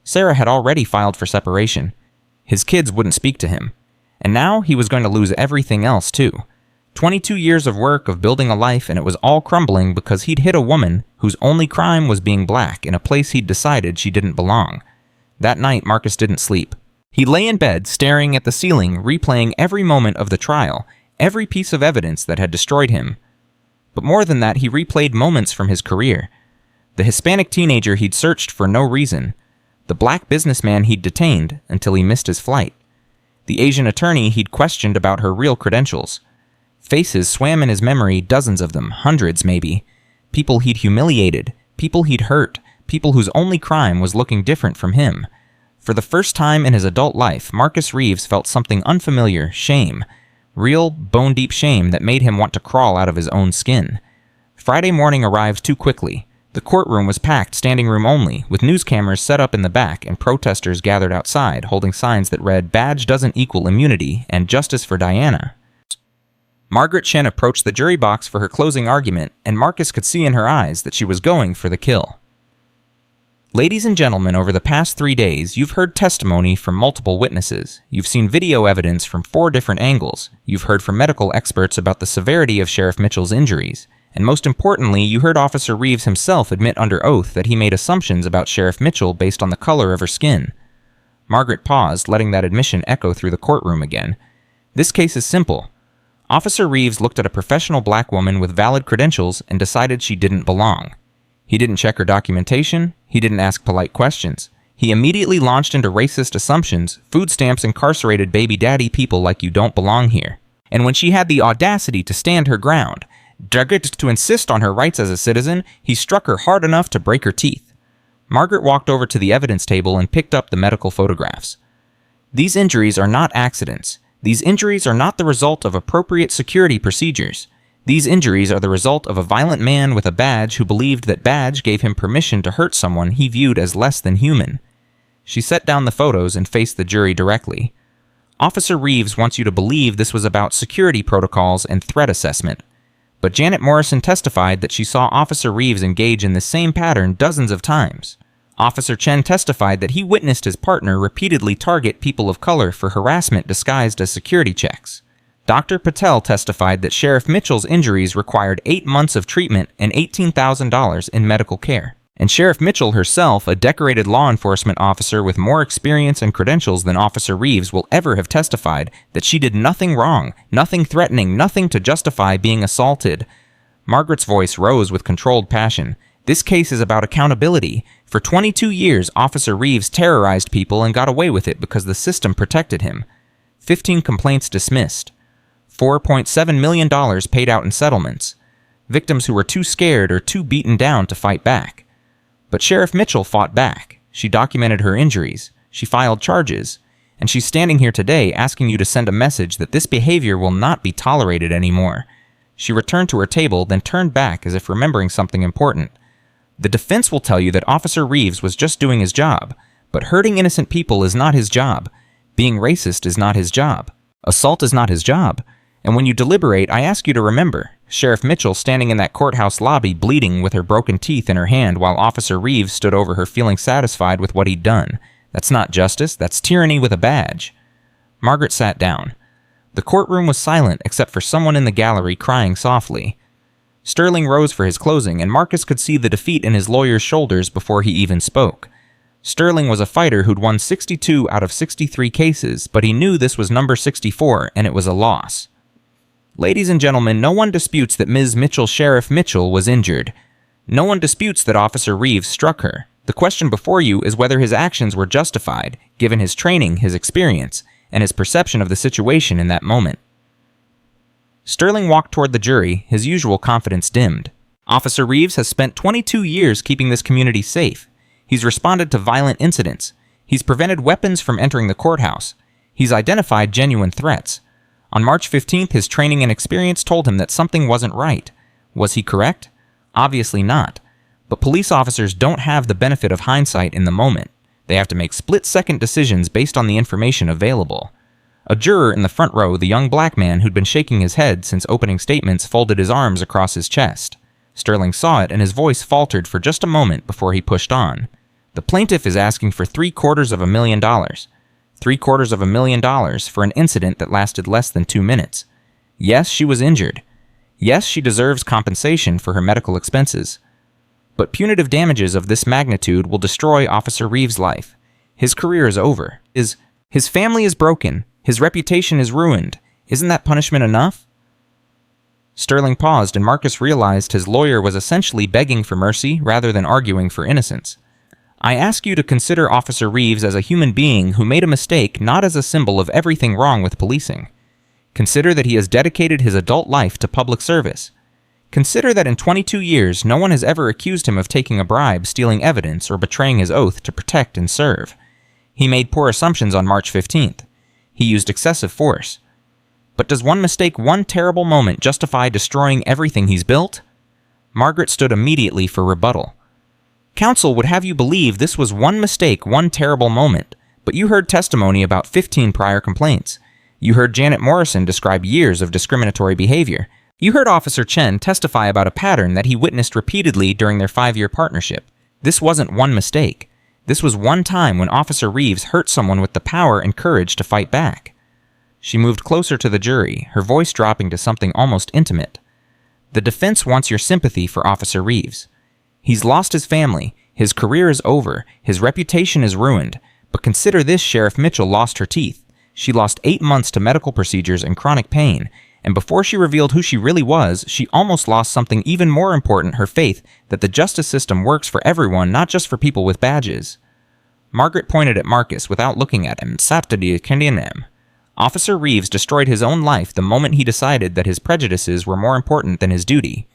Sarah had already filed for separation. His kids wouldn't speak to him. And now he was going to lose everything else too. 22 years of work, of building a life, and it was all crumbling because he'd hit a woman whose only crime was being black in a place he'd decided she didn't belong. That night, Marcus didn't sleep. He lay in bed, staring at the ceiling, replaying every moment of the trial, every piece of evidence that had destroyed him. But more than that, he replayed moments from his career. The Hispanic teenager he'd searched for no reason. The black businessman he'd detained until he missed his flight. The Asian attorney he'd questioned about her real credentials. Faces swam in his memory, dozens of them, hundreds maybe. People he'd humiliated, people he'd hurt, people whose only crime was looking different from him. For the first time in his adult life, Marcus Reeves felt something unfamiliar, shame. Real, bone-deep shame that made him want to crawl out of his own skin. Friday morning arrived too quickly. The courtroom was packed, standing room only, with news cameras set up in the back and protesters gathered outside, holding signs that read, "Badge doesn't equal immunity," and "Justice for Diana." Margaret Chen approached the jury box for her closing argument, and Marcus could see in her eyes that she was going for the kill. Ladies and gentlemen, over the past 3 days, you've heard testimony from multiple witnesses. You've seen video evidence from 4 different angles. You've heard from medical experts about the severity of Sheriff Mitchell's injuries. And most importantly, you heard Officer Reeves himself admit under oath that he made assumptions about Sheriff Mitchell based on the color of her skin. Margaret paused, letting that admission echo through the courtroom again. This case is simple. Officer Reeves looked at a professional black woman with valid credentials and decided she didn't belong. He didn't check her documentation. He didn't ask polite questions. He immediately launched into racist assumptions. Food stamps incarcerated baby daddy people like you don't belong here. And when she had the audacity to stand her ground, to insist on her rights as a citizen, he struck her hard enough to break her teeth. Margaret walked over to the evidence table and picked up the medical photographs. These injuries are not accidents. These injuries are not the result of appropriate security procedures. These injuries are the result of a violent man with a badge who believed that badge gave him permission to hurt someone he viewed as less than human. She set down the photos and faced the jury directly. Officer Reeves wants you to believe this was about security protocols and threat assessment. But Janet Morrison testified that she saw Officer Reeves engage in the same pattern dozens of times. Officer Chen testified that he witnessed his partner repeatedly target people of color for harassment disguised as security checks. Dr. Patel testified that Sheriff Mitchell's injuries required 8 months of treatment and $18,000 in medical care. And Sheriff Mitchell herself, a decorated law enforcement officer with more experience and credentials than Officer Reeves will ever have testified that she did nothing wrong, nothing threatening, nothing to justify being assaulted. Margaret's voice rose with controlled passion. This case is about accountability. For 22 years, Officer Reeves terrorized people and got away with it because the system protected him. 15 complaints dismissed. $4.7 million paid out in settlements. Victims who were too scared or too beaten down to fight back. But Sheriff Mitchell fought back. She documented her injuries. She filed charges. And she's standing here today asking you to send a message that this behavior will not be tolerated anymore. She returned to her table, then turned back as if remembering something important. The defense will tell you that Officer Reeves was just doing his job, but hurting innocent people is not his job. Being racist is not his job. Assault is not his job. And when you deliberate, I ask you to remember, Sheriff Mitchell standing in that courthouse lobby bleeding with her broken teeth in her hand while Officer Reeves stood over her feeling satisfied with what he'd done. That's not justice, that's tyranny with a badge. Margaret sat down. The courtroom was silent except for someone in the gallery crying softly. Sterling rose for his closing, and Marcus could see the defeat in his lawyer's shoulders before he even spoke. Sterling was a fighter who'd won 62 out of 63 cases, but he knew this was number 64, and it was a loss. Ladies and gentlemen, no one disputes that Ms. Mitchell, Sheriff Mitchell, was injured. No one disputes that Officer Reeves struck her. The question before you is whether his actions were justified, given his training, his experience, and his perception of the situation in that moment. Sterling walked toward the jury, his usual confidence dimmed. Officer Reeves has spent 22 years keeping this community safe. He's responded to violent incidents. He's prevented weapons from entering the courthouse. He's identified genuine threats. On March 15th, his training and experience told him that something wasn't right. Was he correct? Obviously not. But police officers don't have the benefit of hindsight in the moment. They have to make split-second decisions based on the information available. A juror in the front row, the young black man who'd been shaking his head since opening statements, folded his arms across his chest. Sterling saw it, and his voice faltered for just a moment before he pushed on. The plaintiff is asking for $750,000. $750,000 for an incident that lasted less than 2 minutes. Yes, she was injured. Yes, she deserves compensation for her medical expenses. But punitive damages of this magnitude will destroy Officer Reeves' life. His career is over. His family is broken. His reputation is ruined. Isn't that punishment enough? Sterling paused, and Marcus realized his lawyer was essentially begging for mercy rather than arguing for innocence. I ask you to consider Officer Reeves as a human being who made a mistake, not as a symbol of everything wrong with policing. Consider that he has dedicated his adult life to public service. Consider that in 22 years, no one has ever accused him of taking a bribe, stealing evidence, or betraying his oath to protect and serve. He made poor assumptions on March 15th. He used excessive force. But does one mistake, one terrible moment, justify destroying everything he's built? Margaret stood immediately for rebuttal. Counsel would have you believe this was one mistake, one terrible moment, but you heard testimony about 15 prior complaints. You heard Janet Morrison describe years of discriminatory behavior. You heard Officer Chen testify about a pattern that he witnessed repeatedly during their 5-year partnership. This wasn't one mistake. This was one time when Officer Reeves hurt someone with the power and courage to fight back. She moved closer to the jury, her voice dropping to something almost intimate. The defense wants your sympathy for Officer Reeves. He's lost his family, his career is over, his reputation is ruined, but consider this: Sheriff Mitchell lost her teeth. She lost 8 months to medical procedures and chronic pain, and before she revealed who she really was, she almost lost something even more important: her faith that the justice system works for everyone, not just for people with badges. Margaret pointed at Marcus without looking at him. Officer Reeves destroyed his own life the moment he decided that his prejudices were more important than his duty.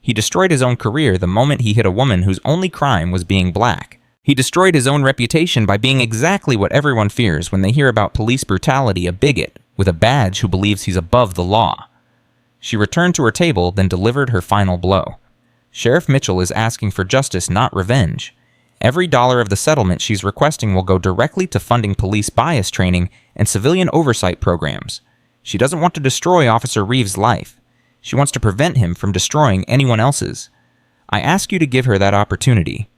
He destroyed his own career the moment he hit a woman whose only crime was being black. He destroyed his own reputation by being exactly what everyone fears when they hear about police brutality: a bigot with a badge who believes he's above the law. She returned to her table, then delivered her final blow. Sheriff Mitchell is asking for justice, not revenge. Every dollar of the settlement she's requesting will go directly to funding police bias training and civilian oversight programs. She doesn't want to destroy Officer Reeves' life. She wants to prevent him from destroying anyone else's. I ask you to give her that opportunity.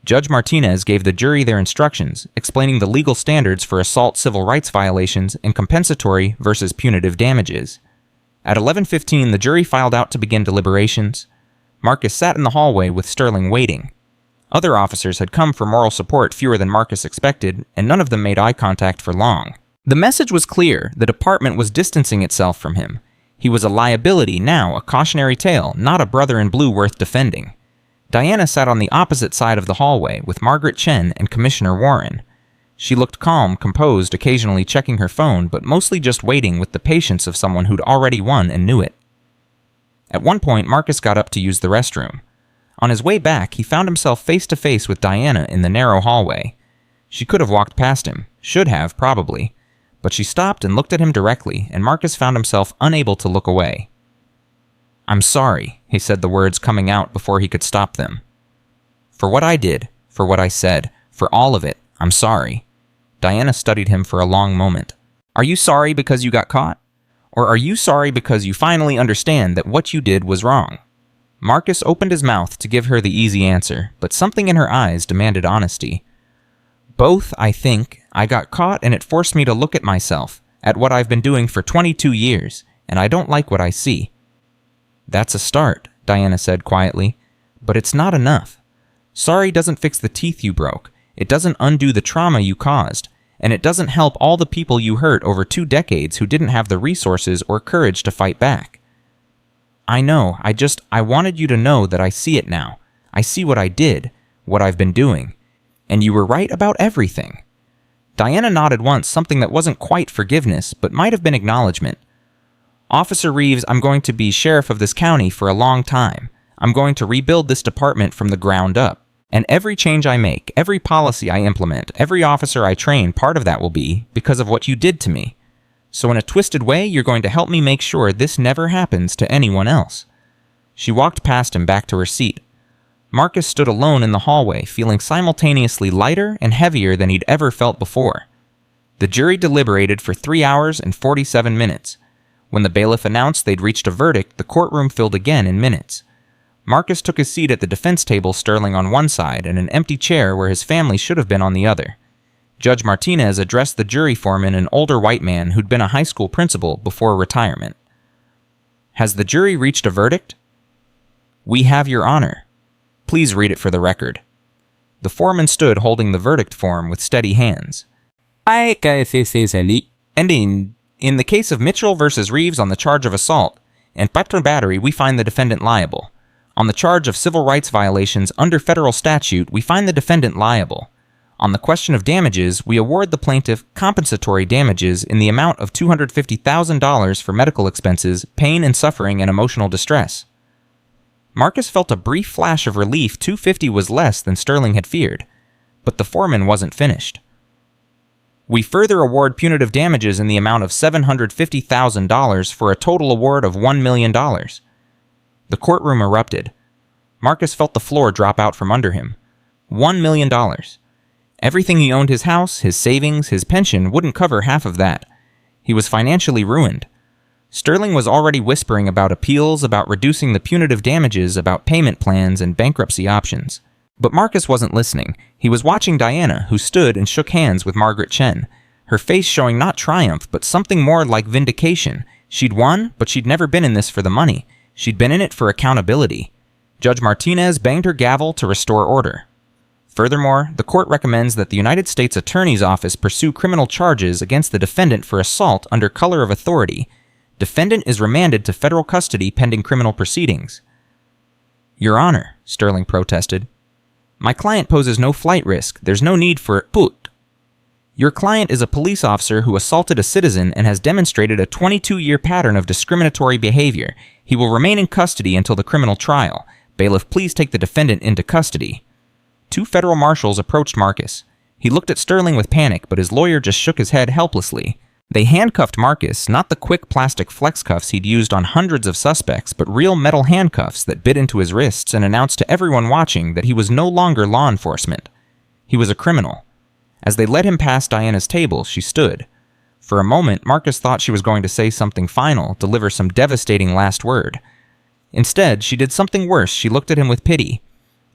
Judge Martinez gave the jury their instructions, explaining the legal standards for assault civil rights violations and compensatory versus punitive damages. At 11:15, the jury filed out to begin deliberations. Marcus sat in the hallway with Sterling waiting. Other officers had come for moral support, fewer than Marcus expected, and none of them made eye contact for long. The message was clear: the department was distancing itself from him. He was a liability, now a cautionary tale, not a brother in blue worth defending. Diana sat on the opposite side of the hallway with Margaret Chen and Commissioner Warren. She looked calm, composed, occasionally checking her phone, but mostly just waiting with the patience of someone who'd already won and knew it. At one point, Marcus got up to use the restroom. On his way back, he found himself face to face with Diana in the narrow hallway. She could have walked past him, should have, probably, but she stopped and looked at him directly, and Marcus found himself unable to look away. "I'm sorry," he said, the words coming out before he could stop them. "For what I did, for what I said, for all of it, I'm sorry." Diana studied him for a long moment. "Are you sorry because you got caught? Or are you sorry because you finally understand that what you did was wrong?" Marcus opened his mouth to give her the easy answer, but something in her eyes demanded honesty. "Both, I think. I got caught and it forced me to look at myself, at what I've been doing for 22 years, and I don't like what I see." "That's a start," Diana said quietly, "but it's not enough. Sorry doesn't fix the teeth you broke, it doesn't undo the trauma you caused, and it doesn't help all the people you hurt over 2 decades who didn't have the resources or courage to fight back. I know, I wanted you to know that I see it now. I see what I did, what I've been doing, and you were right about everything." Diana nodded once, something that wasn't quite forgiveness, but might have been acknowledgement. "Officer Reeves, I'm going to be sheriff of this county for a long time. I'm going to rebuild this department from the ground up. And every change I make, every policy I implement, every officer I train, part of that will be because of what you did to me. So in a twisted way, you're going to help me make sure this never happens to anyone else." She walked past him back to her seat. Marcus stood alone in the hallway, feeling simultaneously lighter and heavier than he'd ever felt before. The jury deliberated for 3 hours and 47 minutes. When the bailiff announced they'd reached a verdict, the courtroom filled again in minutes. Marcus took his seat at the defense table, Sterling on one side, and an empty chair where his family should have been on the other. Judge Martinez addressed the jury foreman, an older white man who'd been a high school principal before retirement. "Has the jury reached a verdict?" "We have, Your Honor." "Please read it for the record." The foreman stood holding the verdict form with steady hands. "Ending, in the case of Mitchell versus Reeves on the charge of assault and patron battery, we find the defendant liable. On the charge of civil rights violations under federal statute, we find the defendant liable. On the question of damages, we award the plaintiff compensatory damages in the amount of $250,000 for medical expenses, pain and suffering, and emotional distress." Marcus felt a brief flash of relief. $250 was less than Sterling had feared, but the foreman wasn't finished. "We further award punitive damages in the amount of $750,000 for a total award of $1 million. The courtroom erupted. Marcus felt the floor drop out from under him. $1 million. Everything he owned, his house, his savings, his pension, wouldn't cover half of that. He was financially ruined. Sterling was already whispering about appeals, about reducing the punitive damages, about payment plans and bankruptcy options. But Marcus wasn't listening. He was watching Diana, who stood and shook hands with Margaret Chen, her face showing not triumph, but something more like vindication. She'd won, but she'd never been in this for the money. She'd been in it for accountability. Judge Martinez banged her gavel to restore order. Furthermore, the court recommends that the United States Attorney's Office pursue criminal charges against the defendant for assault under color of authority. Defendant is remanded to federal custody pending criminal proceedings. "Your Honor," Sterling protested, "my client poses no flight risk. There's no need for put. Your client is a police officer who assaulted a citizen and has demonstrated a 22-year pattern of discriminatory behavior. He will remain in custody until the criminal trial. Bailiff, please take the defendant into custody." 2 federal marshals approached Marcus. He looked at Sterling with panic, but his lawyer just shook his head helplessly. They handcuffed Marcus, not the quick plastic flex cuffs he'd used on hundreds of suspects, but real metal handcuffs that bit into his wrists and announced to everyone watching that he was no longer law enforcement. He was a criminal. As they led him past Diana's table, she stood. For a moment, Marcus thought she was going to say something final, deliver some devastating last word. Instead, she did something worse. She looked at him with pity.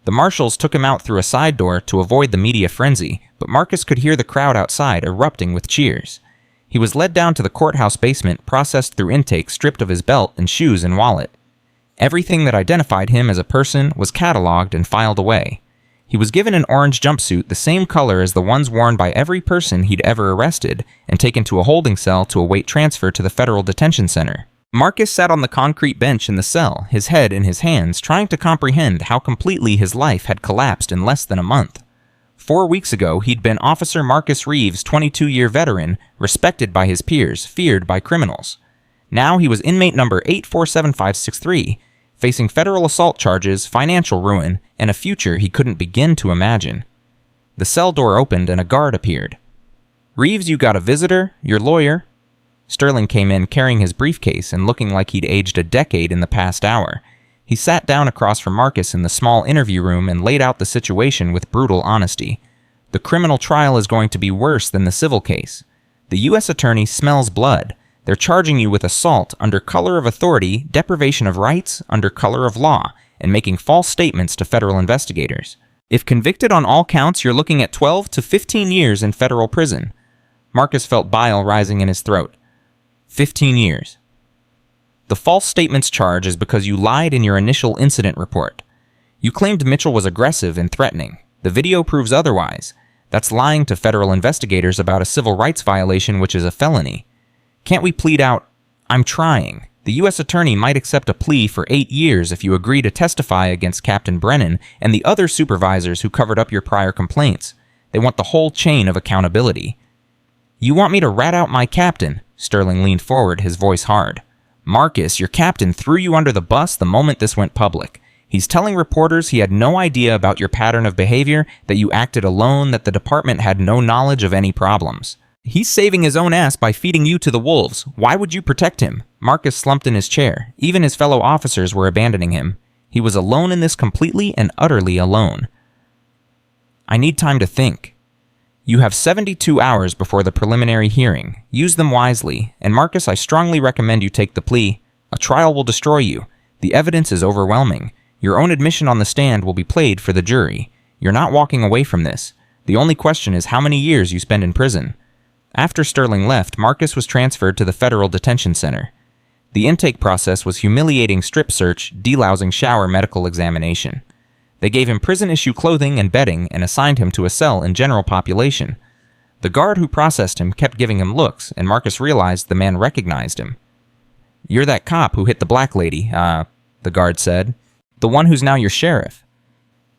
The marshals took him out through a side door to avoid the media frenzy, but Marcus could hear the crowd outside erupting with cheers. He was led down to the courthouse basement, processed through intake, stripped of his belt and shoes and wallet. Everything that identified him as a person was cataloged and filed away. He was given an orange jumpsuit, the same color as the ones worn by every person he'd ever arrested, and taken to a holding cell to await transfer to the federal detention center. Marcus sat on the concrete bench in the cell, his head in his hands, trying to comprehend how completely his life had collapsed in less than a month. 4 weeks ago, he'd been Officer Marcus Reeves, 22-year veteran, respected by his peers, feared by criminals. Now he was inmate number 847563, facing federal assault charges, financial ruin, and a future he couldn't begin to imagine. The cell door opened and a guard appeared. "Reeves, you got a visitor? Your lawyer?" Sterling came in carrying his briefcase and looking like he'd aged a decade in the past hour. He sat down across from Marcus in the small interview room and laid out the situation with brutal honesty. The criminal trial is going to be worse than the civil case. The U.S. attorney smells blood. They're charging you with assault under color of authority, deprivation of rights under color of law, and making false statements to federal investigators. If convicted on all counts, you're looking at 12 to 15 years in federal prison. Marcus felt bile rising in his throat. 15 years. The false statements charge is because you lied in your initial incident report. You claimed Mitchell was aggressive and threatening. The video proves otherwise. That's lying to federal investigators about a civil rights violation, which is a felony. Can't we plead out, "I'm trying"? The U.S. attorney might accept a plea for 8 years if you agree to testify against Captain Brennan and the other supervisors who covered up your prior complaints. They want the whole chain of accountability. "You want me to rat out my captain?" Sterling leaned forward, his voice hard. "Marcus, your captain threw you under the bus the moment this went public. He's telling reporters he had no idea about your pattern of behavior, that you acted alone, that the department had no knowledge of any problems. He's saving his own ass by feeding you to the wolves. Why would you protect him?" Marcus slumped in his chair. Even his fellow officers were abandoning him. He was alone in this, completely and utterly alone. "I need time to think. You have 72 hours before the preliminary hearing. Use them wisely. And Marcus, I strongly recommend you take the plea. A trial will destroy you. The evidence is overwhelming. Your own admission on the stand will be played for the jury. You're not walking away from this. The only question is how many years you spend in prison." After Sterling left, Marcus was transferred to the federal detention center. The intake process was humiliating: strip search, delousing, shower, medical examination. They gave him prison-issue clothing and bedding and assigned him to a cell in general population. The guard who processed him kept giving him looks, and Marcus realized the man recognized him. "You're that cop who hit the black lady, the guard said. "The one who's now your sheriff."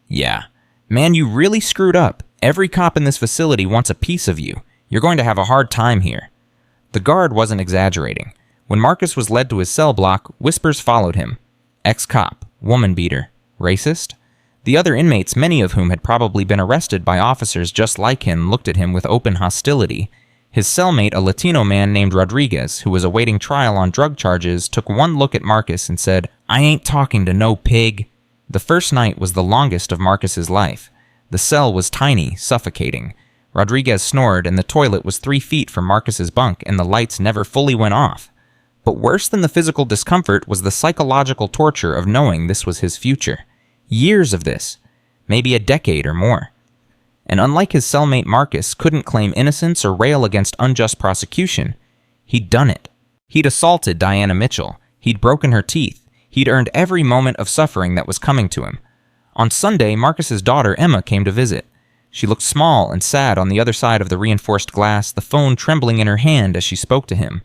"Yeah. Man, you really screwed up. Every cop in this facility wants a piece of you. You're going to have a hard time here." The guard wasn't exaggerating. When Marcus was led to his cell block, whispers followed him. Ex-cop, woman beater, racist? The other inmates, many of whom had probably been arrested by officers just like him, looked at him with open hostility. His cellmate, a Latino man named Rodriguez, who was awaiting trial on drug charges, took one look at Marcus and said, "I ain't talking to no pig." The first night was the longest of Marcus's life. The cell was tiny, suffocating. Rodriguez snored, and the toilet was 3 feet from Marcus's bunk, and the lights never fully went off. But worse than the physical discomfort was the psychological torture of knowing this was his future. Years of this. Maybe a decade or more. And unlike his cellmate, Marcus couldn't claim innocence or rail against unjust prosecution. He'd done it. He'd assaulted Diana Mitchell. He'd broken her teeth. He'd earned every moment of suffering that was coming to him. On Sunday, Marcus's daughter, Emma, came to visit. She looked small and sad on the other side of the reinforced glass, the phone trembling in her hand as she spoke to him.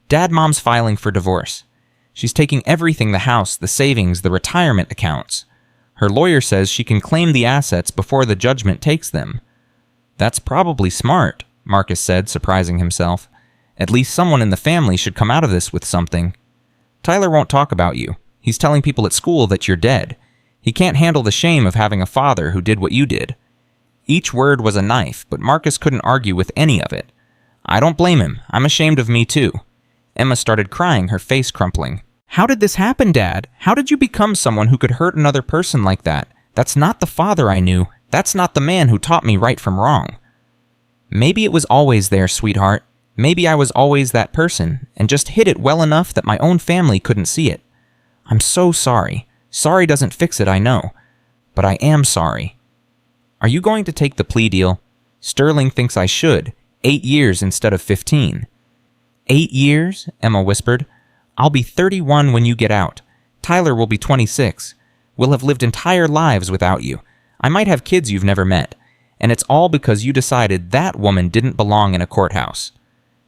"Dad, Mom's filing for divorce. She's taking everything: the house, the savings, the retirement accounts. Her lawyer says she can claim the assets before the judgment takes them." "That's probably smart," Marcus said, surprising himself. "At least someone in the family should come out of this with something. Tyler won't talk about you. He's telling people at school that you're dead. He can't handle the shame of having a father who did what you did." Each word was a knife, but Marcus couldn't argue with any of it. "I don't blame him. I'm ashamed of me too." Emma started crying, her face crumpling. "How did this happen, Dad? How did you become someone who could hurt another person like that? That's not the father I knew. That's not the man who taught me right from wrong." "Maybe it was always there, sweetheart. Maybe I was always that person, and just hid it well enough that my own family couldn't see it. I'm so sorry." Sorry doesn't fix it, I know. But I am sorry. Are you going to take the plea deal? Sterling thinks I should. 8 years instead of 15. 8 years? Emma whispered. I'll be 31 when you get out. Tyler will be 26. We'll have lived entire lives without you. I might have kids you've never met. And it's all because you decided that woman didn't belong in a courthouse.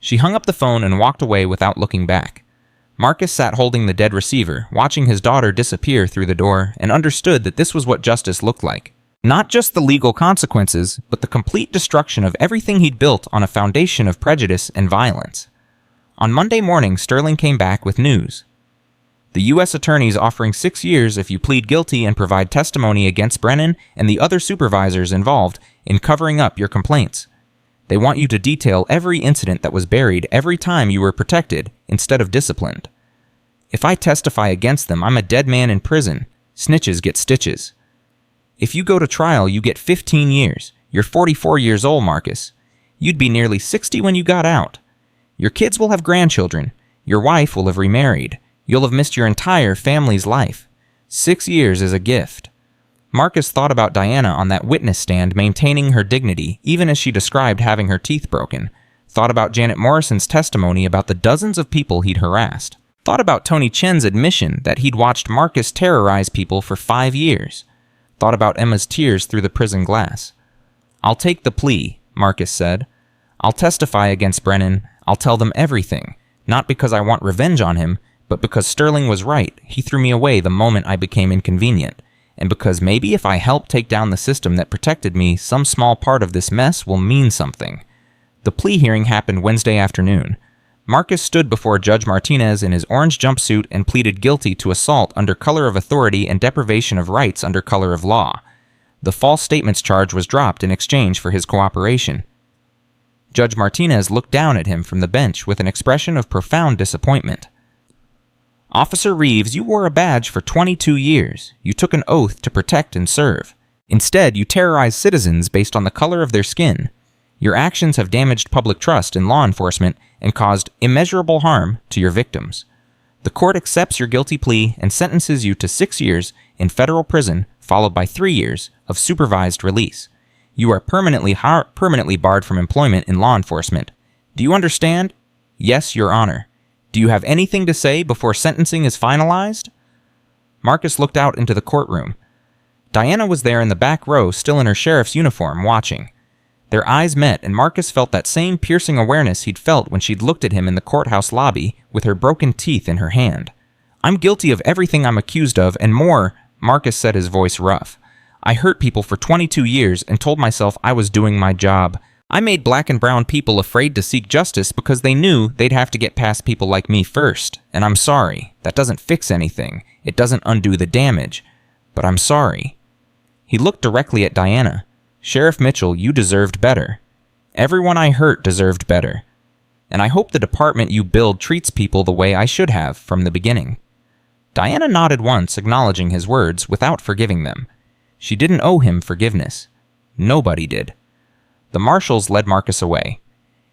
She hung up the phone and walked away without looking back. Marcus sat holding the dead receiver, watching his daughter disappear through the door, and understood that this was what justice looked like. Not just the legal consequences, but the complete destruction of everything he'd built on a foundation of prejudice and violence. On Monday morning, Sterling came back with news. The U.S. attorney's offering 6 years if you plead guilty and provide testimony against Brennan and the other supervisors involved in covering up your complaints. They want you to detail every incident that was buried every time you were protected instead of disciplined. If I testify against them, I'm a dead man in prison. Snitches get stitches. If you go to trial, you get 15 years. You're 44 years old, Marcus. You'd be nearly 60 when you got out. Your kids will have grandchildren. Your wife will have remarried. You'll have missed your entire family's life. 6 years is a gift. Marcus thought about Diana on that witness stand maintaining her dignity, even as she described having her teeth broken. Thought about Janet Morrison's testimony about the dozens of people he'd harassed. Thought about Tony Chen's admission that he'd watched Marcus terrorize people for 5 years. Thought about Emma's tears through the prison glass. I'll take the plea, Marcus said. I'll testify against Brennan. I'll tell them everything. Not because I want revenge on him, but because Sterling was right. He threw me away the moment I became inconvenient. And because maybe if I help take down the system that protected me, some small part of this mess will mean something. The plea hearing happened Wednesday afternoon. Marcus stood before Judge Martinez in his orange jumpsuit and pleaded guilty to assault under color of authority and deprivation of rights under color of law. The false statements charge was dropped in exchange for his cooperation. Judge Martinez looked down at him from the bench with an expression of profound disappointment. Officer Reeves, you wore a badge for 22 years. You took an oath to protect and serve. Instead, you terrorized citizens based on the color of their skin. Your actions have damaged public trust in law enforcement and caused immeasurable harm to your victims. The court accepts your guilty plea and sentences you to 6 years in federal prison, followed by 3 years of supervised release. You are permanently barred from employment in law enforcement. Do you understand? Yes, Your Honor. Do you have anything to say before sentencing is finalized? Marcus looked out into the courtroom. Diana was there in the back row, still in her sheriff's uniform, watching. Their eyes met, and Marcus felt that same piercing awareness he'd felt when she'd looked at him in the courthouse lobby with her broken teeth in her hand. I'm guilty of everything I'm accused of, and more, Marcus said, his voice rough. I hurt people for 22 years and told myself I was doing my job. I made black and brown people afraid to seek justice because they knew they'd have to get past people like me first. And I'm sorry. That doesn't fix anything. It doesn't undo the damage. But I'm sorry. He looked directly at Diana. Sheriff Mitchell, you deserved better. Everyone I hurt deserved better. And I hope the department you build treats people the way I should have from the beginning. Diana nodded once, acknowledging his words without forgiving them. She didn't owe him forgiveness. Nobody did. The marshals led Marcus away.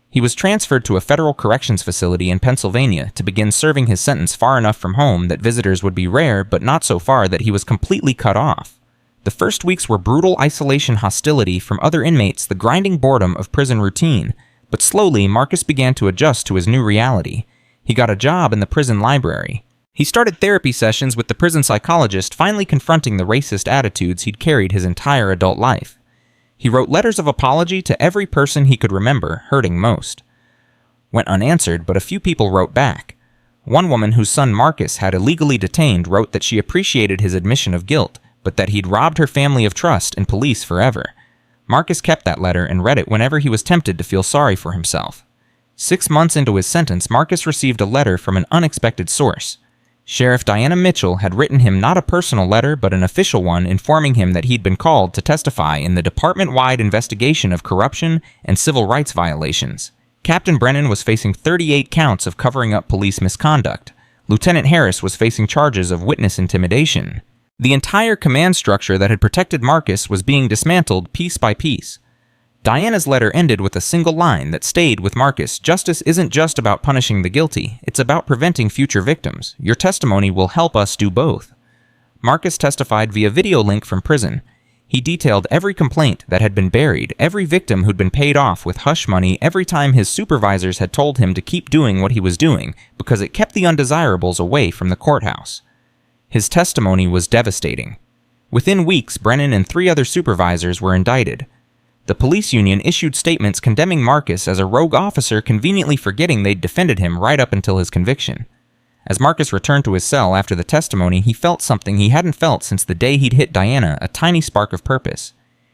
He was transferred to a federal corrections facility in Pennsylvania to begin serving his sentence far enough from home that visitors would be rare, but not so far that he was completely cut off. The first weeks were brutal isolation, hostility from other inmates, the grinding boredom of prison routine, but slowly Marcus began to adjust to his new reality. He got a job in the prison library. He started therapy sessions with the prison psychologist, finally confronting the racist attitudes he'd carried his entire adult life. He wrote letters of apology to every person he could remember hurting most. Went unanswered, but a few people wrote back. One woman whose son Marcus had illegally detained wrote that she appreciated his admission of guilt, but that he'd robbed her family of trust and police forever. Marcus kept that letter and read it whenever he was tempted to feel sorry for himself. 6 months into his sentence, Marcus received a letter from an unexpected source. Sheriff Diana Mitchell had written him not a personal letter, but an official one informing him that he'd been called to testify in the department-wide investigation of corruption and civil rights violations. Captain Brennan was facing 38 counts of covering up police misconduct. Lieutenant Harris was facing charges of witness intimidation. The entire command structure that had protected Marcus was being dismantled piece by piece. Diana's letter ended with a single line that stayed with Marcus. Justice isn't just about punishing the guilty, it's about preventing future victims. Your testimony will help us do both. Marcus testified via video link from prison. He detailed every complaint that had been buried, every victim who'd been paid off with hush money every time his supervisors had told him to keep doing what he was doing because it kept the undesirables away from the courthouse. His testimony was devastating. Within weeks, Brennan and 3 other supervisors were indicted. The police union issued statements condemning Marcus as a rogue officer, conveniently forgetting they'd defended him right up until his conviction. As Marcus returned to his cell after the testimony, he felt something he hadn't felt since the day he'd hit Diana, a tiny spark of purpose.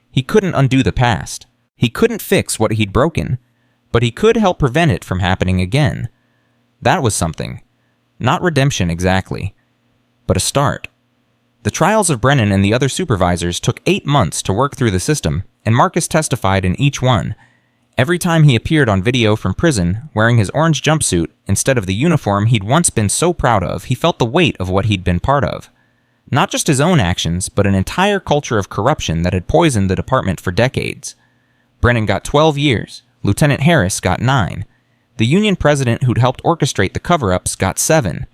He couldn't undo the past. He couldn't fix what he'd broken, but he could help prevent it from happening again. That was something. Not redemption exactly, but a start. The trials of Brennan and the other supervisors took 8 months to work through the system, and Marcus testified in each one. Every time he appeared on video from prison, wearing his orange jumpsuit instead of the uniform he'd once been so proud of, he felt the weight of what he'd been part of. Not just his own actions, but an entire culture of corruption that had poisoned the department for decades. Brennan got 12 years. Lieutenant Harris got 9. The union president who'd helped orchestrate the cover-ups got 7.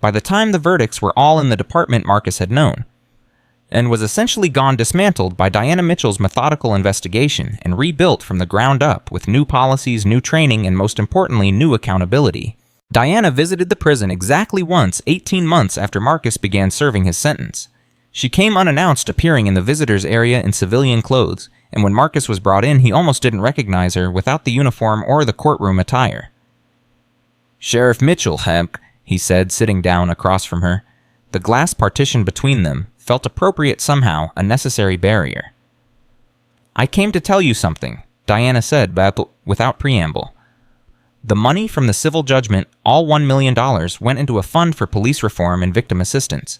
By the time the verdicts were all in the department Marcus had known, and was essentially gone dismantled by Diana Mitchell's methodical investigation and rebuilt from the ground up with new policies, new training, and most importantly, new accountability. Diana visited the prison exactly once 18 months after Marcus began serving his sentence. She came unannounced, appearing in the visitors area in civilian clothes, and when Marcus was brought in, he almost didn't recognize her without the uniform or the courtroom attire. "Sheriff Mitchell, Hemp," he said, sitting down across from her. The glass partition between them felt appropriate somehow, a necessary barrier. "I came to tell you something," Diana said without preamble. The money from the civil judgment, all $1 million, went into a fund for police reform and victim assistance.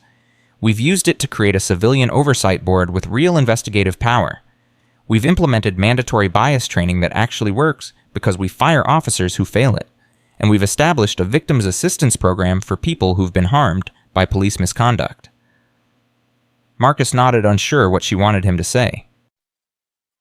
We've used it to create a civilian oversight board with real investigative power. We've implemented mandatory bias training that actually works because we fire officers who fail it. And we've established a victims assistance program for people who've been harmed by police misconduct. Marcus nodded, unsure what she wanted him to say.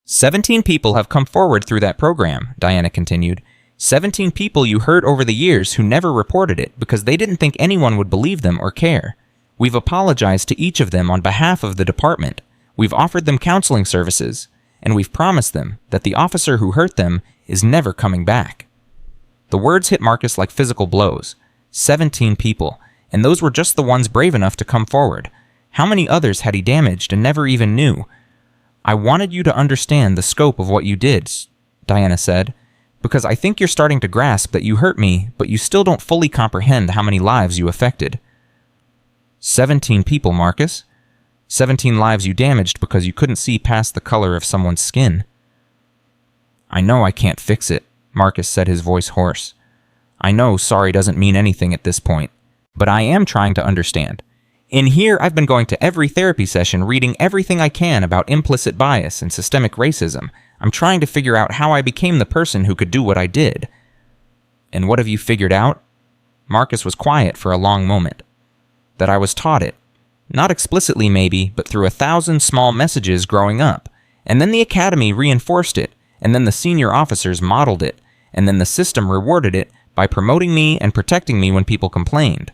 17 people have come forward through that program, Diana continued. 17 people you heard over the years who never reported it because they didn't think anyone would believe them or care. We've apologized to each of them on behalf of the department. We've offered them counseling services, and we've promised them that the officer who hurt them is never coming back. The words hit Marcus like physical blows. 17 people, and those were just the ones brave enough to come forward. How many others had he damaged and never even knew? "I wanted you to understand the scope of what you did," Diana said, "because I think you're starting to grasp that you hurt me, but you still don't fully comprehend how many lives you affected." 17 people, Marcus. 17 lives you damaged because you couldn't see past the color of someone's skin. "I know I can't fix it," Marcus said, his voice hoarse. "I know sorry doesn't mean anything at this point, but I am trying to understand. In here, I've been going to every therapy session, reading everything I can about implicit bias and systemic racism. I'm trying to figure out how I became the person who could do what I did." "And what have you figured out?" Marcus was quiet for a long moment. "That I was taught it. Not explicitly maybe, but through 1,000 small messages growing up. And then the academy reinforced it, and then the senior officers modeled it, and then the system rewarded it by promoting me and protecting me when people complained.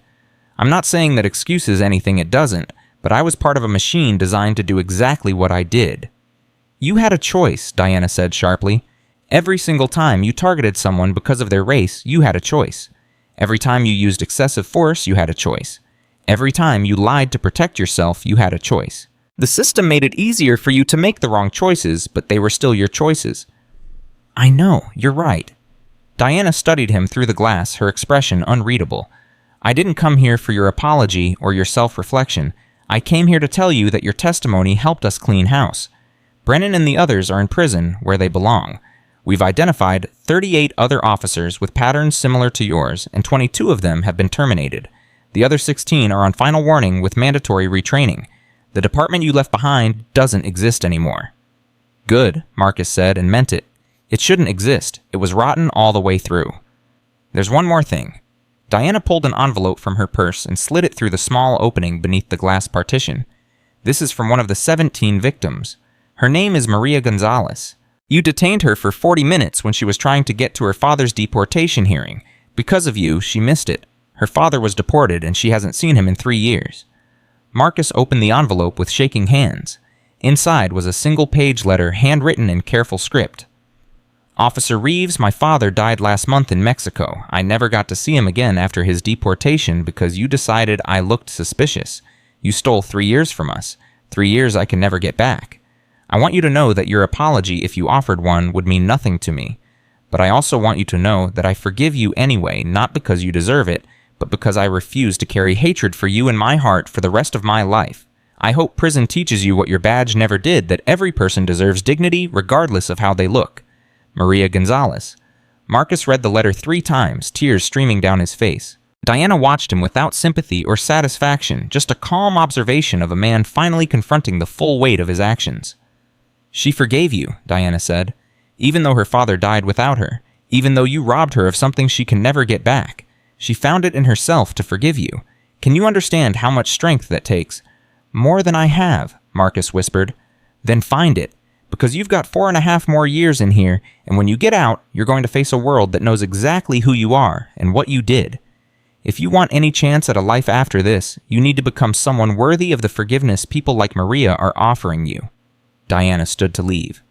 I'm not saying that excuses anything it doesn't, but I was part of a machine designed to do exactly what I did." "You had a choice," Diana said sharply. "Every single time you targeted someone because of their race, you had a choice. Every time you used excessive force, you had a choice. Every time you lied to protect yourself, you had a choice. The system made it easier for you to make the wrong choices, but they were still your choices." "I know, you're right." Diana studied him through the glass, her expression unreadable. "I didn't come here for your apology or your self-reflection. I came here to tell you that your testimony helped us clean house. Brennan and the others are in prison where they belong. We've identified 38 other officers with patterns similar to yours, and 22 of them have been terminated. The other 16 are on final warning with mandatory retraining. The department you left behind doesn't exist anymore." "Good," Marcus said, and meant it. "It shouldn't exist. It was rotten all the way through. There's one more thing." Diana pulled an envelope from her purse and slid it through the small opening beneath the glass partition. "This is from one of the 17 victims. Her name is Maria Gonzalez. You detained her for 40 minutes when she was trying to get to her father's deportation hearing. Because of you, she missed it. Her father was deported and she hasn't seen him in 3 years. Marcus opened the envelope with shaking hands. Inside was a single-page letter handwritten in careful script. Officer Reeves, my father died last month in Mexico. I never got to see him again after his deportation because you decided I looked suspicious. You stole 3 years from us. 3 years I can never get back. I want you to know that your apology, if you offered one, would mean nothing to me. But I also want you to know that I forgive you anyway, not because you deserve it, but because I refuse to carry hatred for you in my heart for the rest of my life. I hope prison teaches you what your badge never did, that every person deserves dignity regardless of how they look. Maria Gonzalez. Marcus read the letter 3 times, tears streaming down his face. Diana watched him without sympathy or satisfaction, just a calm observation of a man finally confronting the full weight of his actions. She forgave you, Diana said, even though her father died without her, even though you robbed her of something she can never get back. She found it in herself to forgive you. Can you understand how much strength that takes? More than I have, Marcus whispered. Then find it, because you've got 4.5 more years in here, and when you get out, you're going to face a world that knows exactly who you are and what you did. If you want any chance at a life after this, you need to become someone worthy of the forgiveness people like Maria are offering you. Diana stood to leave.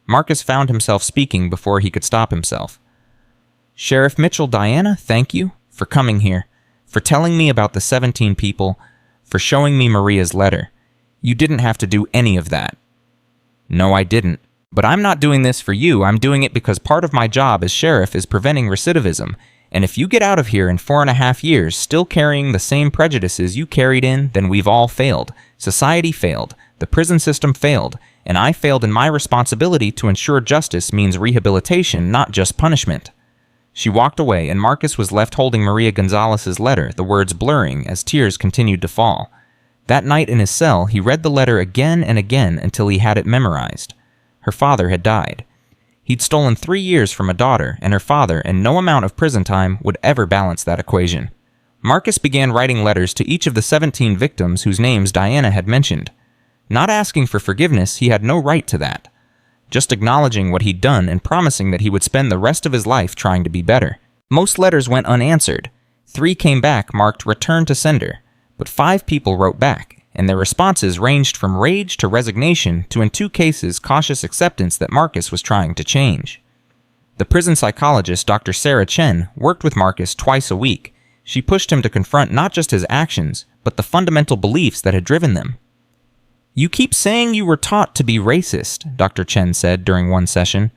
Marcus found himself speaking before he could stop himself. Sheriff Mitchell, Diana, thank you for coming here, for telling me about the 17 people, for showing me Maria's letter. You didn't have to do any of that. No, I didn't. But I'm not doing this for you. I'm doing it because part of my job as sheriff is preventing recidivism. And if you get out of here in 4.5 years still carrying the same prejudices you carried in, then we've all failed. Society failed. The prison system failed. And I failed in my responsibility to ensure justice means rehabilitation, not just punishment. She walked away, and Marcus was left holding Maria Gonzalez's letter, the words blurring as tears continued to fall. That night in his cell, he read the letter again and again until he had it memorized. Her father had died. He'd stolen 3 years from a daughter and her father, and no amount of prison time would ever balance that equation. Marcus began writing letters to each of the 17 victims whose names Diana had mentioned. Not asking for forgiveness, he had no right to that. Just acknowledging what he'd done and promising that he would spend the rest of his life trying to be better. Most letters went unanswered. 3 came back marked return to sender, but 5 people wrote back, and their responses ranged from rage to resignation to, in 2 cases, cautious acceptance that Marcus was trying to change. The prison psychologist, Dr. Sarah Chen, worked with Marcus twice a week. She pushed him to confront not just his actions, but the fundamental beliefs that had driven them. You keep saying you were taught to be racist, Dr. Chen said during one session.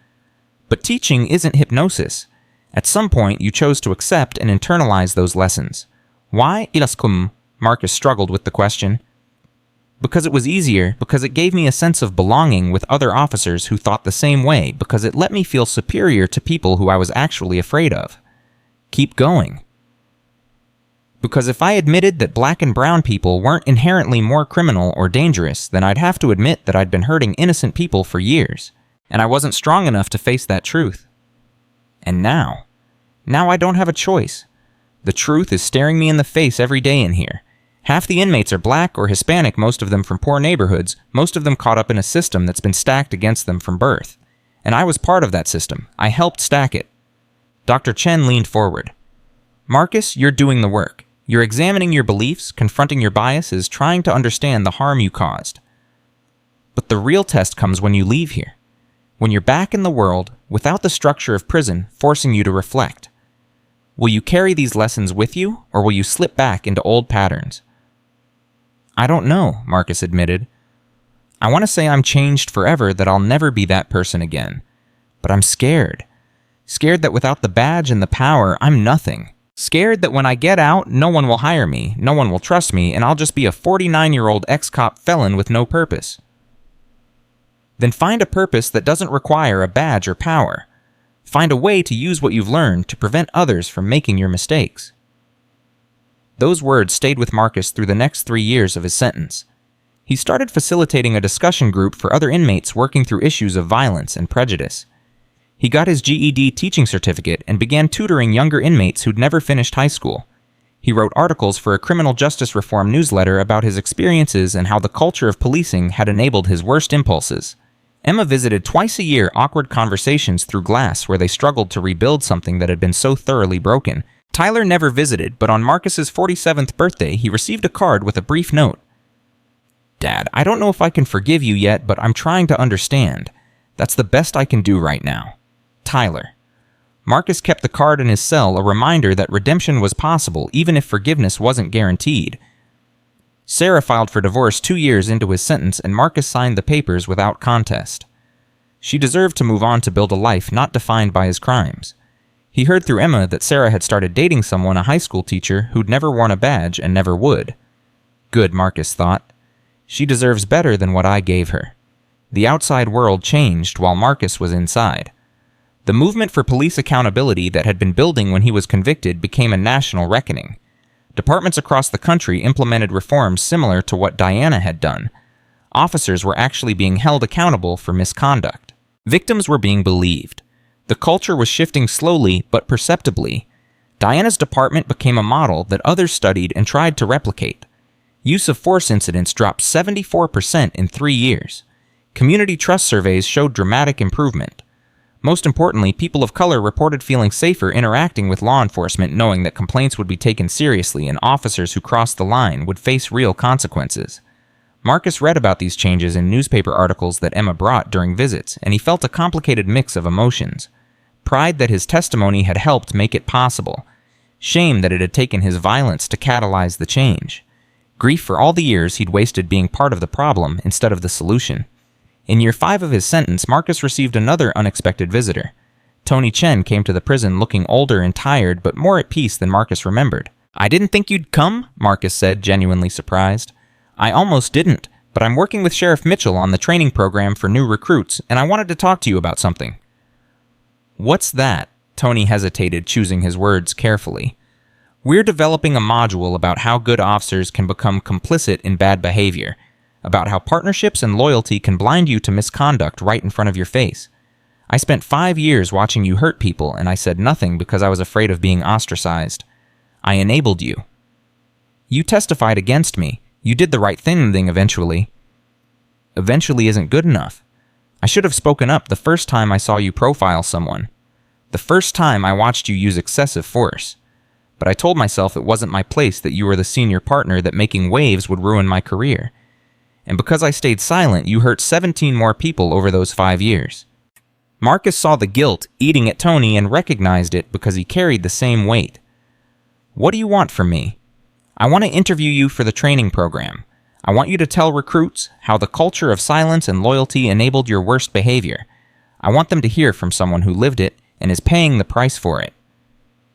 But teaching isn't hypnosis. At some point, you chose to accept and internalize those lessons. Why? Marcus struggled with the question. Because it was easier, because it gave me a sense of belonging with other officers who thought the same way, because it let me feel superior to people who I was actually afraid of. Keep going. Because if I admitted that black and brown people weren't inherently more criminal or dangerous, then I'd have to admit that I'd been hurting innocent people for years, and I wasn't strong enough to face that truth. And now I don't have a choice. The truth is staring me in the face every day in here. Half the inmates are black or Hispanic, most of them from poor neighborhoods, most of them caught up in a system that's been stacked against them from birth. And I was part of that system. I helped stack it. Dr. Chen leaned forward. Marcus, you're doing the work. You're examining your beliefs, confronting your biases, trying to understand the harm you caused. But the real test comes when you leave here. When you're back in the world, without the structure of prison forcing you to reflect. Will you carry these lessons with you, or will you slip back into old patterns? I don't know, Marcus admitted. I want to say I'm changed forever, that I'll never be that person again. But I'm scared. Scared that without the badge and the power, I'm nothing. Scared that when I get out, no one will hire me, no one will trust me, and I'll just be a 49-year-old ex-cop felon with no purpose. Then find a purpose that doesn't require a badge or power. Find a way to use what you've learned to prevent others from making your mistakes. Those words stayed with Marcus through the next 3 years of his sentence. He started facilitating a discussion group for other inmates working through issues of violence and prejudice. He got his GED teaching certificate and began tutoring younger inmates who'd never finished high school. He wrote articles for a criminal justice reform newsletter about his experiences and how the culture of policing had enabled his worst impulses. Emma visited twice a year awkward conversations through glass where they struggled to rebuild something that had been so thoroughly broken. Tyler never visited, but on Marcus's 47th birthday, he received a card with a brief note. Dad, I don't know if I can forgive you yet, but I'm trying to understand. That's the best I can do right now. Tyler. Marcus kept the card in his cell, a reminder that redemption was possible even if forgiveness wasn't guaranteed. Sarah filed for divorce 2 years into his sentence, and Marcus signed the papers without contest. She deserved to move on to build a life not defined by his crimes. He heard through Emma that Sarah had started dating someone, a high school teacher, who'd never worn a badge and never would. Good, Marcus thought. She deserves better than what I gave her. The outside world changed while Marcus was inside. The movement for police accountability that had been building when he was convicted became a national reckoning. Departments across the country implemented reforms similar to what Diana had done. Officers were actually being held accountable for misconduct. Victims were being believed. The culture was shifting slowly but perceptibly. Diana's department became a model that others studied and tried to replicate. Use of force incidents dropped 74% in 3 years. Community trust surveys showed dramatic improvement. Most importantly, people of color reported feeling safer interacting with law enforcement, knowing that complaints would be taken seriously and officers who crossed the line would face real consequences. Marcus read about these changes in newspaper articles that Emma brought during visits, and he felt a complicated mix of emotions. Pride that his testimony had helped make it possible. Shame that it had taken his violence to catalyze the change. Grief for all the years he'd wasted being part of the problem instead of the solution. In year 5 of his sentence, Marcus received another unexpected visitor. Tony Chen came to the prison looking older and tired, but more at peace than Marcus remembered. "I didn't think you'd come," Marcus said, genuinely surprised. "I almost didn't, but I'm working with Sheriff Mitchell on the training program for new recruits, and I wanted to talk to you about something." "What's that?" Tony hesitated, choosing his words carefully. "We're developing a module about how good officers can become complicit in bad behavior, about how partnerships and loyalty can blind you to misconduct right in front of your face. I spent 5 years watching you hurt people, and I said nothing because I was afraid of being ostracized. I enabled you. You testified against me. You did the right thing eventually." "Eventually isn't good enough. I should have spoken up the first time I saw you profile someone. The first time I watched you use excessive force. But I told myself it wasn't my place, that you were the senior partner, that making waves would ruin my career. And because I stayed silent, you hurt 17 more people over those 5 years. Marcus saw the guilt eating at Tony and recognized it because he carried the same weight. "What do you want from me?" "I want to interview you for the training program. I want you to tell recruits how the culture of silence and loyalty enabled your worst behavior. I want them to hear from someone who lived it and is paying the price for it.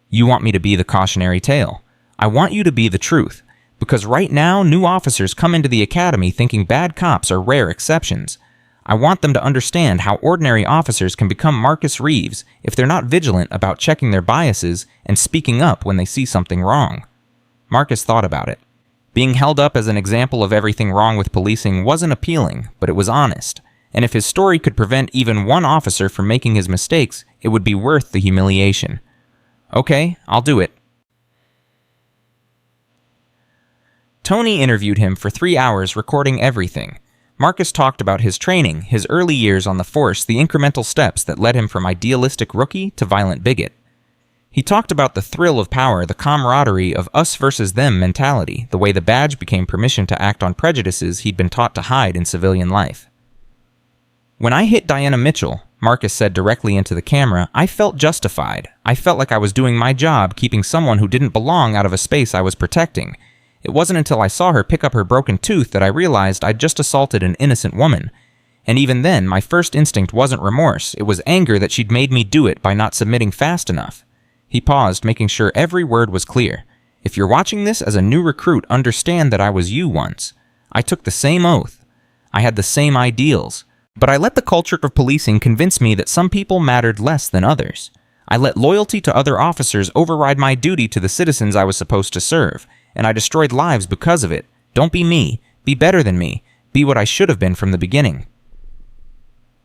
You want me to be the cautionary tale. I want you to be the truth. Because right now, new officers come into the academy thinking bad cops are rare exceptions. I want them to understand how ordinary officers can become Marcus Reeves if they're not vigilant about checking their biases and speaking up when they see something wrong." Marcus thought about it. Being held up as an example of everything wrong with policing wasn't appealing, but it was honest. And if his story could prevent even one officer from making his mistakes, it would be worth the humiliation. "Okay, I'll do it." Tony interviewed him for 3 hours, recording everything. Marcus talked about his training, his early years on the force, the incremental steps that led him from idealistic rookie to violent bigot. He talked about the thrill of power, the camaraderie of us versus them mentality, the way the badge became permission to act on prejudices he'd been taught to hide in civilian life. "When I hit Diana Mitchell," Marcus said directly into the camera, "I felt justified. I felt like I was doing my job, keeping someone who didn't belong out of a space I was protecting. It wasn't until I saw her pick up her broken tooth that I realized I'd just assaulted an innocent woman. And even then, my first instinct wasn't remorse. It was anger that she'd made me do it by not submitting fast enough." He paused, making sure every word was clear. "If you're watching this as a new recruit, understand that I was you once. I took the same oath. I had the same ideals. But I let the culture of policing convince me that some people mattered less than others. I let loyalty to other officers override my duty to the citizens I was supposed to serve. And I destroyed lives because of it. Don't be me. Be better than me. Be what I should have been from the beginning."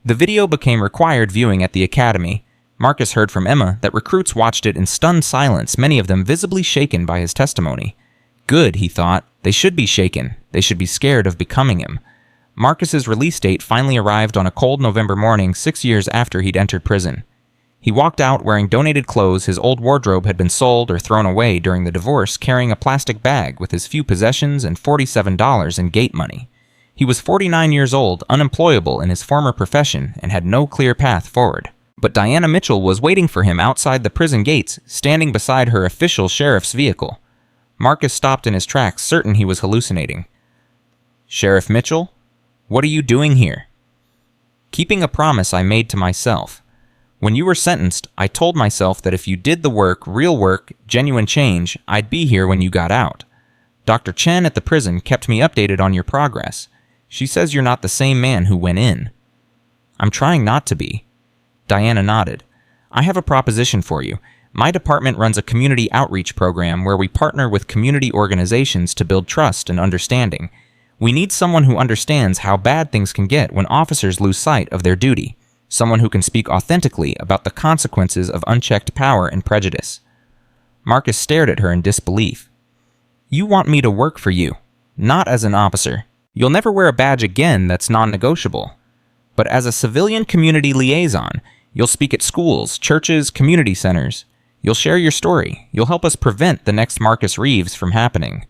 The video became required viewing at the academy. Marcus heard from Emma that recruits watched it in stunned silence, many of them visibly shaken by his testimony. Good, he thought. They should be shaken. They should be scared of becoming him. Marcus's release date finally arrived on a cold November morning 6 years after he'd entered prison. He walked out wearing donated clothes. His old wardrobe had been sold or thrown away during the divorce, carrying a plastic bag with his few possessions and $47 in gate money. He was 49 years old, unemployable in his former profession, and had no clear path forward. But Diana Mitchell was waiting for him outside the prison gates, standing beside her official sheriff's vehicle. Marcus stopped in his tracks, certain he was hallucinating. "Sheriff Mitchell, what are you doing here?" "Keeping a promise I made to myself. When you were sentenced, I told myself that if you did the work, real work, genuine change, I'd be here when you got out. Dr. Chen at the prison kept me updated on your progress. She says you're not the same man who went in." "I'm trying not to be." Diana nodded. "I have a proposition for you. My department runs a community outreach program where we partner with community organizations to build trust and understanding. We need someone who understands how bad things can get when officers lose sight of their duty. Someone who can speak authentically about the consequences of unchecked power and prejudice." Marcus stared at her in disbelief. "You want me to work for you, not as an officer. You'll never wear a badge again that's non-negotiable. But as a civilian community liaison, you'll speak at schools, churches, community centers. You'll share your story. You'll help us prevent the next Marcus Reeves from happening."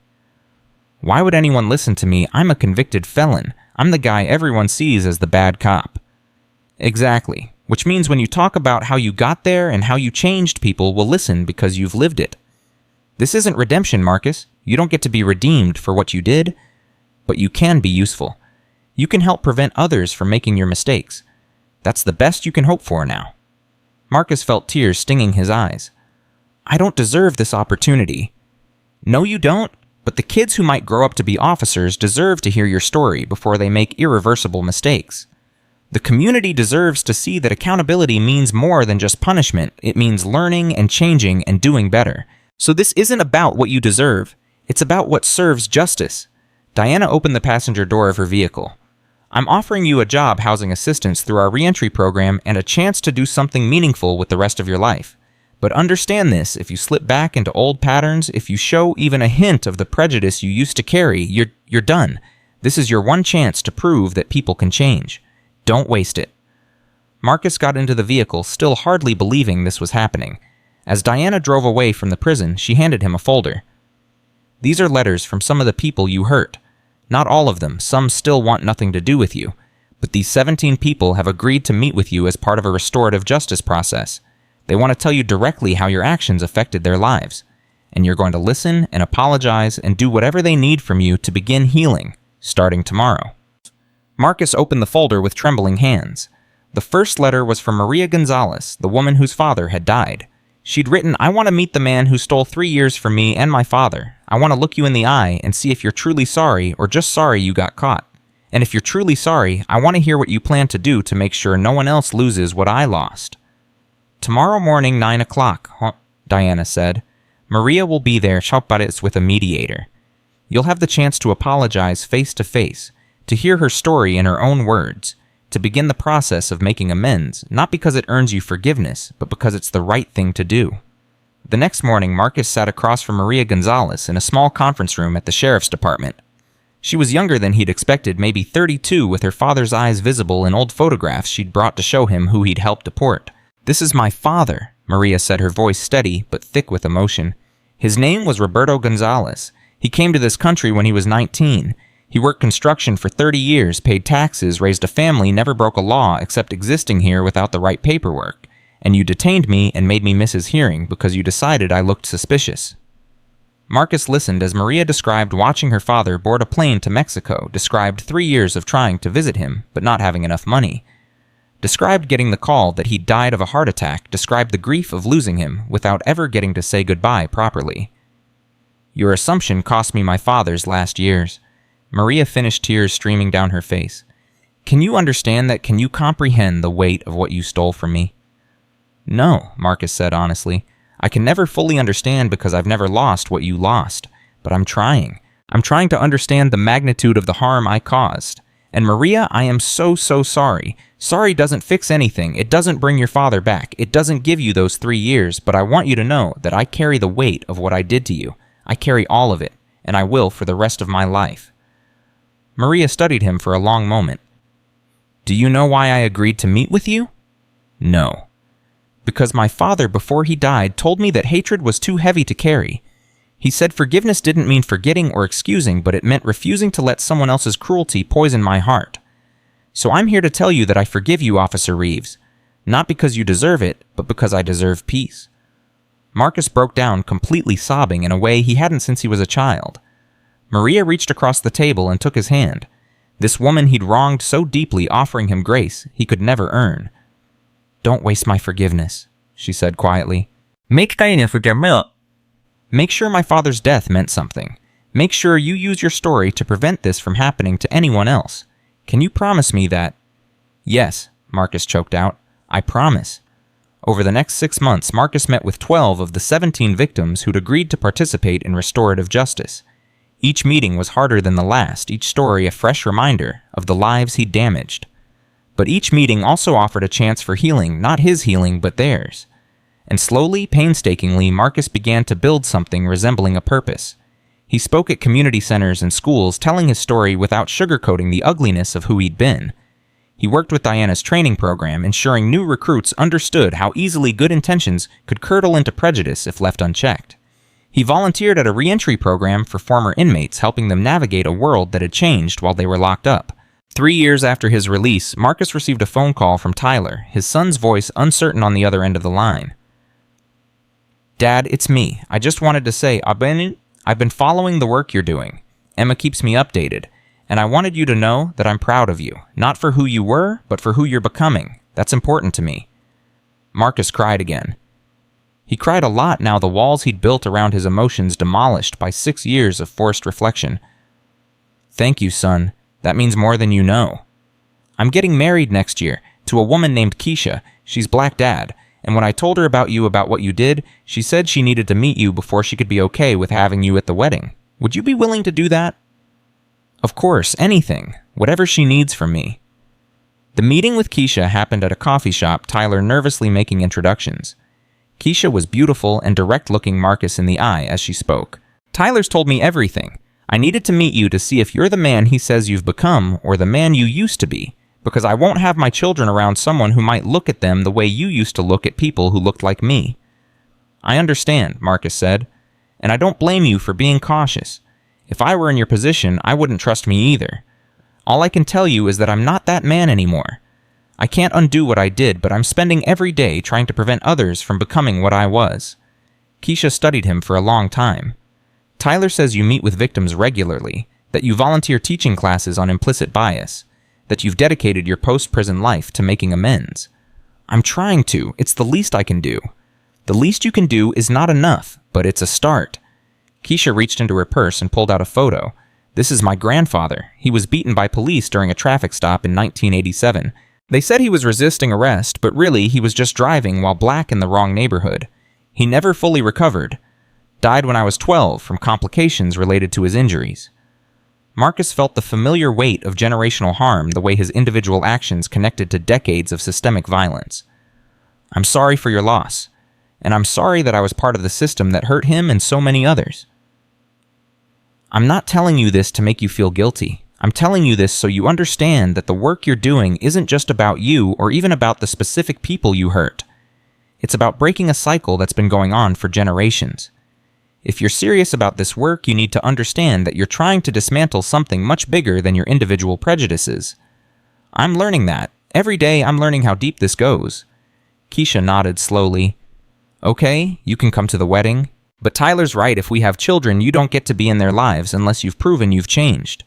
"Why would anyone listen to me? I'm a convicted felon. I'm the guy everyone sees as the bad cop." "Exactly. Which means when you talk about how you got there and how you changed, people will listen because you've lived it. This isn't redemption, Marcus. You don't get to be redeemed for what you did, but you can be useful. You can help prevent others from making your mistakes. That's the best you can hope for now." Marcus felt tears stinging his eyes. "I don't deserve this opportunity." "No, you don't, but the kids who might grow up to be officers deserve to hear your story before they make irreversible mistakes. The community deserves to see that accountability means more than just punishment. It means learning and changing and doing better. So this isn't about what you deserve. It's about what serves justice." Diana opened the passenger door of her vehicle. "I'm offering you a job housing assistance through our reentry program and a chance to do something meaningful with the rest of your life. But understand this, if you slip back into old patterns, if you show even a hint of the prejudice you used to carry, you're done. This is your one chance to prove that people can change. Don't waste it." Marcus got into the vehicle, still hardly believing this was happening. As Diana drove away from the prison, she handed him a folder. "These are letters from some of the people you hurt. Not all of them, some still want nothing to do with you. But these 17 people have agreed to meet with you as part of a restorative justice process. They want to tell you directly how your actions affected their lives. And you're going to listen and apologize and do whatever they need from you to begin healing, starting tomorrow." Marcus opened the folder with trembling hands. The first letter was from Maria Gonzalez, the woman whose father had died. She'd written, "I want to meet the man who stole 3 years from me and my father. I want to look you in the eye and see if you're truly sorry or just sorry you got caught. And if you're truly sorry, I want to hear what you plan to do to make sure no one else loses what I lost." "Tomorrow morning, 9 o'clock, Diana said. "Maria will be there, Chaupares, with a mediator. You'll have the chance to apologize face to face, to hear her story in her own words, to begin the process of making amends, not because it earns you forgiveness, but because it's the right thing to do." The next morning, Marcus sat across from Maria Gonzalez in a small conference room at the sheriff's department. She was younger than he'd expected, maybe 32, with her father's eyes visible in old photographs she'd brought to show him who he'd helped deport. "This is my father," Maria said, her voice steady but thick with emotion. "His name was Roberto Gonzalez. He came to this country when he was 19. He worked construction for 30 years, paid taxes, raised a family, never broke a law except existing here without the right paperwork. And you detained me and made me miss his hearing because you decided I looked suspicious." Marcus listened as Maria described watching her father board a plane to Mexico, described 3 years of trying to visit him, but not having enough money. Described getting the call that he'd died of a heart attack, described the grief of losing him without ever getting to say goodbye properly. "Your assumption cost me my father's last years." Maria finished, tears streaming down her face. "Can you understand that? Can you comprehend the weight of what you stole from me?" "No," Marcus said honestly. "I can never fully understand because I've never lost what you lost. But I'm trying. I'm trying to understand the magnitude of the harm I caused. And Maria, I am so sorry. Sorry doesn't fix anything. It doesn't bring your father back. It doesn't give you those 3 years, but I want you to know that I carry the weight of what I did to you. I carry all of it, and I will for the rest of my life." Maria studied him for a long moment. "Do you know why I agreed to meet with you?" "No." "Because my father, before he died, told me that hatred was too heavy to carry. He said forgiveness didn't mean forgetting or excusing, but it meant refusing to let someone else's cruelty poison my heart. So I'm here to tell you that I forgive you, Officer Reeves. Not because you deserve it, but because I deserve peace. Marcus broke down, completely sobbing in a way he hadn't since he was a child. Maria reached across the table and took his hand. This woman he'd wronged so deeply, offering him grace he could never earn. Don't waste my forgiveness, she said quietly. Make sure my father's death meant something. Make sure you use your story to prevent this from happening to anyone else. Can you promise me that? Yes, Marcus choked out. I promise. Over the next 6 months, Marcus met with 12 of the 17 victims who'd agreed to participate in restorative justice. Each meeting was harder than the last, each story a fresh reminder of the lives he'd damaged. But each meeting also offered a chance for healing, not his healing, but theirs. And slowly, painstakingly, Marcus began to build something resembling a purpose. He spoke at community centers and schools, telling his story without sugarcoating the ugliness of who he'd been. He worked with Diana's training program, ensuring new recruits understood how easily good intentions could curdle into prejudice if left unchecked. He volunteered at a re-entry program for former inmates, helping them navigate a world that had changed while they were locked up. 3 years after his release, Marcus received a phone call from Tyler, his son's voice uncertain on the other end of the line. Dad, it's me. I just wanted to say, I've been following the work you're doing. Emma keeps me updated. And I wanted you to know that I'm proud of you, not for who you were, but for who you're becoming. That's important to me. Marcus cried again. He cried a lot now, the walls he'd built around his emotions demolished by 6 years of forced reflection. Thank you, son. That means more than you know. I'm getting married next year to a woman named Keisha. She's Black Dad. And when I told her about what you did, she said she needed to meet you before she could be okay with having you at the wedding. Would you be willing to do that? Of course, anything. Whatever she needs from me. The meeting with Keisha happened at a coffee shop, Tyler nervously making introductions. Keisha was beautiful and direct, looking Marcus in the eye as she spoke. Tyler's told me everything. I needed to meet you to see if you're the man he says you've become or the man you used to be, because I won't have my children around someone who might look at them the way you used to look at people who looked like me. I understand, Marcus said, and I don't blame you for being cautious. If I were in your position, I wouldn't trust me either. All I can tell you is that I'm not that man anymore. I can't undo what I did, but I'm spending every day trying to prevent others from becoming what I was. Keisha studied him for a long time. Tyler says you meet with victims regularly, that you volunteer teaching classes on implicit bias, that you've dedicated your post-prison life to making amends. I'm trying to. It's the least I can do. The least you can do is not enough, but it's a start. Keisha reached into her purse and pulled out a photo. This is my grandfather. He was beaten by police during a traffic stop in 1987. They said he was resisting arrest, but really he was just driving while black in the wrong neighborhood. He never fully recovered. Died when I was 12 from complications related to his injuries. Marcus felt the familiar weight of generational harm, the way his individual actions connected to decades of systemic violence. I'm sorry for your loss, and I'm sorry that I was part of the system that hurt him and so many others. I'm not telling you this to make you feel guilty. I'm telling you this so you understand that the work you're doing isn't just about you or even about the specific people you hurt. It's about breaking a cycle that's been going on for generations. If you're serious about this work, you need to understand that you're trying to dismantle something much bigger than your individual prejudices. I'm learning that. Every day I'm learning how deep this goes. Keisha nodded slowly. Okay, you can come to the wedding. But Tyler's right, if we have children, you don't get to be in their lives unless you've proven you've changed.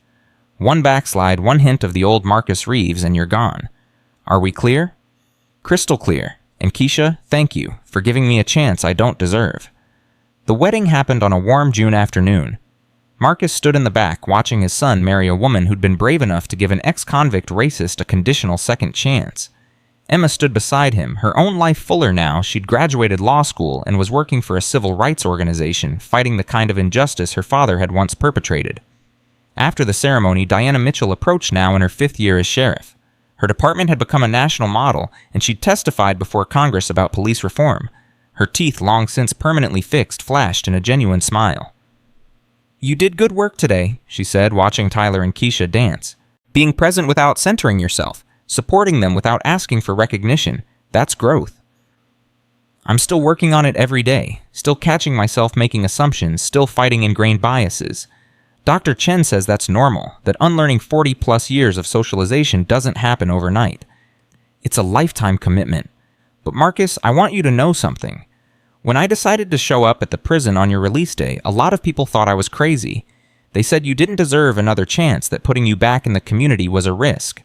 One backslide, one hint of the old Marcus Reeves, and you're gone. Are we clear? Crystal clear. And Keisha, thank you for giving me a chance I don't deserve. The wedding happened on a warm June afternoon. Marcus stood in the back watching his son marry a woman who'd been brave enough to give an ex-convict racist a conditional second chance. Emma stood beside him, her own life fuller now. She'd graduated law school and was working for a civil rights organization, fighting the kind of injustice her father had once perpetrated. After the ceremony, Diana Mitchell approached now in her 5th year as sheriff. Her department had become a national model, and she'd testified before Congress about police reform. Her teeth, long since permanently fixed, flashed in a genuine smile. You did good work today, she said, watching Tyler and Keisha dance. Being present without centering yourself. Supporting them without asking for recognition. That's growth. I'm still working on it every day, still catching myself making assumptions, still fighting ingrained biases. Dr. Chen says that's normal, that unlearning 40-plus years of socialization doesn't happen overnight. It's a lifetime commitment. But Marcus, I want you to know something. When I decided to show up at the prison on your release day, a lot of people thought I was crazy. They said you didn't deserve another chance, that putting you back in the community was a risk.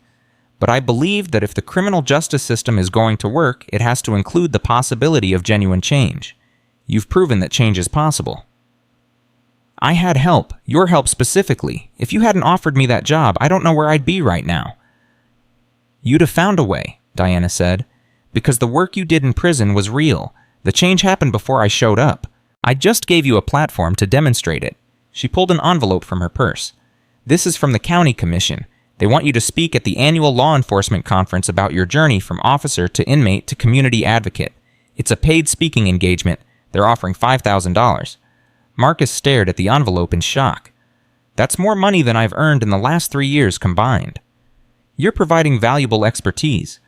But I believed that if the criminal justice system is going to work, it has to include the possibility of genuine change. You've proven that change is possible. I had help, your help specifically. If you hadn't offered me that job, I don't know where I'd be right now. You'd have found a way, Diana said, because the work you did in prison was real. The change happened before I showed up. I just gave you a platform to demonstrate it. She pulled an envelope from her purse. This is from the county commission. They want you to speak at the annual law enforcement conference about your journey from officer to inmate to community advocate. It's a paid speaking engagement. They're offering $5,000. Marcus stared at the envelope in shock. That's more money than I've earned in the last 3 years combined. You're providing valuable expertise.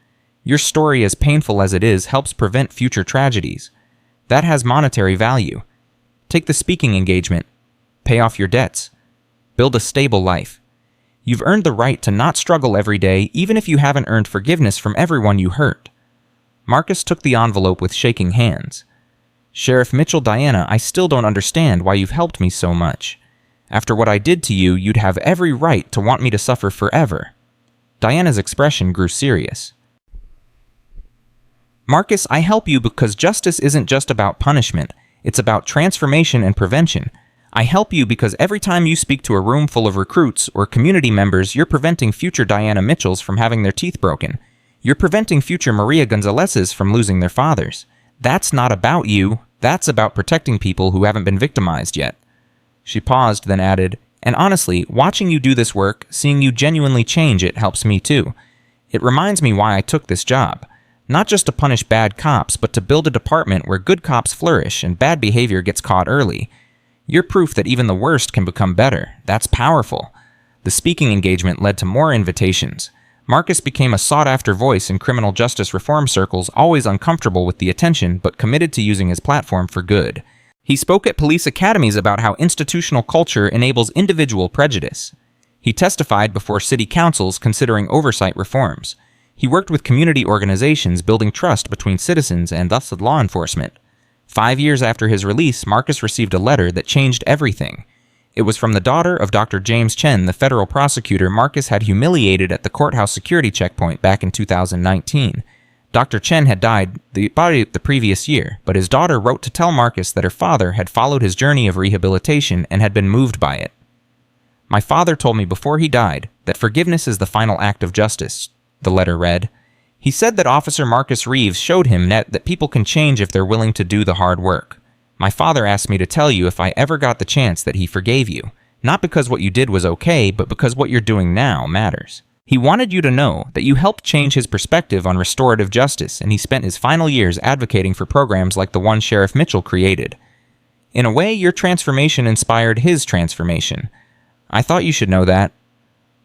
Your story, as painful as it is, helps prevent future tragedies. That has monetary value. Take the speaking engagement. Pay off your debts. Build a stable life. You've earned the right to not struggle every day, even if you haven't earned forgiveness from everyone you hurt. Marcus took the envelope with shaking hands. Sheriff Mitchell, Diana, I still don't understand why you've helped me so much. After what I did to you, you'd have every right to want me to suffer forever. Diana's expression grew serious. Marcus, I help you because justice isn't just about punishment. It's about transformation and prevention. I help you because every time you speak to a room full of recruits or community members, you're preventing future Diana Mitchells from having their teeth broken. You're preventing future Maria Gonzalez's from losing their fathers. That's not about you. That's about protecting people who haven't been victimized yet. She paused, then added, and honestly, watching you do this work, seeing you genuinely change it helps me too. It reminds me why I took this job. Not just to punish bad cops, but to build a department where good cops flourish and bad behavior gets caught early. You're proof that even the worst can become better. That's powerful. The speaking engagement led to more invitations. Marcus became a sought-after voice in criminal justice reform circles, always uncomfortable with the attention, but committed to using his platform for good. He spoke at police academies about how institutional culture enables individual prejudice. He testified before city councils considering oversight reforms. He worked with community organizations building trust between citizens and thus law enforcement. 5 years after his release, Marcus received a letter that changed everything. It was from the daughter of Dr. James Chen, the federal prosecutor Marcus had humiliated at the courthouse security checkpoint back in 2019. Dr. Chen had died the previous year, but his daughter wrote to tell Marcus that her father had followed his journey of rehabilitation and had been moved by it. My father told me before he died that forgiveness is the final act of justice, the letter read. He said that Officer Marcus Reeves showed him that people can change if they're willing to do the hard work. My father asked me to tell you if I ever got the chance that he forgave you, not because what you did was okay, but because what you're doing now matters. He wanted you to know that you helped change his perspective on restorative justice, and he spent his final years advocating for programs like the one Sheriff Mitchell created. In a way, your transformation inspired his transformation. I thought you should know that.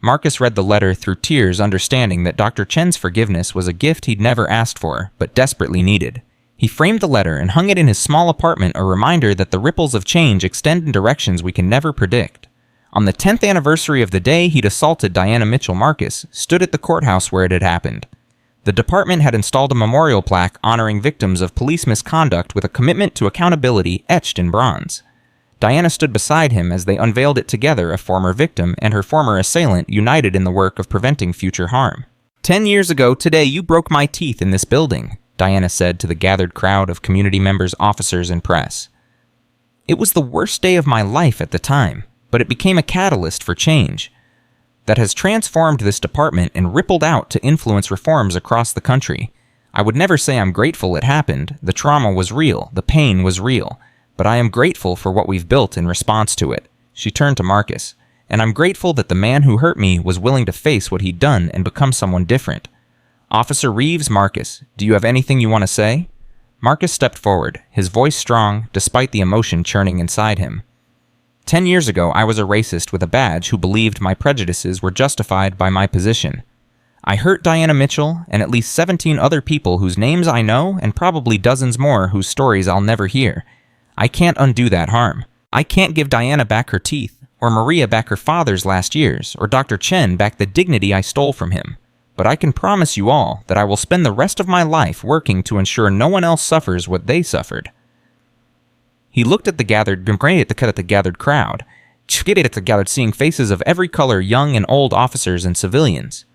Marcus read the letter through tears, understanding that Dr. Chen's forgiveness was a gift he'd never asked for, but desperately needed. He framed the letter and hung it in his small apartment, a reminder that the ripples of change extend in directions we can never predict. On the 10th anniversary of the day he'd assaulted Diana Mitchell, Marcus stood at the courthouse where it had happened. The department had installed a memorial plaque honoring victims of police misconduct with a commitment to accountability etched in bronze. Diana stood beside him as they unveiled it together, a former victim and her former assailant united in the work of preventing future harm. 10 years ago today, you broke my teeth in this building, Diana said to the gathered crowd of community members, officers, and press. It was the worst day of my life at the time, but it became a catalyst for change that has transformed this department and rippled out to influence reforms across the country. I would never say I'm grateful it happened. The trauma was real, the pain was real. But I am grateful for what we've built in response to it. She turned to Marcus. And I'm grateful that the man who hurt me was willing to face what he'd done and become someone different. Officer Reeves, Marcus, do you have anything you want to say? Marcus stepped forward, his voice strong, despite the emotion churning inside him. 10 years ago, I was a racist with a badge who believed my prejudices were justified by my position. I hurt Diana Mitchell and at least 17 other people whose names I know and probably dozens more whose stories I'll never hear. I can't undo that harm. I can't give Diana back her teeth, or Maria back her father's last years, or Dr. Chen back the dignity I stole from him. But I can promise you all that I will spend the rest of my life working to ensure no one else suffers what they suffered. He looked at the gathered crowd, seeing faces of every color, young and old officers and civilians.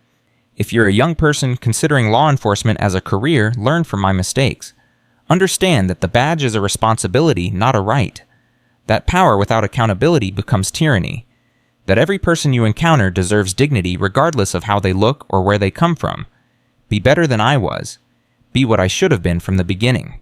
If you're a young person considering law enforcement as a career, learn from my mistakes. Understand that the badge is a responsibility, not a right. That power without accountability becomes tyranny. That every person you encounter deserves dignity regardless of how they look or where they come from. Be better than I was. Be what I should have been from the beginning.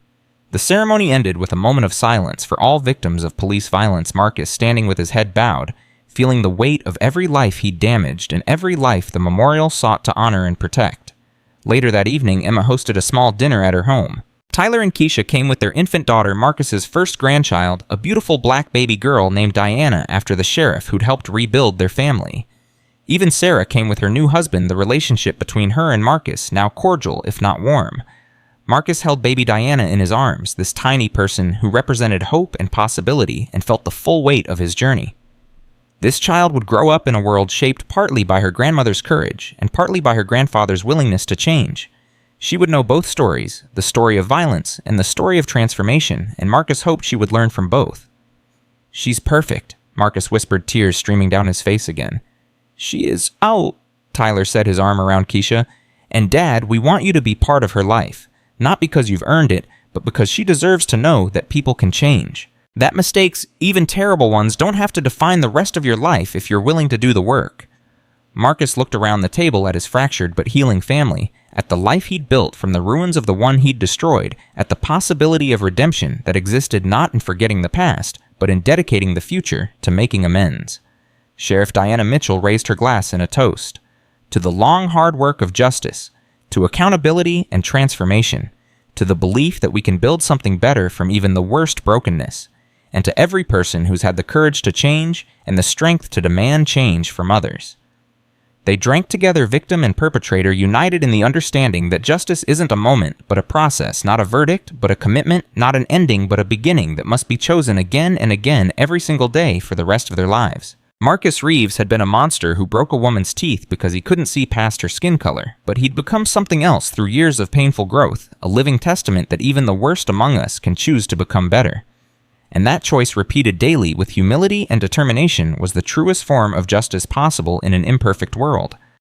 The ceremony ended with a moment of silence for all victims of police violence. Marcus standing with his head bowed, feeling the weight of every life he'd damaged and every life the memorial sought to honor and protect. Later that evening, Emma hosted a small dinner at her home. Tyler and Keisha came with their infant daughter, Marcus's first grandchild, a beautiful black baby girl named Diana after the sheriff who'd helped rebuild their family. Even Sarah came with her new husband, the relationship between her and Marcus, now cordial if not warm. Marcus held baby Diana in his arms, this tiny person who represented hope and possibility and felt the full weight of his journey. This child would grow up in a world shaped partly by her grandmother's courage and partly by her grandfather's willingness to change. She would know both stories, the story of violence and the story of transformation, and Marcus hoped she would learn from both. "She's perfect," Marcus whispered, tears streaming down his face again. "She is out," Tyler set his arm around Keisha. "And Dad, we want you to be part of her life, not because you've earned it, but because she deserves to know that people can change. That mistakes, even terrible ones, don't have to define the rest of your life if you're willing to do the work." Marcus looked around the table at his fractured but healing family, at the life he'd built from the ruins of the one he'd destroyed, at the possibility of redemption that existed not in forgetting the past, but in dedicating the future to making amends. Sheriff Diana Mitchell raised her glass in a toast. To the long, hard work of justice, to accountability and transformation, to the belief that we can build something better from even the worst brokenness, and to every person who's had the courage to change and the strength to demand change from others. They drank together, victim and perpetrator united in the understanding that justice isn't a moment, but a process, not a verdict, but a commitment, not an ending, but a beginning that must be chosen again and again every single day for the rest of their lives. Marcus Reeves had been a monster who broke a woman's teeth because he couldn't see past her skin color, but he'd become something else through years of painful growth, a living testament that even the worst among us can choose to become better. And that choice repeated daily with humility and determination was the truest form of justice possible in an imperfect world.